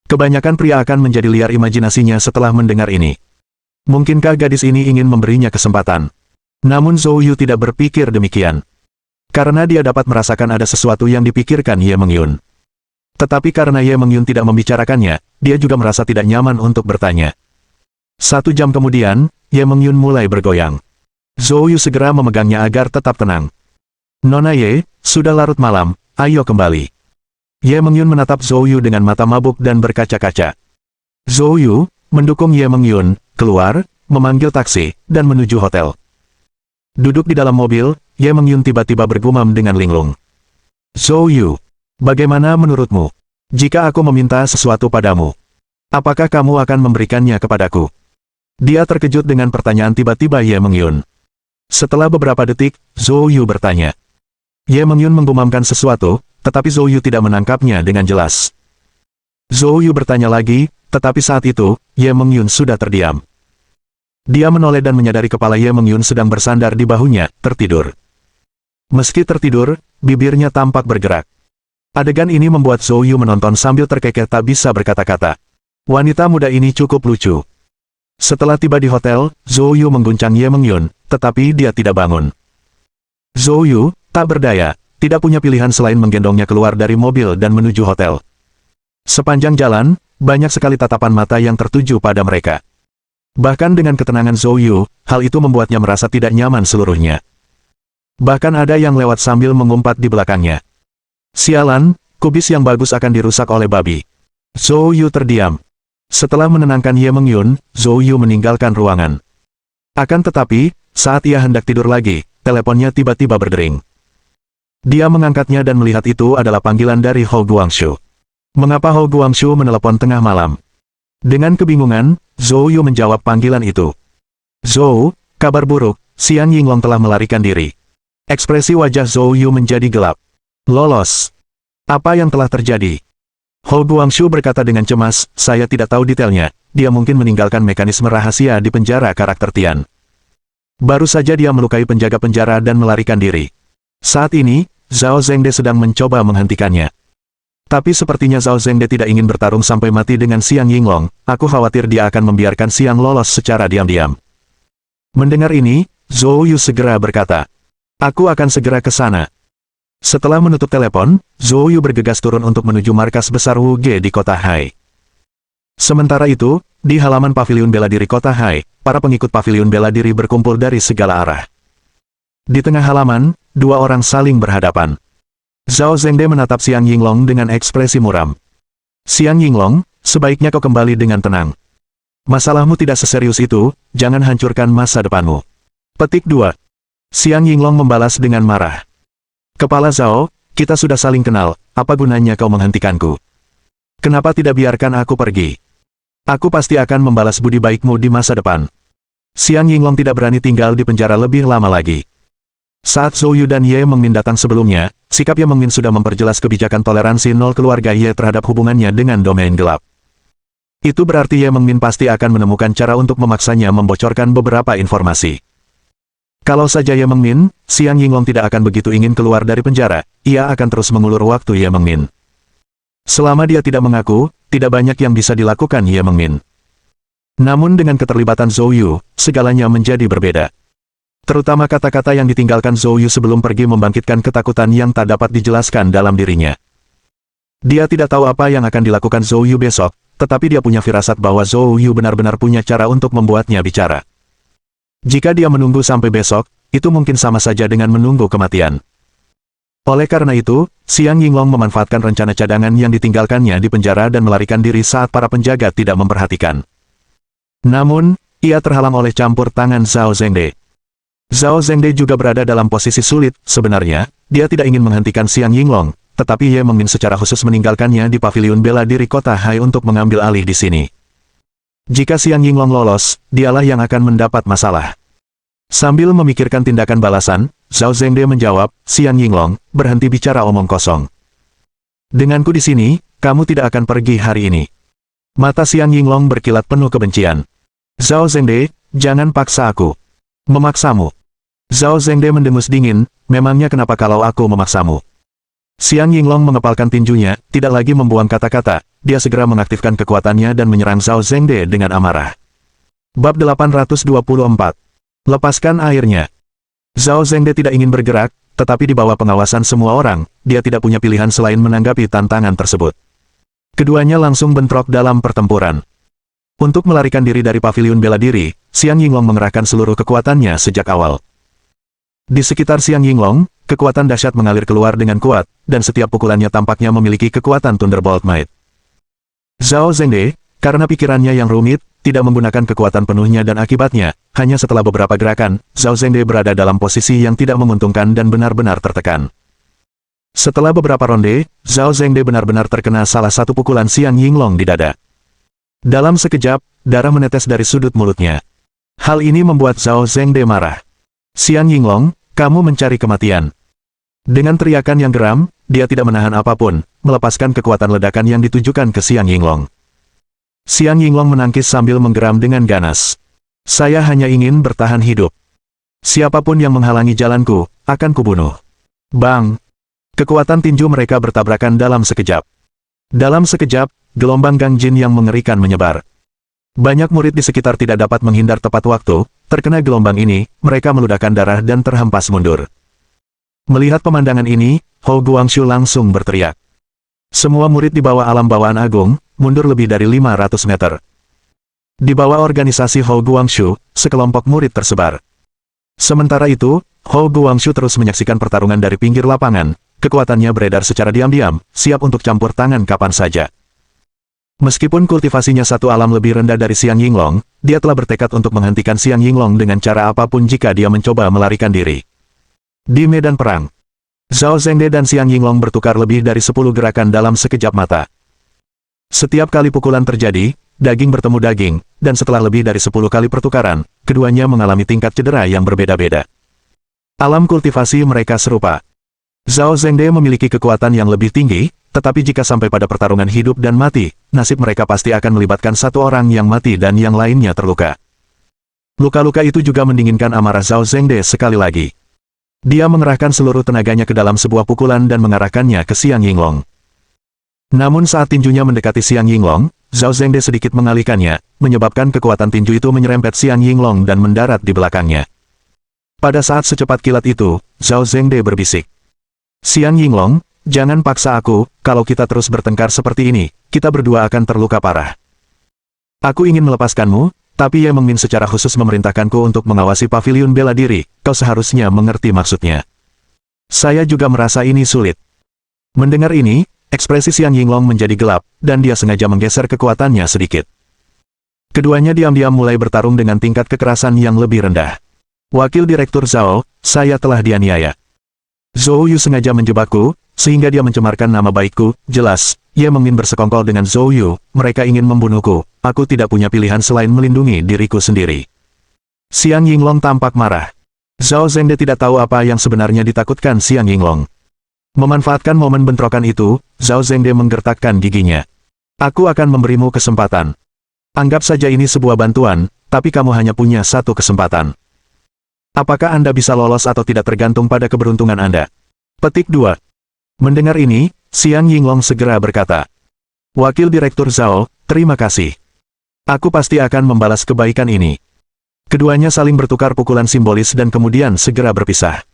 S1: Kebanyakan pria akan menjadi liar imajinasinya setelah mendengar ini. Mungkinkah gadis ini ingin memberinya kesempatan? Namun Zhou Yu tidak berpikir demikian. Karena dia dapat merasakan ada sesuatu yang dipikirkan Ye Mengyun. Tetapi karena Ye Mengyun tidak membicarakannya, dia juga merasa tidak nyaman untuk bertanya. 1 jam kemudian, Ye Mengyun mulai bergoyang. Zhou Yu segera memegangnya agar tetap tenang. Nona Ye, sudah larut malam, ayo kembali. Ye Mengyun menatap Zhou Yu dengan mata mabuk dan berkaca-kaca. Zhou Yu mendukung Ye Mengyun, keluar, memanggil taksi, dan menuju hotel. Duduk di dalam mobil, Ye Mengyun tiba-tiba bergumam dengan linglung. Zhou Yu, bagaimana menurutmu? Jika aku meminta sesuatu padamu, apakah kamu akan memberikannya kepadaku? Dia terkejut dengan pertanyaan tiba-tiba Ye Mengyun. Setelah beberapa detik, Zhou Yu bertanya. Ye Mengyun menggumamkan sesuatu, tetapi Zhou Yu tidak menangkapnya dengan jelas. Zhou Yu bertanya lagi, tetapi saat itu, Ye Mengyun sudah terdiam. Dia menoleh dan menyadari kepala Ye Mengyun sedang bersandar di bahunya, tertidur. Meski tertidur, bibirnya tampak bergerak. Adegan ini membuat Zhou Yu menonton sambil terkekeh tak bisa berkata-kata. Wanita muda ini cukup lucu. Setelah tiba di hotel, Zhou Yu mengguncang Ye Mengyun, tetapi dia tidak bangun. Zhou Yu tak berdaya, tidak punya pilihan selain menggendongnya keluar dari mobil dan menuju hotel. Sepanjang jalan, banyak sekali tatapan mata yang tertuju pada mereka. Bahkan dengan ketenangan Zhou Yu, hal itu membuatnya merasa tidak nyaman seluruhnya. Bahkan ada yang lewat sambil mengumpat di belakangnya. Sialan, kubis yang bagus akan dirusak oleh babi. Zhou Yu terdiam. Setelah menenangkan Ye Mengyun, Zhou Yu meninggalkan ruangan. Akan tetapi, saat ia hendak tidur lagi, teleponnya tiba-tiba berdering. Dia mengangkatnya dan melihat itu adalah panggilan dari Hou Guangxu. Mengapa Hou Guangxu menelepon tengah malam? Dengan kebingungan, Zhou Yu menjawab panggilan itu. Zhou, kabar buruk, Xiang Yinglong telah melarikan diri. Ekspresi wajah Zhou Yu menjadi gelap. Lolos. Apa yang telah terjadi? Hou Guangxu berkata dengan cemas, saya tidak tahu detailnya, dia mungkin meninggalkan mekanisme rahasia di penjara karakter Tian. Baru saja dia melukai penjaga penjara dan melarikan diri. Saat ini, Zhao Zhengde sedang mencoba menghentikannya. Tapi sepertinya Zhao Zhengde tidak ingin bertarung sampai mati dengan Xiang Yinglong, aku khawatir dia akan membiarkan Xiang lolos secara diam-diam. Mendengar ini, Zhou Yu segera berkata, aku akan segera ke sana. Setelah menutup telepon, Zhou Yu bergegas turun untuk menuju markas besar Wuge di kota Hai. Sementara itu, di halaman paviliun bela diri kota Hai, para pengikut paviliun bela diri berkumpul dari segala arah. Di tengah halaman, 2 orang saling berhadapan. Zhao Zhengde menatap Xiang Yinglong dengan ekspresi muram. Xiang Yinglong, sebaiknya kau kembali dengan tenang. Masalahmu tidak seserius itu, jangan hancurkan masa depanmu. Petik 2. Xiang Yinglong membalas dengan marah. Kepala Zhao, kita sudah saling kenal, apa gunanya kau menghentikanku? Kenapa tidak biarkan aku pergi? Aku pasti akan membalas budi baikmu di masa depan. Xiang Yinglong tidak berani tinggal di penjara lebih lama lagi. Saat Zhou Yu dan Ye Mengmin datang sebelumnya, sikap Ye Mengmin sudah memperjelas kebijakan toleransi nol keluarga Ye terhadap hubungannya dengan domain gelap. Itu berarti Ye Mengmin pasti akan menemukan cara untuk memaksanya membocorkan beberapa informasi. Kalau saja Ye Mengmin, Xiang Yinglong tidak akan begitu ingin keluar dari penjara, ia akan terus mengulur waktu Ye Mengmin. Selama dia tidak mengaku, tidak banyak yang bisa dilakukan Ye Mengmin. Namun dengan keterlibatan Zhou Yu, segalanya menjadi berbeda. Terutama kata-kata yang ditinggalkan Zhou Yu sebelum pergi membangkitkan ketakutan yang tak dapat dijelaskan dalam dirinya. Dia tidak tahu apa yang akan dilakukan Zhou Yu besok, tetapi dia punya firasat bahwa Zhou Yu benar-benar punya cara untuk membuatnya bicara. Jika dia menunggu sampai besok, itu mungkin sama saja dengan menunggu kematian. Oleh karena itu, Xiang Yinglong memanfaatkan rencana cadangan yang ditinggalkannya di penjara dan melarikan diri saat para penjaga tidak memperhatikan. Namun, ia terhalang oleh campur tangan Zhao Zhengde. Zhao Zhengde juga berada dalam posisi sulit. Sebenarnya, dia tidak ingin menghentikan Xiang Yinglong, tetapi Ye Mengmin secara khusus meninggalkannya di paviliun bela diri kota Hai untuk mengambil alih di sini. Jika Xiang Yinglong lolos, dialah yang akan mendapat masalah. Sambil memikirkan tindakan balasan, Zhao Zhengde menjawab, "Xiang Yinglong, berhenti bicara omong kosong. Denganku di sini, kamu tidak akan pergi hari ini." Mata Xiang Yinglong berkilat penuh kebencian. "Zhao Zhengde, jangan paksa aku." "Memaksamu?" Zhao Zhengde mendengus dingin, "Memangnya kenapa kalau aku memaksamu?" Xiang Yinglong mengepalkan tinjunya, tidak lagi membuang kata-kata, dia segera mengaktifkan kekuatannya dan menyerang Zhao Zhengde dengan amarah. Bab 824. Lepaskan airnya. Zhao Zhengde tidak ingin bergerak, tetapi di bawah pengawasan semua orang, dia tidak punya pilihan selain menanggapi tantangan tersebut. Keduanya langsung bentrok dalam pertempuran. Untuk melarikan diri dari paviliun bela diri, Xiang Yinglong mengerahkan seluruh kekuatannya sejak awal. Di sekitar Xiang Yinglong, kekuatan dahsyat mengalir keluar dengan kuat, dan setiap pukulannya tampaknya memiliki kekuatan Thunderbolt Might. Zhao Zhengde, karena pikirannya yang rumit, tidak menggunakan kekuatan penuhnya dan akibatnya, hanya setelah beberapa gerakan, Zhao Zhengde berada dalam posisi yang tidak menguntungkan dan benar-benar tertekan. Setelah beberapa ronde, Zhao Zhengde benar-benar terkena salah satu pukulan Xiang Yinglong di dada. Dalam sekejap, darah menetes dari sudut mulutnya. Hal ini membuat Zhao Zhengde marah. "Xiang Yinglong, kamu mencari kematian." Dengan teriakan yang geram, dia tidak menahan apapun, melepaskan kekuatan ledakan yang ditujukan ke Xiang Yinglong. Xiang Yinglong menangkis sambil menggeram dengan ganas. "Saya hanya ingin bertahan hidup. Siapapun yang menghalangi jalanku, akan kubunuh." Bang! Kekuatan tinju mereka bertabrakan dalam sekejap. Dalam sekejap, gelombang gangjin yang mengerikan menyebar. Banyak murid di sekitar tidak dapat menghindar tepat waktu, terkena gelombang ini, mereka meludahkan darah dan terhempas mundur. Melihat pemandangan ini, Hou Guangxu langsung berteriak. Semua murid di bawah alam bawaan agung, mundur lebih dari 500 meter. Di bawah organisasi Hou Guangxu, sekelompok murid tersebar. Sementara itu, Hou Guangxu terus menyaksikan pertarungan dari pinggir lapangan, kekuatannya beredar secara diam-diam, siap untuk campur tangan kapan saja. Meskipun kultivasinya satu alam lebih rendah dari Xiang Yinglong, dia telah bertekad untuk menghentikan Xiang Yinglong dengan cara apapun jika dia mencoba melarikan diri. Di medan perang, Zhao Zhengde dan Xiang Yinglong bertukar lebih dari 10 gerakan dalam sekejap mata. Setiap kali pukulan terjadi, daging bertemu daging, dan setelah lebih dari 10 kali pertukaran, keduanya mengalami tingkat cedera yang berbeda-beda. Alam kultivasi mereka serupa. Zhao Zhengde memiliki kekuatan yang lebih tinggi, tetapi jika sampai pada pertarungan hidup dan mati, nasib mereka pasti akan melibatkan satu orang yang mati dan yang lainnya terluka. Luka-luka itu juga mendinginkan amarah Zhao Zhengde sekali lagi. Dia mengerahkan seluruh tenaganya ke dalam sebuah pukulan dan mengarahkannya ke Xiang Yinglong. Namun saat tinjunya mendekati Xiang Yinglong, Zhao Zhengde sedikit mengalihkannya, menyebabkan kekuatan tinju itu menyerempet Xiang Yinglong dan mendarat di belakangnya. Pada saat secepat kilat itu, Zhao Zhengde berbisik. "Xiang Yinglong, jangan paksa aku, kalau kita terus bertengkar seperti ini, kita berdua akan terluka parah. Aku ingin melepaskanmu, tapi Ye Mengmin secara khusus memerintahkanku untuk mengawasi paviliun bela diri, kau seharusnya mengerti maksudnya. Saya juga merasa ini sulit." Mendengar ini, ekspresi Xiang Yinglong menjadi gelap, dan dia sengaja menggeser kekuatannya sedikit. Keduanya diam-diam mulai bertarung dengan tingkat kekerasan yang lebih rendah. "Wakil Direktur Zhao, saya telah dianiaya. Zhou Yu sengaja menjebakku, sehingga dia mencemarkan nama baikku." Jelas, Ye Mengmin bersekongkol dengan Zhou Yu, mereka ingin membunuhku, aku tidak punya pilihan selain melindungi diriku sendiri. Xiang Yinglong tampak marah. Zhao Zhengde tidak tahu apa yang sebenarnya ditakutkan Xiang Yinglong. Memanfaatkan momen bentrokan itu, Zhao Zhengde menggertakkan giginya. "Aku akan memberimu kesempatan. Anggap saja ini sebuah bantuan, tapi kamu hanya punya satu kesempatan. Apakah Anda bisa lolos atau tidak tergantung pada keberuntungan Anda." Petik 2. Mendengar ini, Xiang Yinglong segera berkata, "Wakil Direktur Zhao, terima kasih. Aku pasti akan membalas kebaikan ini. Keduanya saling bertukar pukulan simbolis dan kemudian segera berpisah.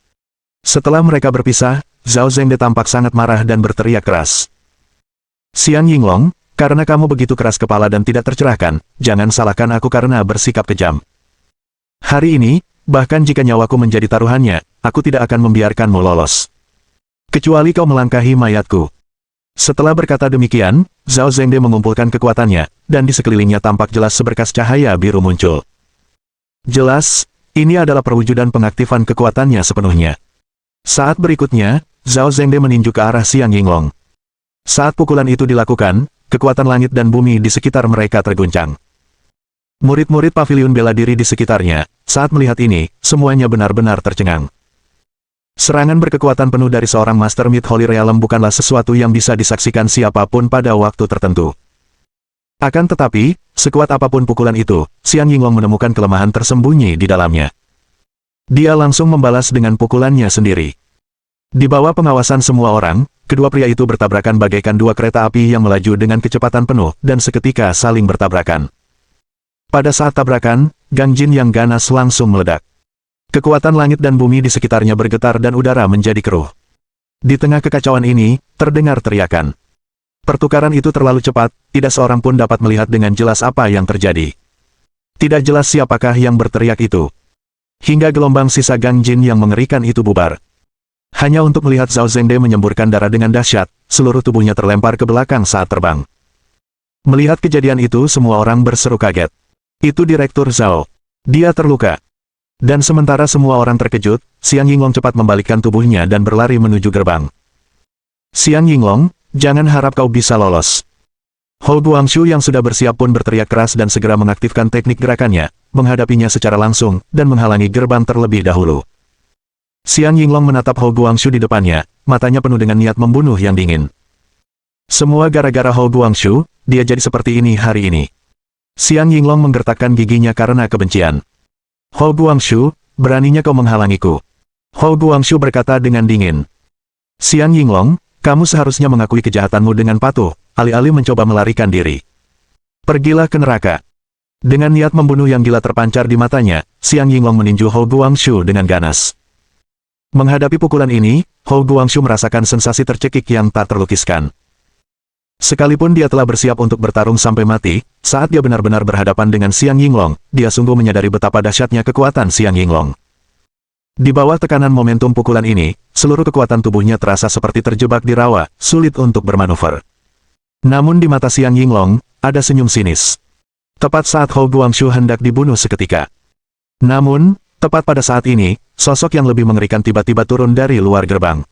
S1: Setelah mereka berpisah, Zhao Zhengde tampak sangat marah dan berteriak keras. Xiang Yinglong, karena kamu begitu keras kepala dan tidak tercerahkan, jangan salahkan aku karena bersikap kejam. Hari ini, bahkan jika nyawaku menjadi taruhannya, aku tidak akan membiarkanmu lolos. Kecuali kau melangkahi mayatku. Setelah berkata demikian, Zhao Zhengde mengumpulkan kekuatannya, dan di sekelilingnya tampak jelas seberkas cahaya biru muncul. Jelas, ini adalah perwujudan pengaktifan kekuatannya sepenuhnya. Saat berikutnya, Zhao Zhengde meninju ke arah Xiang Yinglong. Saat pukulan itu dilakukan, kekuatan langit dan bumi di sekitar mereka terguncang. Murid-murid paviliun bela diri di sekitarnya, saat melihat ini, semuanya benar-benar tercengang. Serangan berkekuatan penuh dari seorang Master Mid Holy Realm bukanlah sesuatu yang bisa disaksikan siapapun pada waktu tertentu. Akan tetapi, sekuat apapun pukulan itu, Xiang Yinglong menemukan kelemahan tersembunyi di dalamnya. Dia langsung membalas dengan pukulannya sendiri. Di bawah pengawasan semua orang, kedua pria itu bertabrakan bagaikan dua kereta api yang melaju dengan kecepatan penuh dan seketika saling bertabrakan. Pada saat tabrakan, Gang Jin yang ganas langsung meledak. Kekuatan langit dan bumi di sekitarnya bergetar dan udara menjadi keruh. Di tengah kekacauan ini, terdengar teriakan. Pertukaran itu terlalu cepat, tidak seorang pun dapat melihat dengan jelas apa yang terjadi. Tidak jelas siapakah yang berteriak itu. Hingga gelombang sisa Gang Jin yang mengerikan itu bubar. Hanya untuk melihat Zhao Zhengde menyemburkan darah dengan dahsyat, seluruh tubuhnya terlempar ke belakang saat terbang. Melihat kejadian itu semua orang berseru kaget. Itu Direktur Zhao. Dia terluka. Dan sementara semua orang terkejut, Xiang Yinglong cepat membalikkan tubuhnya dan berlari menuju gerbang. Xiang Yinglong, jangan harap kau bisa lolos. Hou Guangxu yang sudah bersiap pun berteriak keras dan segera mengaktifkan teknik gerakannya, menghadapinya secara langsung, dan menghalangi gerbang terlebih dahulu. Xiang Yinglong menatap Hou Guangxu di depannya, matanya penuh dengan niat membunuh yang dingin. Semua gara-gara Hou Guangxu, dia jadi seperti ini hari ini. Xiang Yinglong menggertakkan giginya karena kebencian. Hou Guangxu, beraninya kau menghalangiku. Hou Guangxu berkata dengan dingin. Xiang Yinglong, kamu seharusnya mengakui kejahatanmu dengan patuh, alih-alih mencoba melarikan diri. Pergilah ke neraka. Dengan niat membunuh yang gila terpancar di matanya, Xiang Yinglong meninju Hou Guangxu dengan ganas. Menghadapi pukulan ini, Hou Guangxu merasakan sensasi tercekik yang tak terlukiskan. Sekalipun dia telah bersiap untuk bertarung sampai mati, saat dia benar-benar berhadapan dengan Xiang Yinglong, dia sungguh menyadari betapa dahsyatnya kekuatan Xiang Yinglong. Di bawah tekanan momentum pukulan ini, seluruh kekuatan tubuhnya terasa seperti terjebak di rawa, sulit untuk bermanuver. Namun di mata Xiang Yinglong, ada senyum sinis. Tepat saat Hou Guangxu hendak dibunuh seketika. Namun, tepat pada saat ini, sosok yang lebih mengerikan tiba-tiba turun dari luar gerbang.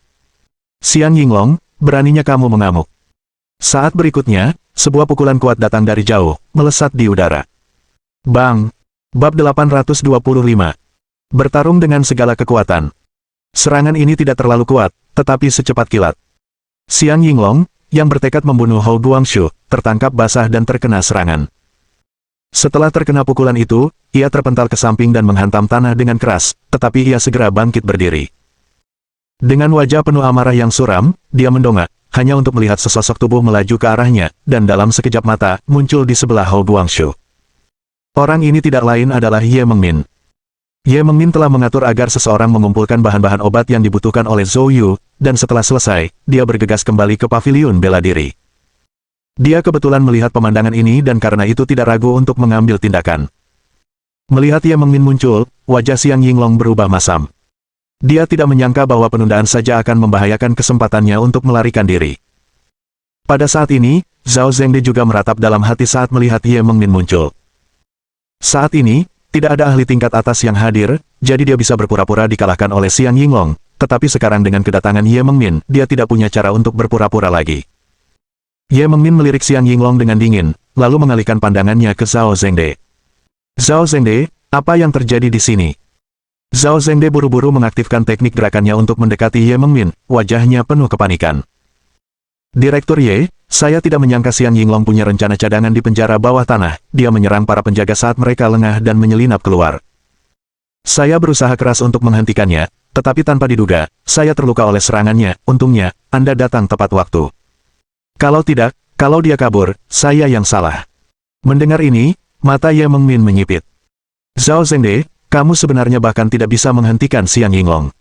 S1: Xiang Yinglong, beraninya kamu mengamuk. Saat berikutnya, sebuah pukulan kuat datang dari jauh, melesat di udara. Bang! Bab 825. Bertarung dengan segala kekuatan. Serangan ini tidak terlalu kuat, tetapi secepat kilat. Xiang Yinglong, yang bertekad membunuh Hou Guangxu, tertangkap basah dan terkena serangan. Setelah terkena pukulan itu, ia terpental ke samping dan menghantam tanah dengan keras, tetapi ia segera bangkit berdiri. Dengan wajah penuh amarah yang suram, dia mendongak, hanya untuk melihat sesosok tubuh melaju ke arahnya, dan dalam sekejap mata, muncul di sebelah Hou Guangxu. Orang ini tidak lain adalah Ye Mengmin. Ye Mengmin telah mengatur agar seseorang mengumpulkan bahan-bahan obat yang dibutuhkan oleh Zhou Yu, dan setelah selesai, dia bergegas kembali ke paviliun bela diri. Dia kebetulan melihat pemandangan ini dan karena itu tidak ragu untuk mengambil tindakan. Melihat Ye Mengmin muncul, wajah Xiang Yinglong berubah masam. Dia tidak menyangka bahwa penundaan saja akan membahayakan kesempatannya untuk melarikan diri. Pada saat ini, Zhao Zhengde juga meratap dalam hati saat melihat Ye Mengmin muncul. Saat ini, tidak ada ahli tingkat atas yang hadir, jadi dia bisa berpura-pura dikalahkan oleh Xiang Yinglong, tetapi sekarang dengan kedatangan Ye Mengmin, dia tidak punya cara untuk berpura-pura lagi. Ye Mengmin melirik Xiang Yinglong dengan dingin, lalu mengalihkan pandangannya ke Zhao Zhengde. Zhao Zhengde, apa yang terjadi di sini? Zhao Zhengde buru-buru mengaktifkan teknik gerakannya untuk mendekati Ye Mengmin, wajahnya penuh kepanikan. Direktur Ye, saya tidak menyangka Xiang Yinglong punya rencana cadangan di penjara bawah tanah, dia menyerang para penjaga saat mereka lengah dan menyelinap keluar. Saya berusaha keras untuk menghentikannya, tetapi tanpa diduga, saya terluka oleh serangannya, untungnya, Anda datang tepat waktu. Kalau tidak, kalau dia kabur, saya yang salah. Mendengar ini, Mata Ye Mengmin menyipit. Zhao Zhengde, kamu sebenarnya bahkan tidak bisa menghentikan Xiang Yinglong.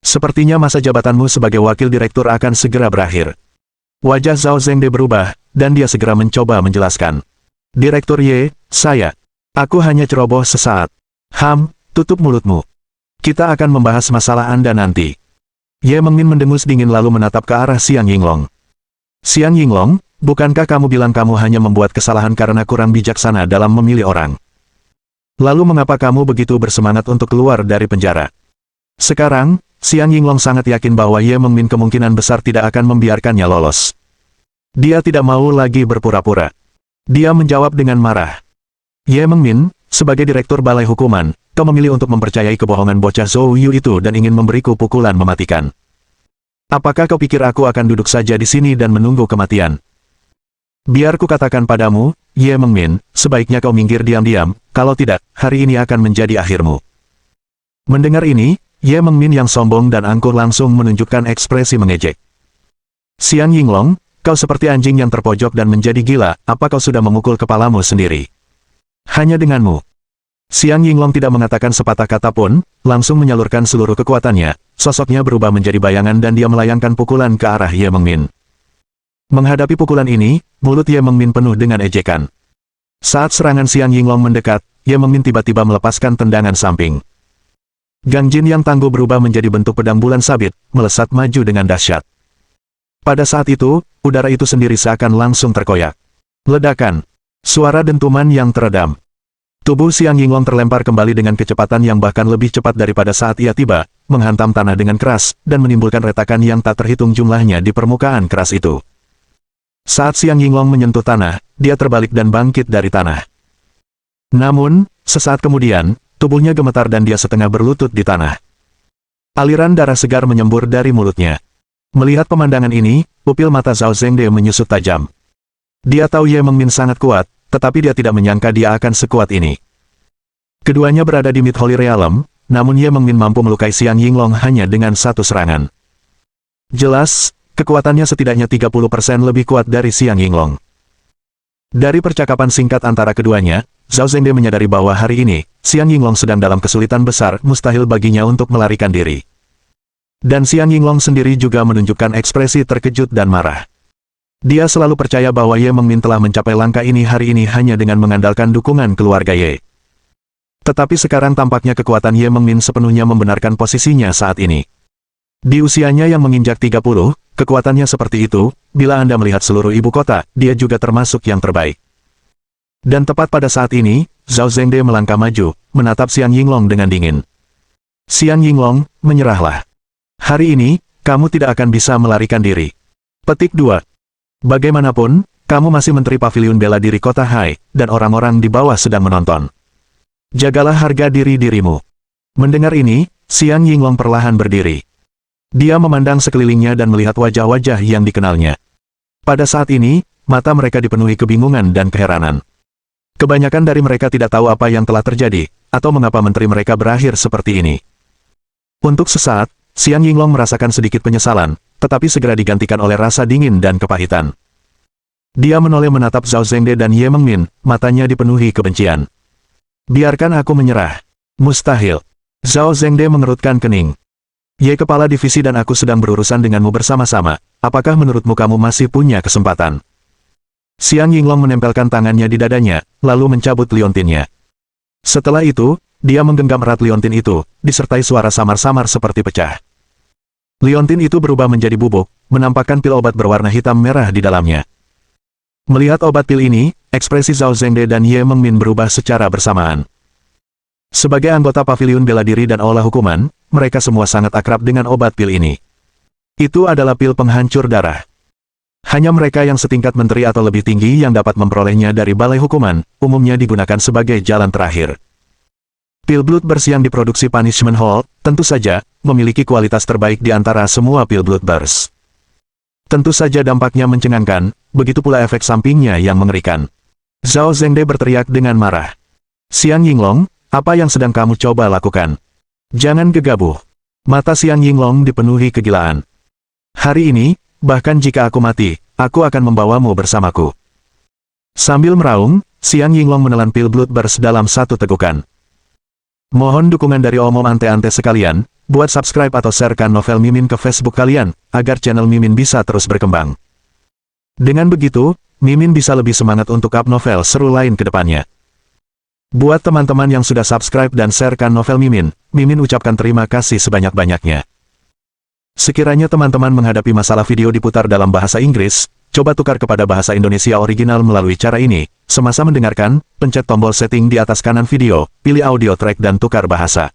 S1: Sepertinya masa jabatanmu sebagai wakil direktur akan segera berakhir. Wajah Zhao Zhengde berubah, dan dia segera mencoba menjelaskan. Direktur Ye, aku hanya ceroboh sesaat. Tutup mulutmu. Kita akan membahas masalah Anda nanti. Ye Mengmin mendengus dingin lalu menatap ke arah Xiang Yinglong. Xiang Yinglong, bukankah kamu bilang kamu hanya membuat kesalahan karena kurang bijaksana dalam memilih orang? Lalu mengapa kamu begitu bersemangat untuk keluar dari penjara? Sekarang, Xiang Yinglong sangat yakin bahwa Ye Mengmin kemungkinan besar tidak akan membiarkannya lolos. Dia tidak mau lagi berpura-pura. Dia menjawab dengan marah. Ye Mengmin, sebagai direktur balai hukuman, kau memilih untuk mempercayai kebohongan bocah Zhou Yu itu dan ingin memberiku pukulan mematikan. Apakah kau pikir aku akan duduk saja di sini dan menunggu kematian? Biar ku katakan padamu, Ye Mengmin, sebaiknya kau minggir diam-diam, kalau tidak, hari ini akan menjadi akhirmu. Mendengar ini, Ye Mengmin yang sombong dan angkuh langsung menunjukkan ekspresi mengejek. Xiang Yinglong, kau seperti anjing yang terpojok dan menjadi gila, apa kau sudah memukul kepalamu sendiri? Hanya denganmu. Xiang Yinglong tidak mengatakan sepatah kata pun, langsung menyalurkan seluruh kekuatannya, sosoknya berubah menjadi bayangan dan dia melayangkan pukulan ke arah Ye Mengmin. Menghadapi pukulan ini, mulut Ye Mengmin penuh dengan ejekan. Saat serangan Xiang Yinglong mendekat, Ye Mengmin tiba-tiba melepaskan tendangan samping. Gang Jin yang tangguh berubah menjadi bentuk pedang bulan sabit, melesat maju dengan dahsyat. Pada saat itu, udara itu sendiri seakan langsung terkoyak. Ledakan. Suara dentuman yang teredam. Tubuh Xiang Yinglong terlempar kembali dengan kecepatan yang bahkan lebih cepat daripada saat ia tiba, menghantam tanah dengan keras, dan menimbulkan retakan yang tak terhitung jumlahnya di permukaan keras itu. Saat Xiang Yinglong menyentuh tanah, dia terbalik dan bangkit dari tanah. Namun, sesaat kemudian, tubuhnya gemetar dan dia setengah berlutut di tanah. Aliran darah segar menyembur dari mulutnya. Melihat pemandangan ini, pupil mata Zhao Zhengde menyusut tajam. Dia tahu Ye Mengmin sangat kuat, tetapi dia tidak menyangka dia akan sekuat ini. Keduanya berada di Mid Holy Realm, namun Ye Mengmin mampu melukai Xiang Yinglong hanya dengan satu serangan. Jelas, kekuatannya setidaknya 30% lebih kuat dari Xiang Yinglong. Dari percakapan singkat antara keduanya, Zhao Zhengde menyadari bahwa hari ini, Xiang Yinglong sedang dalam kesulitan besar, mustahil baginya untuk melarikan diri. Dan Xiang Yinglong sendiri juga menunjukkan ekspresi terkejut dan marah. Dia selalu percaya bahwa Ye Mengmin telah mencapai langkah ini hari ini hanya dengan mengandalkan dukungan keluarga Ye. Tetapi sekarang tampaknya kekuatan Ye Mengmin sepenuhnya membenarkan posisinya saat ini. Di usianya yang menginjak 30, kekuatannya seperti itu, bila Anda melihat seluruh ibu kota, dia juga termasuk yang terbaik. Dan tepat pada saat ini, Zhao Zhengde melangkah maju, menatap Xiang Yinglong dengan dingin. Xiang Yinglong, menyerahlah. Hari ini, kamu tidak akan bisa melarikan diri. Petik 2. Bagaimanapun, kamu masih menteri paviliun bela diri kota Hai, dan orang-orang di bawah sedang menonton. Jagalah harga diri-dirimu. Mendengar ini, Xiang Yinglong perlahan berdiri. Dia memandang sekelilingnya dan melihat wajah-wajah yang dikenalnya. Pada saat ini, mata mereka dipenuhi kebingungan dan keheranan. Kebanyakan dari mereka tidak tahu apa yang telah terjadi, atau mengapa menteri mereka berakhir seperti ini. Untuk sesaat, Xiang Yinglong merasakan sedikit penyesalan, tetapi segera digantikan oleh rasa dingin dan kepahitan. Dia menoleh menatap Zhao Zhengde dan Ye Mengmin, matanya dipenuhi kebencian. Biarkan aku menyerah. Mustahil. Zhao Zhengde mengerutkan kening. Ye kepala divisi dan aku sedang berurusan denganmu bersama-sama, apakah menurutmu kamu masih punya kesempatan? Xiang Yinglong menempelkan tangannya di dadanya, lalu mencabut liontinnya. Setelah itu, dia menggenggam erat liontin itu, disertai suara samar-samar seperti pecah. Liontin itu berubah menjadi bubuk, menampakkan pil obat berwarna hitam merah di dalamnya. Melihat obat pil ini, ekspresi Zhao Zhengde dan Ye Mengmin berubah secara bersamaan. Sebagai anggota paviliun bela diri dan olah hukuman, mereka semua sangat akrab dengan obat pil ini. Itu adalah pil penghancur darah. Hanya mereka yang setingkat menteri atau lebih tinggi yang dapat memperolehnya dari balai hukuman, umumnya digunakan sebagai jalan terakhir. Pil Bloodburst yang diproduksi Punishment Hall, tentu saja, memiliki kualitas terbaik di antara semua pil Bloodburst. Tentu saja dampaknya mencengangkan, begitu pula efek sampingnya yang mengerikan. Zhao Zhengde berteriak dengan marah. Xiang Yinglong, apa yang sedang kamu coba lakukan? Jangan gegabah. Mata Xiang Yinglong dipenuhi kegilaan. Hari ini, bahkan jika aku mati, aku akan membawamu bersamaku. Sambil meraung, Siang Yinglong menelan pil Bloodburst dalam satu tegukan. Mohon dukungan dari omom ante-ante sekalian, buat subscribe atau sharekan novel Mimin ke Facebook kalian, agar channel Mimin bisa terus berkembang. Dengan begitu, Mimin bisa lebih semangat untuk up novel seru lain ke depannya. Buat teman-teman yang sudah subscribe dan sharekan novel Mimin, Mimin ucapkan terima kasih sebanyak-banyaknya. Sekiranya teman-teman menghadapi masalah video diputar dalam bahasa Inggris, coba tukar kepada bahasa Indonesia original melalui cara ini. Semasa mendengarkan, pencet tombol setting di atas kanan video, pilih audio track dan tukar bahasa.